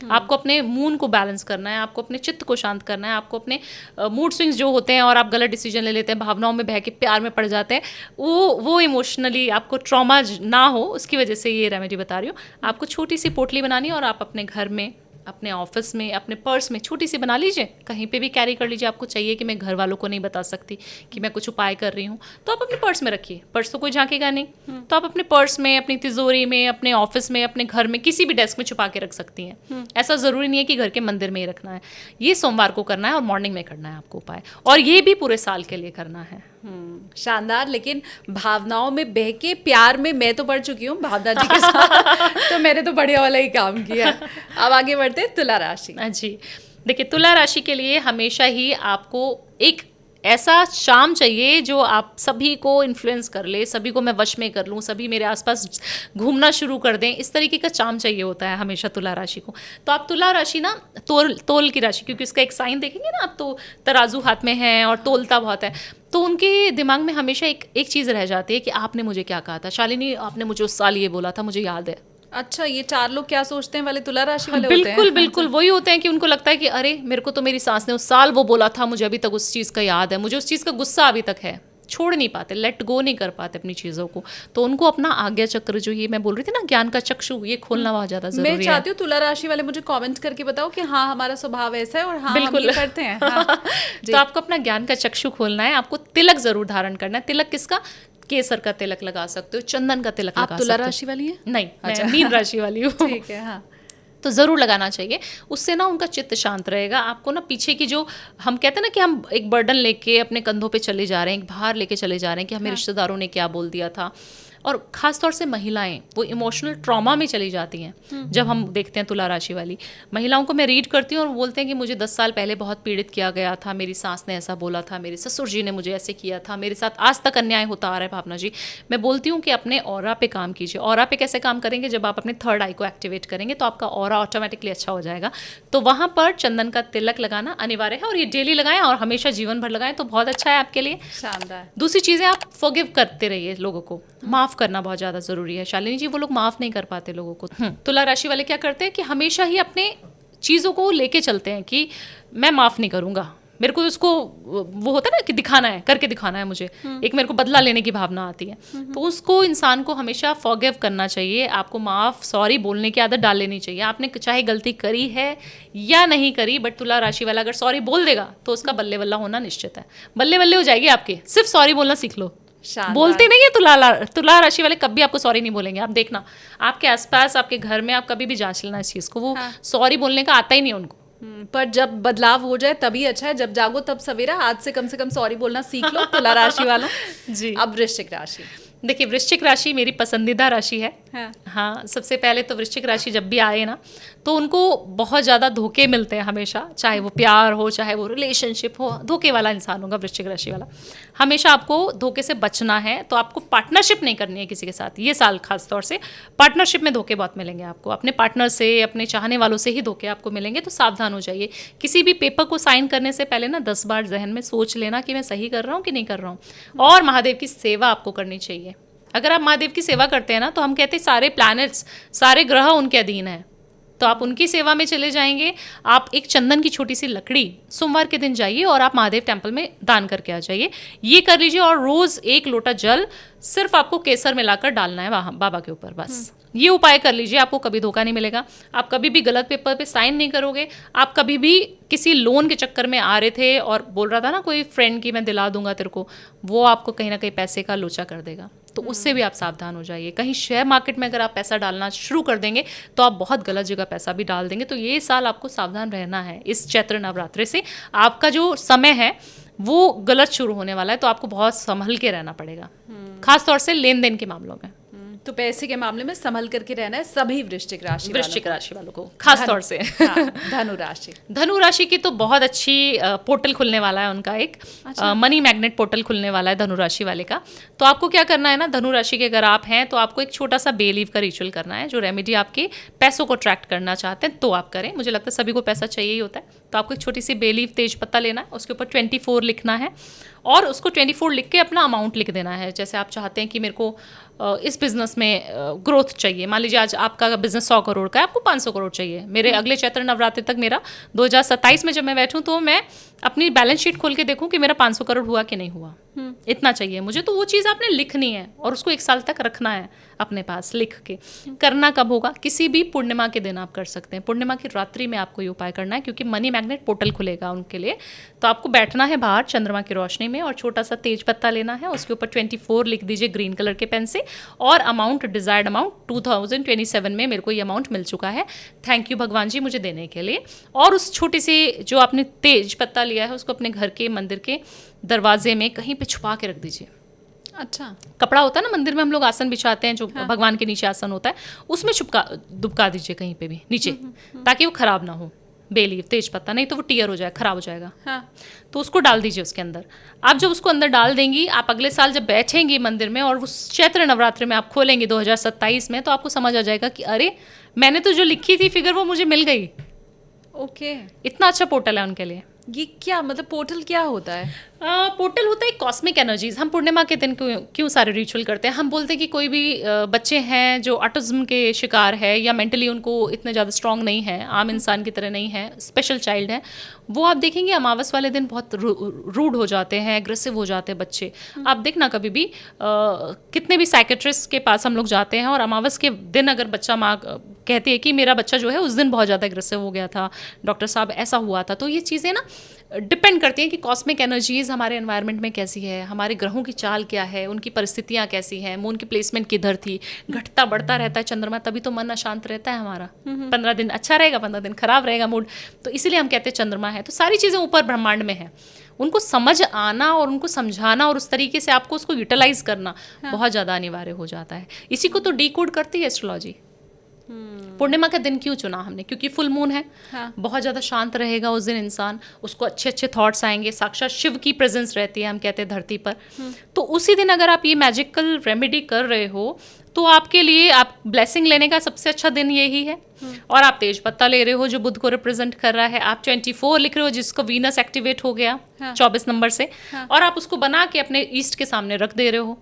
आपको अपने मून को बैलेंस करना है, आपको अपने चित्त को शांत करना है, आपको अपने मूड स्विंग्स जो होते हैं और आप गलत डिसीजन ले लेते हैं, भावनाओं में बह के प्यार में पड़ जाते हैं, वो इमोशनली आपको ट्रॉमा ना हो, उसकी वजह से ये रेमेडी बता रही हूँ। आपको छोटी सी पोटली बनानी है और आप अपने घर में, अपने ऑफिस में, अपने पर्स में छोटी सी बना लीजिए, कहीं पे भी कैरी कर लीजिए। आपको चाहिए कि मैं घर वालों को नहीं बता सकती कि मैं कुछ उपाय कर रही हूँ, तो आप अपने पर्स में रखिए। पर्स तो कोई झांकेगा नहीं, तो आप अपने पर्स में, अपनी तिजोरी में, अपने ऑफिस में, अपने घर में, किसी भी डेस्क में छुपा के रख सकती हैं। ऐसा ज़रूरी नहीं है कि घर के मंदिर में ही रखना है। ये सोमवार को करना है और मॉर्निंग में करना है आपको उपाय, और ये भी पूरे साल के लिए करना है। शानदार। लेकिन भावनाओं में बह के प्यार में मैं तो पढ़ चुकी हूँ भावना जी के साथ तो मैंने तो बढ़िया वाला ही काम किया। अब आगे बढ़ते हैं तुला राशि। जी देखिए, तुला राशि के लिए हमेशा ही आपको एक ऐसा शाम चाहिए जो आप सभी को इन्फ्लुएंस कर ले, सभी को मैं वश में कर लूँ, सभी मेरे आसपास घूमना शुरू कर दें, इस तरीके का चाम चाहिए होता है हमेशा तुला राशि को। तो आप तुला राशि ना तोल की राशि, क्योंकि इसका एक साइन देखेंगे ना आप, तो तराजू हाथ में है और तोलता बहुत है, तो उनके दिमाग में हमेशा एक चीज़ रह जाती है कि आपने मुझे क्या कहा था शालिनी, आपने मुझे उस साल ये बोला था, मुझे याद है। अच्छा, ये 4 लोग क्या सोचते हैं वाले तुला राशि वाले होते हैं? बिल्कुल वही होते हैं कि उनको लगता है कि अरे मेरे को तो मेरी सास ने उस साल वो बोला था, मुझे अभी तक उस चीज़ का याद है, मुझे उस चीज़ का गुस्सा अभी तक है, छोड़ नहीं पाते, लेट गो नहीं कर पाते अपनी चीज़ों को। तो उनको अपना आज्ञा चक्र, जो ये मैं बोल रही थी ना, ज्ञान का चक्षु, ये खोलना बहुत ज़्यादा जरूरी है। मैं चाहती हूँ तुला राशि वाले मुझे कमेंट करके बताओ कि हाँ हमारा स्वभाव ऐसा है और हाँ हम ये करते हैं। हाँ। तो आपको अपना ज्ञान का चक्षु खोलना है, आपको तिलक जरूर धारण करना है। तिलक किसका? केसर का तिलक लगा सकते हो, चंदन का तिलक आप लगा तुला सकते हो। राशि वाली हैं? नहीं, अच्छा। मैं मीन राशि वाली हूँ। ठीक है, हाँ। तो ज़रूर लगाना चाहिए, उससे ना उनका चित्त शांत रहेगा। आपको ना पीछे की जो हम कहते हैं ना कि हम एक बर्डन लेके अपने कंधों पे चले जा रहे हैं, एक भार लेके चले जा रहे हैं कि हमें रिश्तेदारों ने क्या बोल दिया था, और ख़ास तौर से महिलाएं वो इमोशनल ट्रॉमा में चली जाती हैं। जब हम देखते हैं तुला राशि वाली महिलाओं को मैं रीड करती हूँ और बोलते हैं कि मुझे 10 साल पहले बहुत पीड़ित किया गया था, मेरी सास ने ऐसा बोला था, मेरे ससुर जी ने मुझे ऐसे किया था, मेरे साथ आज तक अन्याय होता आ रहा है। भावना जी, मैं बोलती हूँ कि अपने ऑरा पे काम कीजिए। ऑरा पे कैसे काम करेंगे? जब आप अपने थर्ड आई को एक्टिवेट करेंगे तो आपका ऑरा ऑटोमेटिकली अच्छा हो जाएगा। तो वहाँ पर चंदन का तिलक लगाना अनिवार्य है, और ये डेली लगाएं और हमेशा जीवन भर लगाएं तो बहुत अच्छा है आपके लिए। शानदार। दूसरी चीज़ें, आप फॉरगिव करते रहिए लोगों को, माफ़ करना बहुत ज़्यादा ज़रूरी है। शालिनी जी, वो लोग माफ़ नहीं कर पाते लोगों को। तुला राशि वाले क्या करते हैं कि हमेशा ही अपने चीज़ों को लेके चलते हैं कि मैं माफ़ नहीं करूँगा, मेरे को उसको वो होता है ना कि दिखाना है, करके दिखाना है मुझे, एक मेरे को बदला लेने की भावना आती है। तो उसको इंसान को हमेशा फॉरगिव करना चाहिए। आपको माफ़, सॉरी बोलने की आदत डाल लेनी चाहिए। आपने चाहे गलती करी है या नहीं करी, बट तुला राशि वाला अगर सॉरी बोल देगा तो उसका बल्ले बल्ला होना निश्चित है। बल्ले बल्ले हो जाएगी आपकी, सिर्फ सॉरी बोलना सीख लो। शानदार। बोलते नहीं है तुला राशि वाले, कभी आपको सॉरी नहीं बोलेंगे। आप देखना आपके आसपास, आपके घर में, आप कभी भी जांच लेना इस चीज़ को, वो सॉरी बोलने का आता ही नहीं उनको। पर जब बदलाव हो जाए तभी अच्छा है, जब जागो तब सवेरा। आज से कम सॉरी बोलना सीख लो तुला राशि वालों। जी। अब वृश्चिक राशि। देखिए, वृश्चिक राशि मेरी पसंदीदा राशि है। हाँ। सबसे पहले तो वृश्चिक राशि जब भी आए ना तो उनको बहुत ज़्यादा धोखे मिलते हैं हमेशा, चाहे वो प्यार हो, चाहे वो रिलेशनशिप हो। धोखे वाला इंसान होगा वृश्चिक राशि वाला। हमेशा आपको धोखे से बचना है, तो आपको पार्टनरशिप नहीं करनी है किसी के साथ। ये साल खास तौर से पार्टनरशिप में धोखे बहुत मिलेंगे आपको, अपने पार्टनर से, अपने चाहने वालों से ही धोखे आपको मिलेंगे। तो सावधान हो जाइए। किसी भी पेपर को साइन करने से पहले ना 10 बार जहन में सोच लेना कि मैं सही कर रहा हूँ कि नहीं कर रहा हूँ। और महादेव की सेवा आपको करनी चाहिए। अगर आप महादेव की सेवा करते हैं ना, तो हम कहते हैं सारे प्लैनेट्स, सारे ग्रह उनके अधीन हैं, तो आप उनकी सेवा में चले जाएंगे। आप एक चंदन की छोटी सी लकड़ी सोमवार के दिन जाइए और आप महादेव टेम्पल में दान करके आ जाइए। ये कर लीजिए। और रोज़ 1 लोटा जल सिर्फ आपको केसर मिलाकर डालना है वहाँ बाबा के ऊपर, बस। ये उपाय कर लीजिए, आपको कभी धोखा नहीं मिलेगा। आप कभी भी गलत पेपर पे साइन नहीं करोगे। आप कभी भी किसी लोन के चक्कर में आ रहे थे और बोल रहा था ना कोई फ्रेंड की मैं दिला दूंगा तेरे को, वो आपको कहीं ना कहीं पैसे का लोचा कर देगा। तो उससे भी आप सावधान हो जाइए। कहीं शेयर मार्केट में अगर आप पैसा डालना शुरू कर देंगे तो आप बहुत गलत जगह पैसा भी डाल देंगे। तो ये साल आपको सावधान रहना है। इस चैत्र नवरात्रि से आपका जो समय है वो गलत शुरू होने वाला है, तो आपको बहुत संभल के रहना पड़ेगा, खास तौर से लेन देन के मामलों में। तो पैसे के मामले में संभल करके रहना है सभी वृश्चिक राशि वालों को खास तौर से। धनु राशि। धनु राशि की तो बहुत अच्छी पोर्टल खुलने वाला है उनका, एक मनी मैग्नेट पोर्टल खुलने वाला है धनु राशि वाले का। तो आपको क्या करना है ना, धनु राशि के अगर आप हैं तो आपको एक छोटा सा बे लीफ का रिचुअल करना है। जो रेमेडी आपके पैसों को अट्रैक्ट करना चाहते हैं तो आप करें। मुझे लगता है सभी को पैसा चाहिए ही होता है। तो आपको एक छोटी सी बे लीफ, तेज पत्ता लेना है, उसके ऊपर 24 लिखना है और उसको 24 लिख के अपना अमाउंट लिख देना है। जैसे आप चाहते हैं कि मेरे को इस बिज़नेस में ग्रोथ चाहिए, मान लीजिए आज आपका बिज़नेस 100 करोड़ का है, आपको 500 करोड़ चाहिए। मेरे अगले चैत्र नवरात्रि तक, मेरा 2027 में जब मैं बैठूं तो मैं अपनी बैलेंस शीट खोल के देखूं कि मेरा 500 करोड़ हुआ कि नहीं हुआ, इतना चाहिए मुझे। तो वो चीज़ आपने लिखनी है और उसको 1 साल तक रखना है अपने पास लिख के। करना कब होगा? किसी भी पूर्णिमा के दिन आप कर सकते हैं। पूर्णिमा की रात्रि में आपको ये उपाय करना है, क्योंकि मनी मैग्नेट पोर्टल खुलेगा उनके लिए। तो आपको बैठना है बाहर चंद्रमा की रोशनी में और छोटा सा तेज पत्ता लेना है, उसके ऊपर 24 लिख दीजिए ग्रीन कलर के पेन से। और अमाउंट, डिजायर्ड अमाउंट 2027 में मेरे को ये अमाउंट मिल चुका है, थैंक यू भगवान जी मुझे देने के लिए। और उस छोटी सी जो आपने तेज पत्ता लिया है उसको अपने घर के मंदिर के दरवाजे में कहीं पे छुपा के रख दीजिए। अच्छा। कपड़ा होता है ना मंदिर में, हम लोग आसन बिछाते हैं जो भगवान के नीचे आसन होता है, उसमें दुबका दीजिए कहीं पे भी नीचे, ताकि वो खराब ना हो। बे लीफ, तेज पत्ता, नहीं तो वो टीयर हो जाए, खराब हो जाएगा। तो उसको डाल दीजिए उसके अंदर। आप जब उसको अंदर डाल देंगी, आप अगले साल जब बैठेंगी मंदिर में और उस चैत्र नवरात्रि में आप खोलेंगे 2027 में, तो आपको समझ आ जाएगा कि अरे मैंने तो जो लिखी थी फिगर वो मुझे मिल गई। ओके। इतना अच्छा पोर्टल है उनके लिए। ये क्या मतलब पोर्टल क्या होता है? पोर्टल होता है कॉस्मिक एनर्जीज। हम पूर्णिमा के दिन क्यों सारे रिचुअल करते हैं? हम बोलते हैं कि कोई भी बच्चे हैं जो ऑटिज्म के शिकार है या मेंटली उनको इतने ज़्यादा स्ट्रांग नहीं है, आम इंसान की तरह नहीं है, स्पेशल चाइल्ड है, वो आप देखेंगे अमावस वाले दिन बहुत रूड हो जाते हैं, एग्रेसिव हो जाते हैं बच्चे। आप देखना कभी भी कितने भी साइकेट्रिस्ट के पास हम लोग जाते हैं और अमावस के दिन अगर बच्चा माँ कहती है कि मेरा बच्चा जो है उस दिन बहुत ज़्यादा एग्रेसिव हो गया था, डॉक्टर साहब ऐसा हुआ था। तो ये चीज़ें ना डिपेंड करती हैं कि कॉस्मिक एनर्जीज़ हमारे एनवायरनमेंट में कैसी है, हमारे ग्रहों की चाल क्या है, उनकी परिस्थितियाँ कैसी हैं, मून की प्लेसमेंट किधर थी। घटता बढ़ता रहता है चंद्रमा, तभी तो मन अशांत रहता है हमारा। 15 दिन अच्छा रहेगा, 15 दिन खराब रहेगा मूड। तो इसीलिए हम कहते हैं चंद्रमा है। तो सारी चीज़ें ऊपर ब्रह्मांड में है, उनको समझ आना और उनको समझाना और उस तरीके से आपको उसको यूटिलाइज करना बहुत ज़्यादा अनिवार्य हो जाता है। इसी को तो डीकोड करती है एस्ट्रोलॉजी। पूर्णिमा का दिन क्यों चुना हमने? क्योंकि फुल मून है, बहुत ज़्यादा शांत रहेगा उस दिन इंसान, उसको अच्छे अच्छे थॉट्स आएंगे, साक्षात शिव की प्रेजेंस रहती है, हम कहते हैं धरती पर। तो उसी दिन अगर आप ये मैजिकल रेमेडी कर रहे हो तो आपके लिए आप ब्लेसिंग लेने का सबसे अच्छा दिन यही है। और आप तेज पत्ता ले रहे हो जो बुध को रिप्रेजेंट कर रहा है, आप 24 लिख रहे हो जिसको वीनस एक्टिवेट हो गया 24 नंबर से, और आप उसको बना के अपने ईस्ट के सामने रख दे रहे हो।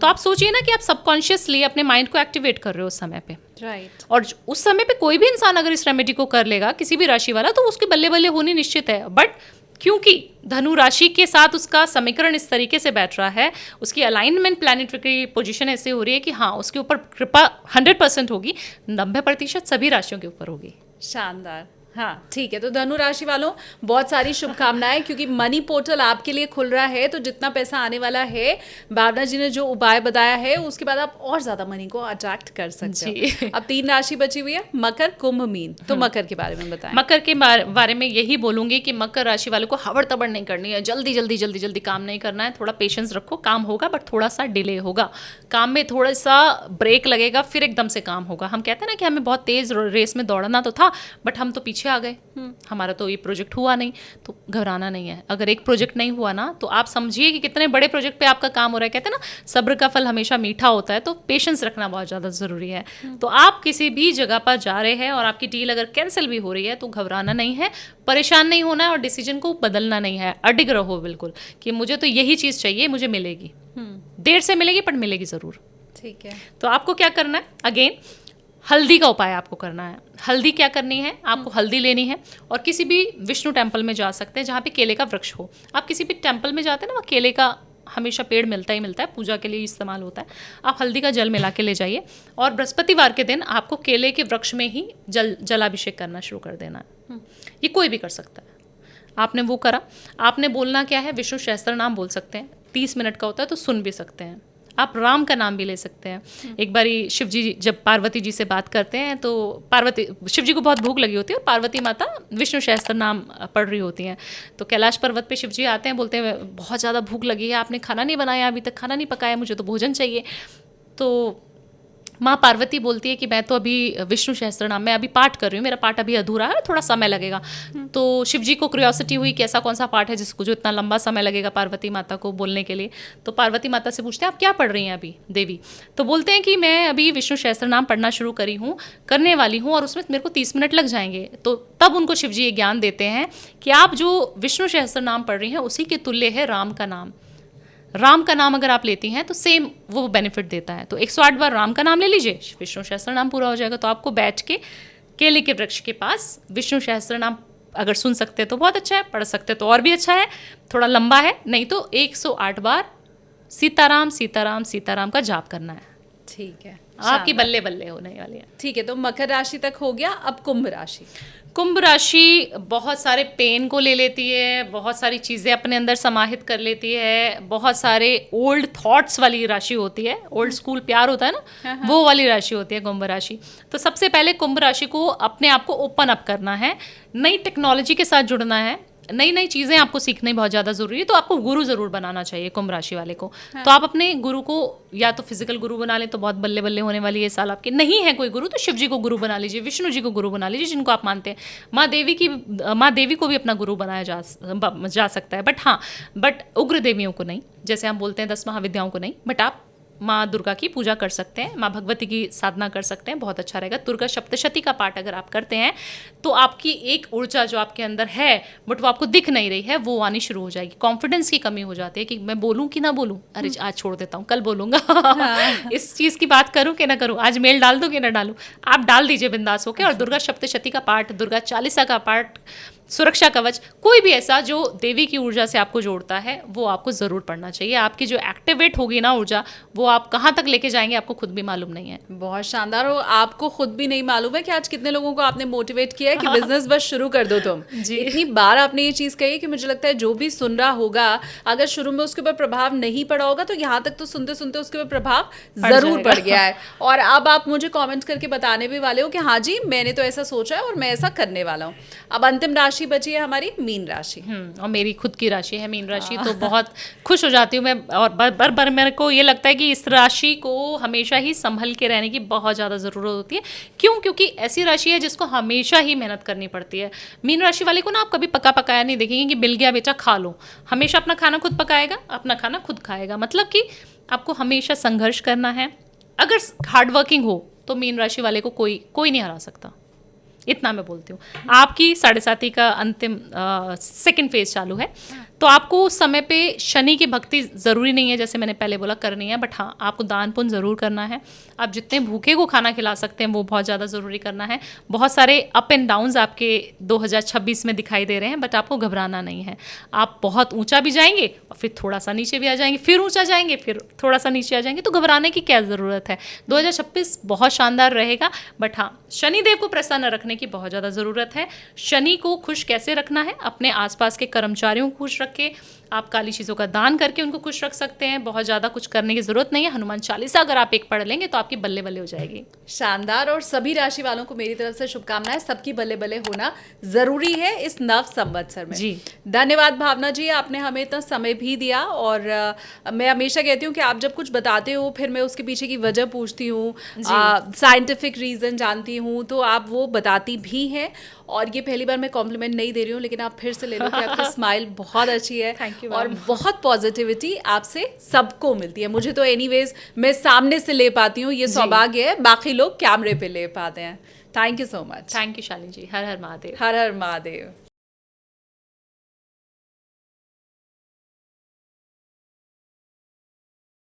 तो आप सोचिए ना कि आप सबकॉन्शियसली अपने माइंड को एक्टिवेट कर रहे हो उस समय पे। राइट। और उस समय पे कोई भी इंसान अगर इस रेमेडी को कर लेगा, किसी भी राशि वाला, तो उसके बल्ले बल्ले होनी निश्चित है। बट क्योंकि धनु राशि के साथ उसका समीकरण इस तरीके से बैठ रहा है, उसकी अलाइनमेंट प्लैनेटरी की पोजीशन ऐसे हो रही है कि हाँ, उसके ऊपर कृपा 100% होगी, 90% सभी राशियों के ऊपर होगी। शानदार। हाँ ठीक है, तो धनु राशि वालों बहुत सारी शुभकामनाएं, क्योंकि मनी पोर्टल आपके लिए खुल रहा है। तो जितना पैसा आने वाला है, भावना जी ने जो उपाय बताया है उसके बाद आप और ज्यादा मनी को अट्रैक्ट कर सकते हो। अब 3 राशि बची हुई है, मकर, कुंभ, मीन। तो मकर के बारे में बताएं। मकर के बारे में यही बोलूंगी कि मकर राशि वालों को हवड़ तबड़ नहीं करनी है, जल्दी जल्दी जल्दी जल्दी काम नहीं करना है। थोड़ा पेशेंस रखो, काम होगा बट थोड़ा सा डिले होगा, काम में थोड़ा सा ब्रेक लगेगा, फिर एकदम से काम होगा। हम कहते हैं ना कि हमें बहुत तेज रेस में दौड़ना तो था बट हम तो पीछे आ गए, हमारा तो ये प्रोजेक्ट हुआ नहीं। तो घबराना नहीं है। अगर एक प्रोजेक्ट नहीं हुआ ना, तो आप समझिए कि कितने बड़े प्रोजेक्ट पे आपका काम हो रहा है। कहते हैं ना सब्र का फल हमेशा मीठा होता है, तो पेशेंस रखना बहुत ज़्यादा ज़रूरी है। तो आप किसी भी जगह पर जा रहे हैं और आपकी डील अगर कैंसिल भी हो रही है तो घबराना नहीं है, परेशान नहीं होना है और डिसीजन को बदलना नहीं है। अडिग रहो बिल्कुल कि मुझे तो यही चीज़ चाहिए, मुझे मिलेगी, देर से मिलेगी पर मिलेगी ज़रूर। ठीक है। तो आपको क्या करना है, अगेन हल्दी का उपाय आपको करना है। हल्दी क्या करनी है, आपको हल्दी लेनी है और किसी भी विष्णु टेम्पल में जा सकते हैं जहाँ पे केले का वृक्ष हो। आप किसी भी टेम्पल में जाते हैं ना, वहाँ केले का हमेशा पेड़ मिलता ही मिलता है, पूजा के लिए इस्तेमाल होता है। आप हल्दी का जल मिला के ले जाइए और बृहस्पतिवार के दिन आपको केले के वृक्ष में ही जलाभिषेक करना शुरू कर देना है। ये कोई भी कर सकता है। आपने वो करा, आपने बोलना क्या है, विष्णु सहस्त्र नाम बोल सकते हैं, 30 मिनट का होता है तो सुन भी सकते हैं। आप राम का नाम भी ले सकते हैं। एक बारी शिव जी जब पार्वती जी से बात करते हैं तो शिव जी को बहुत भूख लगी होती है और पार्वती माता विष्णु सहस्त्र नाम पढ़ रही होती हैं। तो कैलाश पर्वत पे शिव जी आते हैं, बोलते हैं बहुत ज़्यादा भूख लगी है, आपने खाना नहीं बनाया, अभी तक खाना नहीं पकाया, मुझे तो भोजन चाहिए। तो माँ पार्वती बोलती है कि मैं तो अभी विष्णु सहस्त्र नाम में अभी पाठ कर रही हूँ, मेरा पाठ अभी अधूरा है, थोड़ा समय लगेगा। तो शिव जी को क्यूरियोसिटी हुई कि ऐसा कौन सा पाठ है जिसको जो इतना लंबा समय लगेगा पार्वती माता को बोलने के लिए। तो पार्वती माता से पूछते हैं आप क्या पढ़ रही हैं अभी देवी? तो बोलते हैं कि मैं अभी विष्णु सहस्त्र नाम पढ़ना शुरू करने वाली हूँ और उसमें मेरे को 30 मिनट लग जाएंगे। तो तब उनको शिव जी ये ज्ञान देते हैं कि आप जो विष्णु सहस्त्र नाम पढ़ रही हैं उसी के तुल्य है राम का नाम। राम का नाम अगर आप लेती हैं तो सेम वो बेनिफिट देता है। तो 108 बार राम का नाम ले लीजिए, विष्णु सहस्त्र नाम पूरा हो जाएगा। तो आपको बैठ के केले के वृक्ष के पास विष्णु सहस्त्र नाम अगर सुन सकते हैं तो बहुत अच्छा है, पढ़ सकते हैं तो और भी अच्छा है, थोड़ा लंबा है, नहीं तो 108 बार सीताराम सीताराम सीताराम का जाप करना है। ठीक है, आपकी बल्ले बल्ले होने वाली है। ठीक है, तो मकर राशि तक हो गया। अब कुंभ राशि। कुंभ राशि बहुत सारे पेन को ले लेती है, बहुत सारी चीज़ें अपने अंदर समाहित कर लेती है, बहुत सारे ओल्ड थॉट्स वाली राशि होती है, ओल्ड स्कूल प्यार होता है ना, वो वाली राशि होती है कुंभ राशि। तो सबसे पहले कुंभ राशि को अपने आप को ओपन अप करना है, नई टेक्नोलॉजी के साथ जुड़ना है, नई नई चीज़ें आपको सीखनी बहुत ज़्यादा ज़रूरी है। तो आपको गुरु ज़रूर बनाना चाहिए कुंभ राशि वाले को। तो आप अपने गुरु को या तो फिजिकल गुरु बना लें तो बहुत बल्ले बल्ले होने वाली है साल आपकी। नहीं है कोई गुरु तो शिव जी को गुरु बना लीजिए, विष्णु जी को गुरु बना लीजिए जिनको आप मानते हैं। माँ देवी को भी अपना गुरु बनाया जा सकता है, बट उग्र देवियों को नहीं, जैसे हम बोलते हैं 10 महाविद्याओं को नहीं। बट आप माँ दुर्गा की पूजा कर सकते हैं, माँ भगवती की साधना कर सकते हैं, बहुत अच्छा रहेगा। दुर्गा सप्तशती का पाठ अगर आप करते हैं तो आपकी एक ऊर्जा जो आपके अंदर है बट वो आपको दिख नहीं रही है, वो आनी शुरू हो जाएगी। कॉन्फिडेंस की कमी हो जाती है कि मैं बोलूँ कि ना बोलूँ, अरे आज छोड़ देता हूँ, कल बोलूँगा। इस चीज़ की बात करूँ कि ना करूँ, आज मेल डाल दूँ कि ना डालूँ, आप डाल दीजिए बिंदास होकर। और दुर्गा सप्तशती का पाठ, दुर्गा चालीसा का पाठ सुरक्षा कवच, कोई भी ऐसा जो देवी की ऊर्जा से आपको जोड़ता है वो आपको ज़रूर पढ़ना चाहिए। आपकी जो एक्टिवेट होगी ना ऊर्जा, वो आप कहाँ तक लेके जाएंगे आपको खुद भी मालूम नहीं है। बहुत शानदार। और आपको खुद भी नहीं मालूम है कि आज कितने लोगों को आपने मोटिवेट किया है कि बिजनेस बस शुरू कर दो तुम। जी। इतनी बार आपने ये चीज कही कि मुझे लगता है जो भी सुन रहा होगा, अगर शुरू में उसके ऊपर प्रभाव नहीं पड़ा होगा तो यहाँ तक तो सुनते सुनते उसके ऊपर प्रभाव जरूर पड़ गया है। और अब आप मुझे कॉमेंट करके बताने भी वाले हो कि हाँ जी मैंने तो ऐसा सोचा है और मैं ऐसा करने वाला हूँ। अब अंतिम राशि बची है हमारी मीन राशि। और मेरी खुद की राशि है मीन राशि, तो बहुत खुश हो जाती हूँ मैं। और बार बार मेरे को ये लगता है कि इस राशि को हमेशा ही संभल के रहने की बहुत ज़्यादा ज़रूरत होती है। क्यों? क्योंकि ऐसी राशि है जिसको हमेशा ही मेहनत करनी पड़ती है। मीन राशि वाले को ना आप कभी पका पकाया नहीं देखेंगे कि मिल गया बेटा खा लो। हमेशा अपना खाना खुद पकाएगा, अपना खाना खुद खाएगा। मतलब कि आपको हमेशा संघर्ष करना है। अगर हार्ड वर्किंग हो तो मीन राशि वाले को कोई नहीं हरा सकता। इतना मैं बोलती हूँ। आपकी 7.5 का अंतिम सेकंड फेज चालू है, तो आपको उस समय पे शनि की भक्ति ज़रूरी नहीं है, जैसे मैंने पहले बोला करनी है, बट हाँ आपको दान पुण्य ज़रूर करना है। आप जितने भूखे को खाना खिला सकते हैं वो बहुत ज़्यादा ज़रूरी करना है। बहुत सारे अप एंड डाउन्स आपके 2026 में दिखाई दे रहे हैं, बट आपको घबराना नहीं है। आप बहुत ऊंचा भी जाएंगे और फिर थोड़ा सा नीचे भी आ जाएंगे, फिर ऊंचा जाएंगे, फिर थोड़ा सा नीचे आ जाएंगे, तो घबराने की क्या ज़रूरत है। 2026 बहुत शानदार रहेगा, बट हाँ शनिदेव को प्रसन्न रखने की बहुत ज़्यादा ज़रूरत है। शनि को खुश कैसे रखना है? अपने आसपास के कर्मचारियों को खुश रखें। आप काली चीज़ों का दान करके उनको खुश रख सकते हैं। बहुत ज़्यादा कुछ करने की ज़रूरत नहीं है। हनुमान चालीसा अगर आप एक पढ़ लेंगे तो आपकी बल्ले बल्ले हो जाएगी। शानदार। और सभी राशि वालों को मेरी तरफ से शुभकामनाएं। सबकी बल्ले बल्ले होना जरूरी है इस नव संवत्सर में। जी धन्यवाद भावना जी, आपने हमें इतना समय भी दिया। और मैं हमेशा कहती हूँ कि आप जब कुछ बताते हो फिर मैं उसके पीछे की वजह पूछती हूँ, साइंटिफिक रीजन जानती हूँ, तो आप वो बताती भी हैं। और ये पहली बार मैं कॉम्प्लीमेंट नहीं दे रही हूँ, लेकिन आप फिर से ले लो कि आपकी स्माइल बहुत अच्छी है। Thank you, और ma'am. बहुत पॉजिटिविटी आपसे सबको मिलती है। मुझे तो एनीवेज मैं सामने से ले पाती हूँ, ये सौभाग्य है, बाकी लोग कैमरे पे ले पाते हैं। Thank you so much. Thank you Shalini ji. हर हर महादेव। हर हर महादेव।